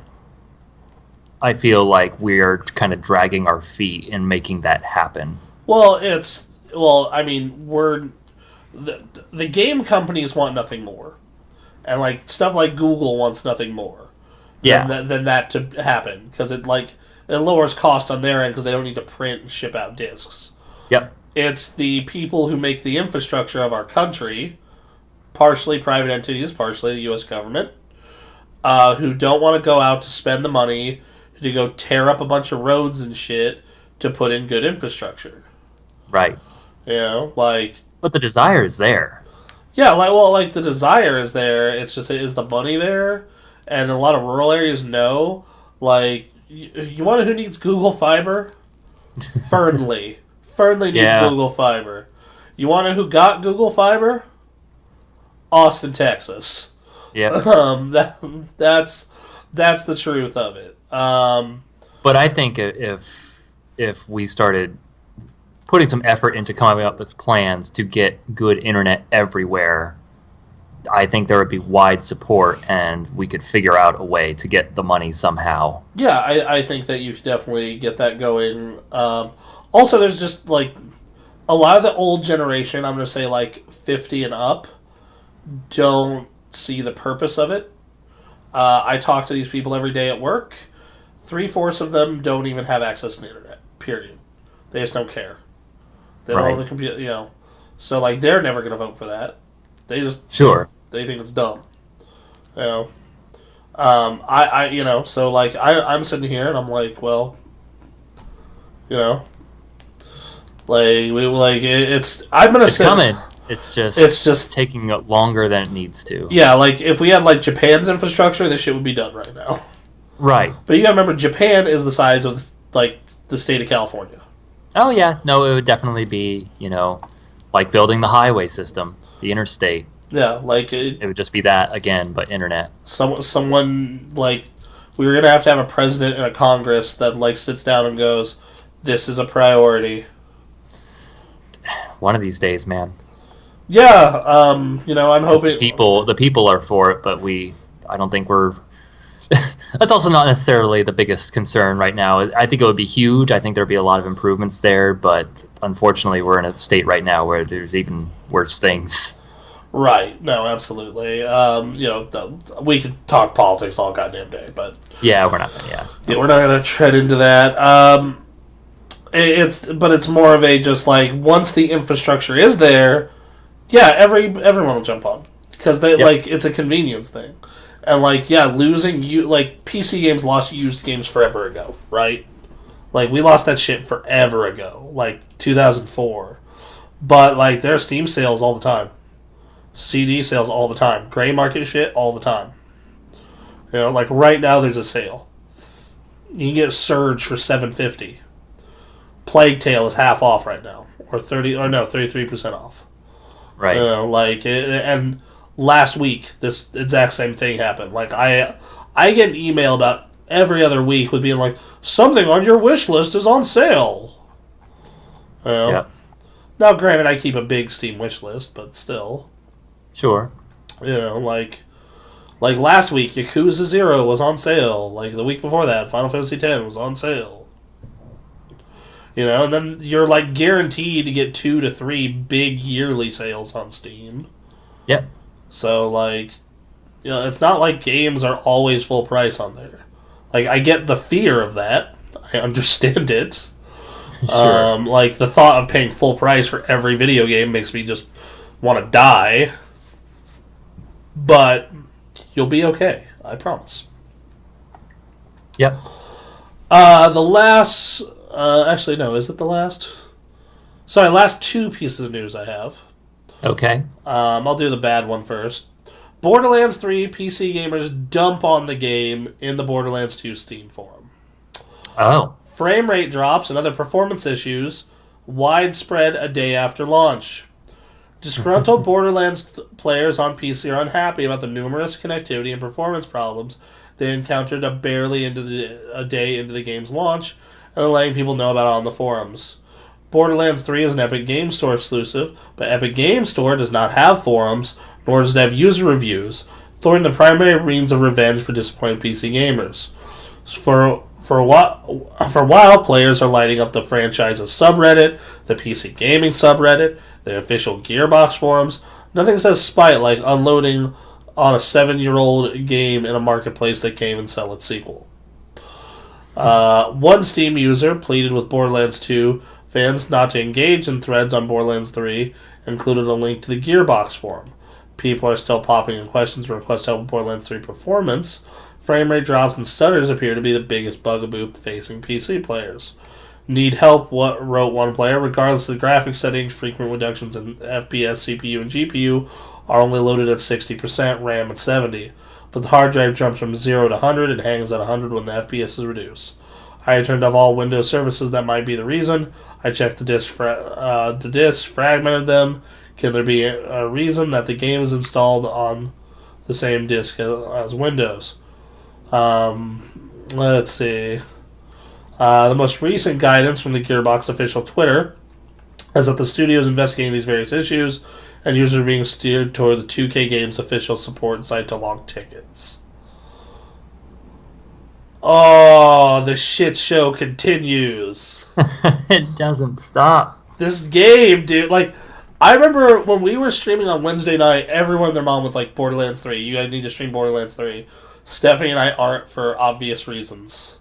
I feel like we're kind of dragging our feet in making that happen. Well, I mean, the game companies want nothing more. And, like, stuff like Google wants nothing more than that to happen. Because it lowers cost on their end because they don't need to print and ship out discs. Yep. It's the people who make the infrastructure of our country, partially private entities, partially the U.S. government, who don't want to go out to spend the money to go tear up a bunch of roads and shit to put in good infrastructure. Right. You know, like... But the desire is there. Yeah, like the desire is there. It's just, is the money there? And a lot of rural areas, no. Like, you want to know who needs Google Fiber? Fernley. Fernley needs Google Fiber. You want to know who got Google Fiber? Austin, Texas. Yeah. That's the truth of it. But I think if we started putting some effort into coming up with plans to get good internet everywhere, I think there would be wide support, and we could figure out a way to get the money somehow. Yeah, I think that you could definitely get that going. Also, there's just like a lot of the old generation, I'm going to say like 50 and up, don't see the purpose of it. I talk to these people every day at work. 3/4 of them don't even have access to the internet, period. They just don't care. They don't have the computer, So, like, they're never going to vote for that. They just... Sure. They think it's dumb. So, like, I'm sitting here and I'm like, well, it's... I'm going to say... It's coming. It's just taking longer than it needs to. Yeah, like, if we had, like, Japan's infrastructure, this shit would be done right now. Right. But you gotta remember, Japan is the size of, like, the state of California. Oh, yeah. No, it would definitely be, like building the highway system, the interstate. Yeah, like... It would just be that, again, but internet. Someone, like... We were gonna have to have a president and a Congress that, like, sits down and goes, this is a priority. One of these days, man. Yeah, I'm hoping... The people are for it, but I don't think we're... That's also not necessarily the biggest concern right now. I think it would be huge. I think there would be a lot of improvements there, but unfortunately we're in a state right now where there's even worse things. Right. No, absolutely. We could talk politics all goddamn day, but... Yeah, we're not we're not going to tread into that. It's more of a just, like, once the infrastructure is there, yeah, everyone will jump on. Because it's a convenience thing. And, like, yeah, PC games lost used games forever ago, right? Like, we lost that shit forever ago, like, 2004. But, like, there's Steam sales all the time. CD sales all the time. Gray market shit all the time. Like, right now there's a sale. You can get Surge for $7.50. Plague Tale is half off right now. Or 33% off. Right. And... Last week, this exact same thing happened. Like, I get an email about every other week with being like, something on your wish list is on sale. Yeah. Now, granted, I keep a big Steam wish list, but still. Sure. Like last week, Yakuza 0 was on sale. Like, the week before that, Final Fantasy X was on sale. And then you're, like, guaranteed to get 2 to 3 big yearly sales on Steam. Yep. So, like, it's not like games are always full price on there. Like, I get the fear of that. I understand it. Sure. Like, the thought of paying full price for every video game makes me just want to die. But you'll be okay. I promise. Yep. The last... actually, no. Is it the last? Sorry, last 2 pieces of news I have. Okay. I'll do the bad one first. Borderlands 3 PC gamers dump on the game in the Borderlands 2 Steam forum. Oh. Frame rate drops and other performance issues widespread a day after launch. Disgruntled Borderlands players on PC are unhappy about the numerous connectivity and performance problems they encountered a day into the game's launch, and are letting people know about it on the forums. Borderlands 3 is an Epic Games Store exclusive, but Epic Games Store does not have forums, nor does it have user reviews, throwing the primary means of revenge for disappointed PC gamers. For a while, players are lighting up the franchise's subreddit, the PC Gaming subreddit, the official Gearbox forums. Nothing says spite like unloading on a 7-year-old game in a marketplace that can't even sell its sequel. One Steam user pleaded with Borderlands 2 fans not to engage in threads on Borderlands 3, included a link to the Gearbox forum. People are still popping in questions and request help with Borderlands 3 performance. Frame rate drops and stutters appear to be the biggest bugaboo facing PC players. Need help, wrote one player. Regardless of the graphics settings, frequent reductions in FPS, CPU, and GPU are only loaded at 60%, RAM at 70%. But the hard drive jumps from 0 to 100 and hangs at 100 when the FPS is reduced. I turned off all Windows services that might be the reason. I checked the disk, fragmented them. Can there be a reason that the game is installed on the same disk as Windows? Let's see. The most recent guidance from the Gearbox official Twitter is that the studio is investigating these various issues, and users are being steered toward the 2K Games official support site to log tickets. Oh, the shit show continues. It doesn't stop. This game, dude, like, I remember when we were streaming on Wednesday night, everyone and their mom was like, Borderlands 3, you guys need to stream Borderlands 3. Stephanie and I aren't for obvious reasons.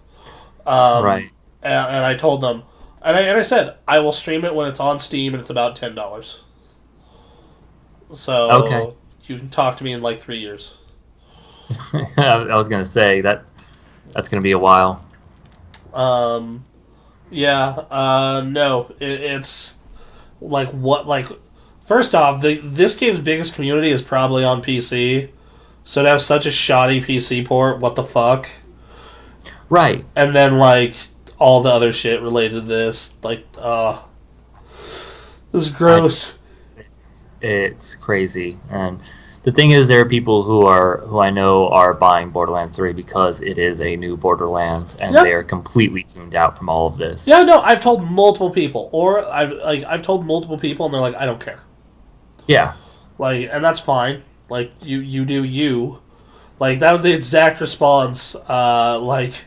Right. And I told them, and I said, I will stream it when it's on Steam and it's about $10. So, okay. You can talk to me in like 3 years. I was going to say, that's going to be a while. No, it's like what, like, first off, this game's biggest community is probably on PC, so to have such a shoddy PC port, what the fuck? Right. And then, like, all the other shit related to this, like, this is gross. It's crazy, and the thing is, there are people who I know are buying Borderlands 3 because it is a new Borderlands, and they are completely tuned out from all of this. Yeah, no, I've told multiple people, I've told multiple people, and they're like, I don't care. Yeah. Like, and that's fine. Like, you do you. Like, that was the exact response, like,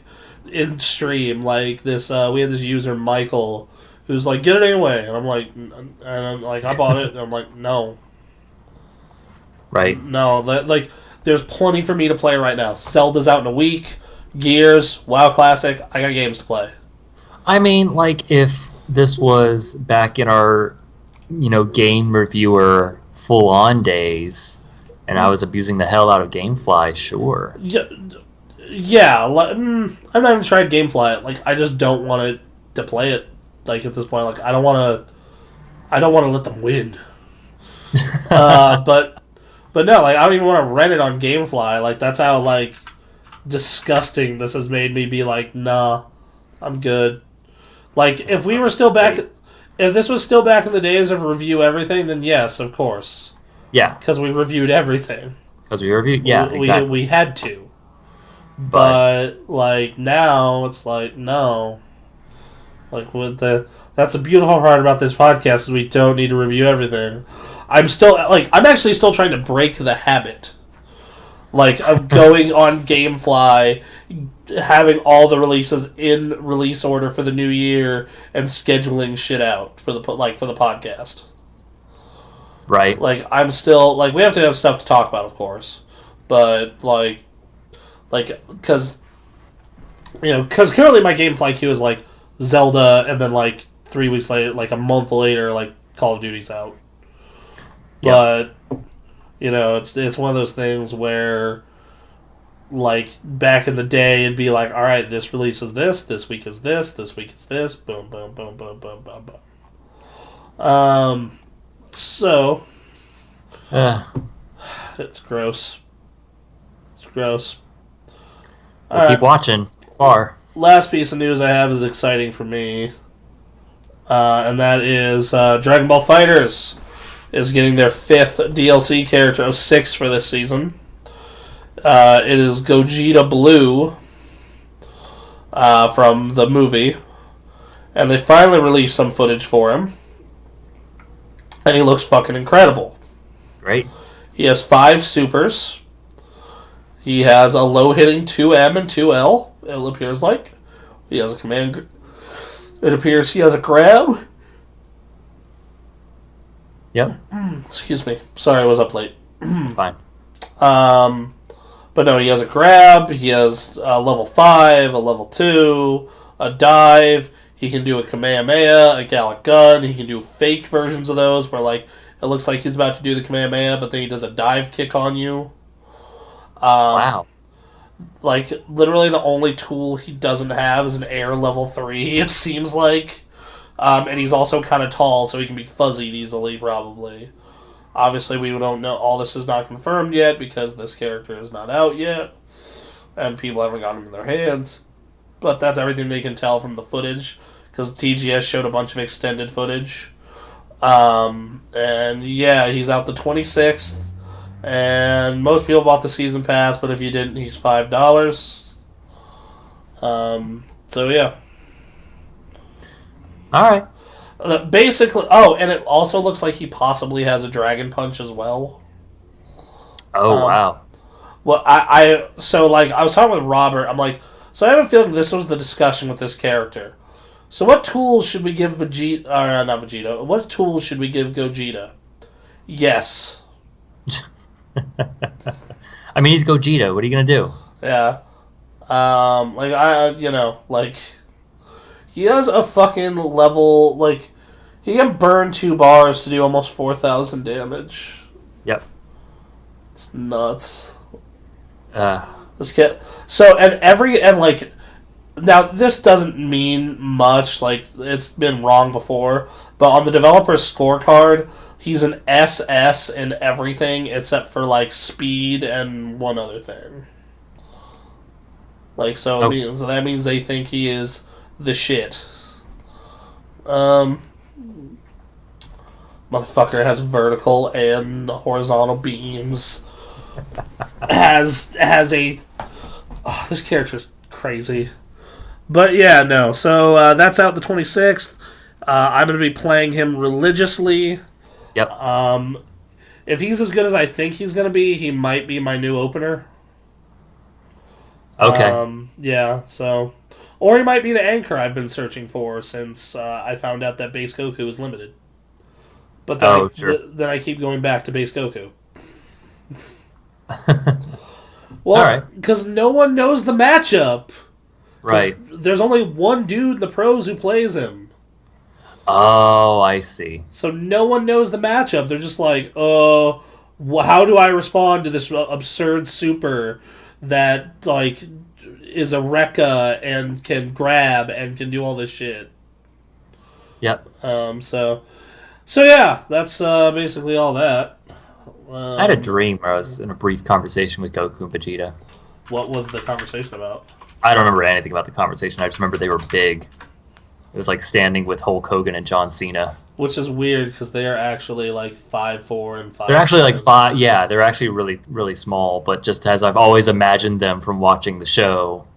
in stream. Like, this, we had this user, Michael, who's like, get it anyway. And I'm like, I bought it, and I'm like, no. Right. No, like, there's plenty for me to play right now. Zelda's out in a week. Gears, WoW Classic, I got games to play. I mean, like, if this was back in our, game reviewer full-on days, and I was abusing the hell out of GameFly, sure. Yeah. I've not even tried GameFly. Like, I just don't want it to play it. Like, at this point, like, I don't want to let them win. But no, like, I don't even want to rent it on GameFly. Like, that's how, like, disgusting this has made me be like, nah, I'm good. Like, if we were still back, if this was still back in the days of review everything, then yes, of course. Yeah. Because we reviewed everything. Exactly. We had to. But, like, now, it's like, no. Like, that's the beautiful part about this podcast is we don't need to review everything. I'm actually still trying to break the habit, like, of going on GameFly, having all the releases in release order for the new year, and scheduling shit out for the podcast. Right. Like, I'm still, like, we have to have stuff to talk about, of course, but because currently my GameFly queue is like Zelda, and then like 3 weeks later, like a month later, like Call of Duty's out. But, it's one of those things where, like, back in the day, it'd be like, all right, this release is this week is this week is this, boom, boom, boom, boom, boom, boom, boom. So, it's gross. It's gross. We'll keep watching. Far. Last piece of news I have is exciting for me, and that is Dragon Ball FighterZ is getting their 5th DLC character of 6 for this season. It is Gogeta Blue from the movie, and they finally released some footage for him, and he looks fucking incredible. Great. He has 5 supers. He has a low-hitting 2M and 2L, it appears like. He has a command... It appears he has a grab. Yep. Excuse me. Sorry, I was up late. Fine. But no, he has a grab. He has a level 5, a level 2, a dive. He can do a Kamehameha, a Gallic Gun. He can do fake versions of those where, like, it looks like he's about to do the Kamehameha, but then he does a dive kick on you. Wow. Like, literally the only tool he doesn't have is an air level 3, it seems like. And he's also kind of tall, so he can be fuzzied easily, probably. Obviously, we don't know. All this is not confirmed yet, because this character is not out yet. And people haven't gotten him in their hands. but that's everything they can tell from the footage because TGS showed a bunch of extended footage. And yeah, he's out the 26th, and most people bought the season pass, but if you didn't, he's $5. So yeah. All right. Basically, oh, and it also looks like he possibly has a Dragon Punch as well. Oh, wow. Well, I was talking with Robert. I'm like, so I have a feeling this was the discussion with this character. So what tools should we give Vegeta? Not Vegeta. What tools should we give Gogeta? Yes. I mean, he's Gogeta. What are you gonna do? Yeah. He has a fucking level, he can burn 2 bars to do almost 4,000 damage. Yep. It's nuts. This kid. Now this doesn't mean much. It's been wrong before, but on the developer's scorecard, he's an SS in everything except for speed and one other thing. So that means they think he is the shit. Motherfucker has vertical and horizontal beams. has a... Oh, this character's crazy. But yeah, no. So that's out the 26th. I'm going to be playing him religiously. Yep. If he's as good as I think he's going to be, he might be my new opener. Okay. Yeah, so... Or he might be the anchor I've been searching for since I found out that base Goku is limited. But then, then I keep going back to base Goku. Well, because no one knows the matchup. Right. There's only one dude in the pros who plays him. Oh, I see. So no one knows the matchup. They're just like, how do I respond to this absurd super that, is a Rekka and can grab and can do all this shit? Yep. So yeah, that's basically all that. I had a dream where I was in a brief conversation with Goku and Vegeta. What was the conversation about? I don't remember anything about the conversation. I just remember they were big. It was like standing with Hulk Hogan and John Cena. Which is weird because they are actually 5'4" and 5'. They're actually 5. Yeah, they're actually really, really small. But just as I've always imagined them from watching the show,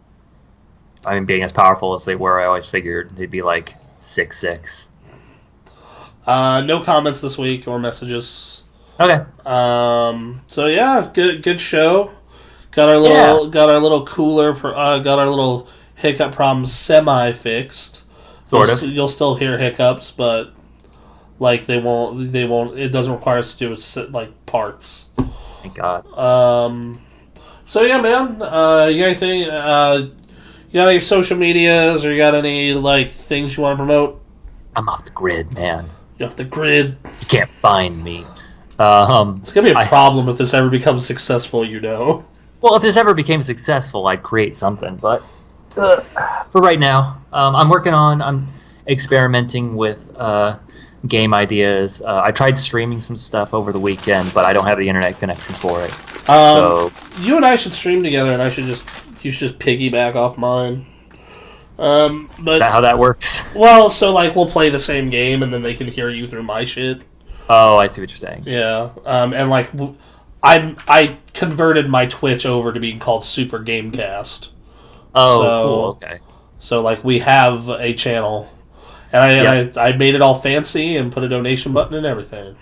I mean, being as powerful as they were, I always figured they'd be 6'6". No comments this week or messages. Okay. So yeah, good show. Got our little cooler. Got our little hiccup problem semi fixed. Sort of. You'll still hear hiccups, but they won't. It doesn't require us to do with parts. Thank God. So yeah, man. You got anything? You got any social medias, or you got any things you want to promote? I'm off the grid, man. You're off the grid. You can't find me. It's gonna be a problem if this ever becomes successful. Well, if this ever became successful, I'd create something. But for right now, I'm experimenting with game ideas. I tried streaming some stuff over the weekend, but I don't have the internet connection for it. So you and I should stream together, and you should just piggyback off mine. But, is that how that works? Well, so we'll play the same game, and then they can hear you through my shit. Oh, I see what you're saying. Yeah, and I converted my Twitch over to being called Super Gamekast. Oh, cool. Okay. So we have a channel, and I made it all fancy and put a donation button and everything.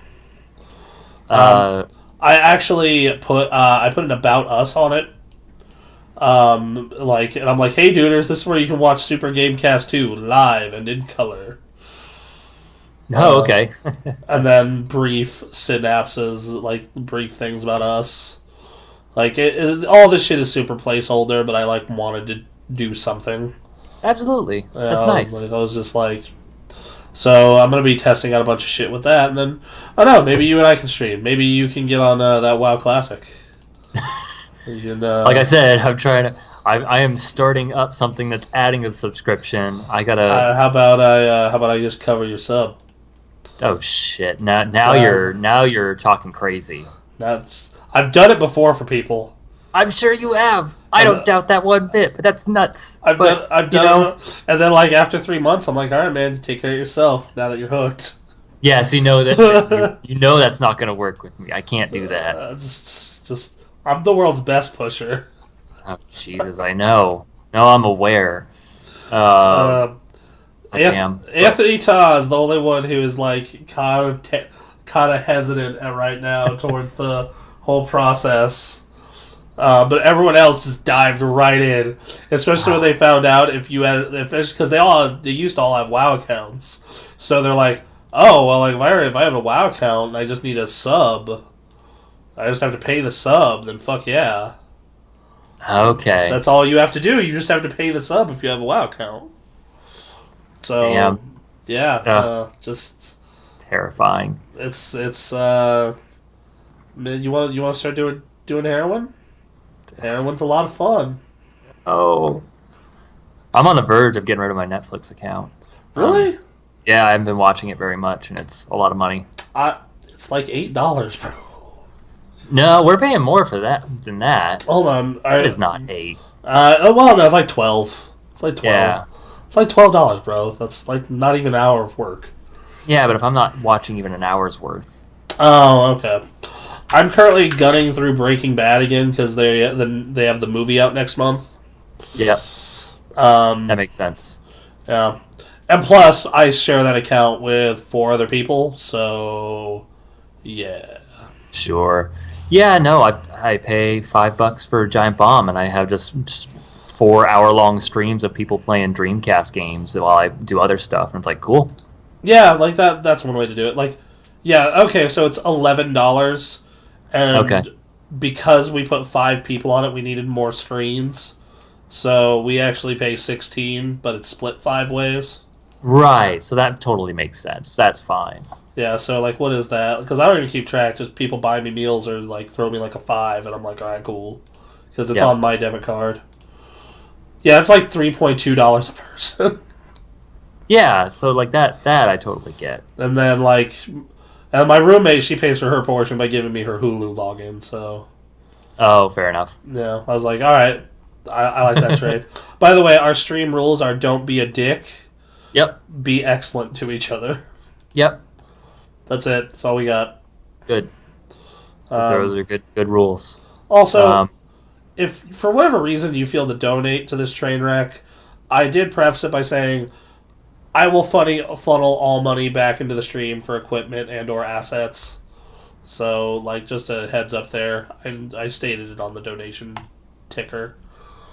I actually put an About Us on it. And I'm like, hey, duders, this is where you can watch Super Gamecast 2 live and in color. Oh, okay. And then brief synapses, brief things about us. All this shit is super placeholder, but I wanted to do something. Absolutely, that's nice. I was just so I'm gonna be testing out a bunch of shit with that, and then I don't know, maybe you and I can stream. Maybe you can get on that WoW Classic. Like I said, I'm trying to. I am starting up something that's adding a subscription. I gotta. How about I just cover your sub? Oh shit! Now you're talking crazy. I've done it before for people. I'm sure you have. I don't doubt that one bit, but that's nuts. I've done it, and then like after 3 months, I'm like, all right, man, take care of yourself. Now that you're hooked. Yes, you know that you know that's not going to work with me. I can't do that. I'm the world's best pusher. Oh, Jesus, I know. No, I'm aware. Uh, Damn. Anthony Ta is the only one who is like kind of hesitant right now towards the whole process. But everyone else just dived right in, especially when they found out if you had because they used to all have WoW accounts, so they're like, oh well, like if I have a WoW account and I just need a sub, I just have to pay the sub. Then fuck yeah. Okay. That's all you have to do. You just have to pay the sub if you have a WoW account. So damn. Yeah, just terrifying. It's man, you want to start doing heroin? Heroin's a lot of fun. Oh, I'm on the verge of getting rid of my Netflix account. Really? Yeah, I haven't been watching it very much, and it's a lot of money. It's like $8, bro. No, we're paying more for that than that. Hold on, it is not 8. Well, no, it's like 12. It's like 12. Yeah. It's like $12, bro. That's like not even an hour of work. Yeah, but if I'm not watching even an hour's worth. Oh, okay. I'm currently gunning through Breaking Bad again because they have the movie out next month. Yep. That makes sense. Yeah. And plus, I share that account with 4 other people, so yeah. Sure. Yeah, no, I pay $5 for Giant Bomb, and I have just 4-hour-long streams of people playing Dreamcast games while I do other stuff, and it's like, cool. Yeah, like that's one way to do it. Like, yeah, okay, so it's $11, and because we put 5 people on it, we needed more screens, so we actually pay $16, but it's split 5 ways. Right, so that totally makes sense. That's fine. Yeah, so like, what is that? Because I don't even keep track. Just people buy me meals or like throw me like a 5, and I'm like, all right, cool, because it's on my debit card. Yeah, it's like $3.2 a person. Yeah, so like that I totally get. And then like, and my roommate, she pays for her portion by giving me her Hulu login. So. Oh, fair enough. Yeah, I was like, all right, I like that trade. By the way, our stream rules are: don't be a dick. Yep. Be excellent to each other. Yep. That's it. That's all we got. Good. Those are good rules. Also, if for whatever reason you feel to donate to this train wreck, I did preface it by saying I will funnel all money back into the stream for equipment and or assets. So, like, just a heads up there. I stated it on the donation ticker.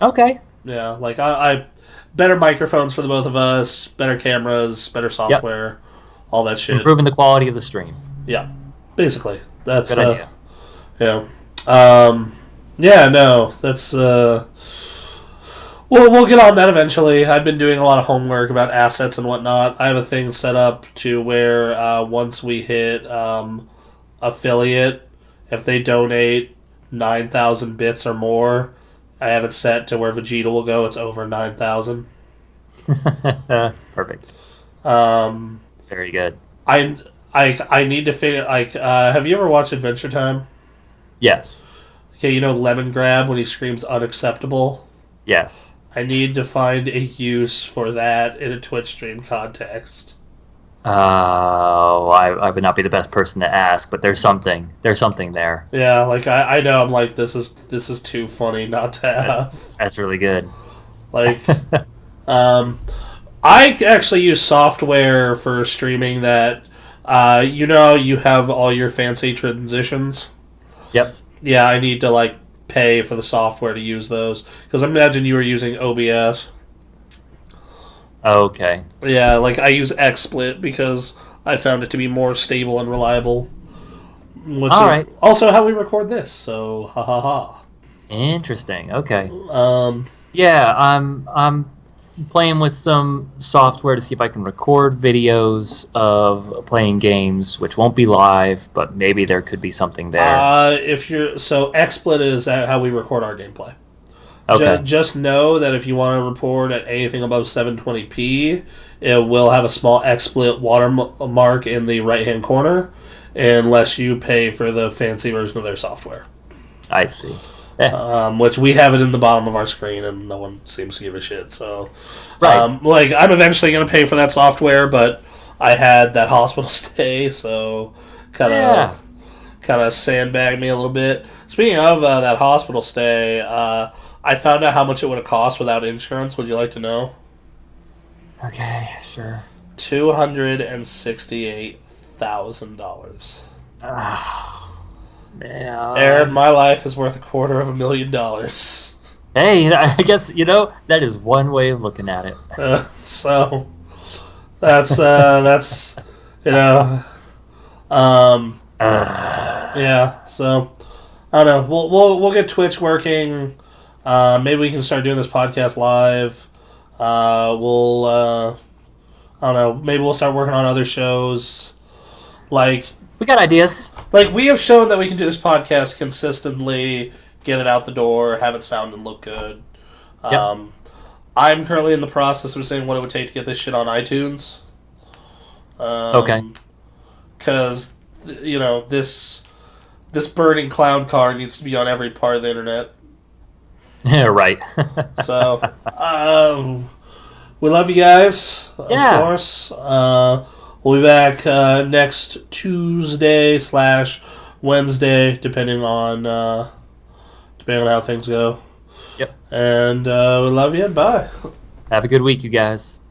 Okay. Yeah, like I better microphones for the both of us, better cameras, better software, all that shit. Improving the quality of the stream. Yeah, basically. That's good idea. Yeah. Yeah, no, that's we'll get on that eventually. I've been doing a lot of homework about assets and whatnot. I have a thing set up to where once we hit affiliate, if they donate 9,000 bits or more, I have it set to where Vegeta will go. It's over 9,000. Perfect. Very good. I need to figure like have you ever watched Adventure Time? Yes. Okay, you know Lemon Grab when he screams unacceptable? Yes. I need to find a use for that in a Twitch stream context. I would not be the best person to ask, but there's something there. Yeah, like I know I'm like this is too funny not to have. That's really good. Like I actually use software for streaming that you have all your fancy transitions. Yep. Yeah, I need to like pay for the software to use those because imagine you were using OBS. Okay. Yeah, like I use XSplit because I found it to be more stable and reliable. Alright. Also, how we record this, so ha ha ha. Interesting. Okay. Yeah, I'm playing with some software to see if I can record videos of playing games, which won't be live, but maybe there could be something there. XSplit is how we record our gameplay. Okay. Just know that if you want to record at anything above 720p, it will have a small XSplit watermark in the right-hand corner, unless you pay for the fancy version of their software. I see. which we have it in the bottom of our screen, and no one seems to give a shit. So, Right. like, I'm eventually going to pay for that software, but I had that hospital stay, so kind of sandbagged me a little bit. Speaking of that hospital stay, I found out how much it would have cost without insurance. Would you like to know? Okay, sure. $268,000. Oh, man. Aaron, my life is worth $250,000. Hey, I guess, that is one way of looking at it. So that's you know yeah. So I don't know. We'll get Twitch working. Maybe we can start doing this podcast live. I don't know. Maybe we'll start working on other shows. Like, we got ideas. Like, we have shown that we can do this podcast consistently, get it out the door, have it sound and look good. Yep. I'm currently in the process of saying what it would take to get this shit on iTunes. Okay. Because, this burning clown car needs to be on every part of the internet. Yeah, right. So, we love you guys, of course. We'll be back next Tuesday/Wednesday, depending on how things go. Yep. And we love you. Bye. Have a good week, you guys.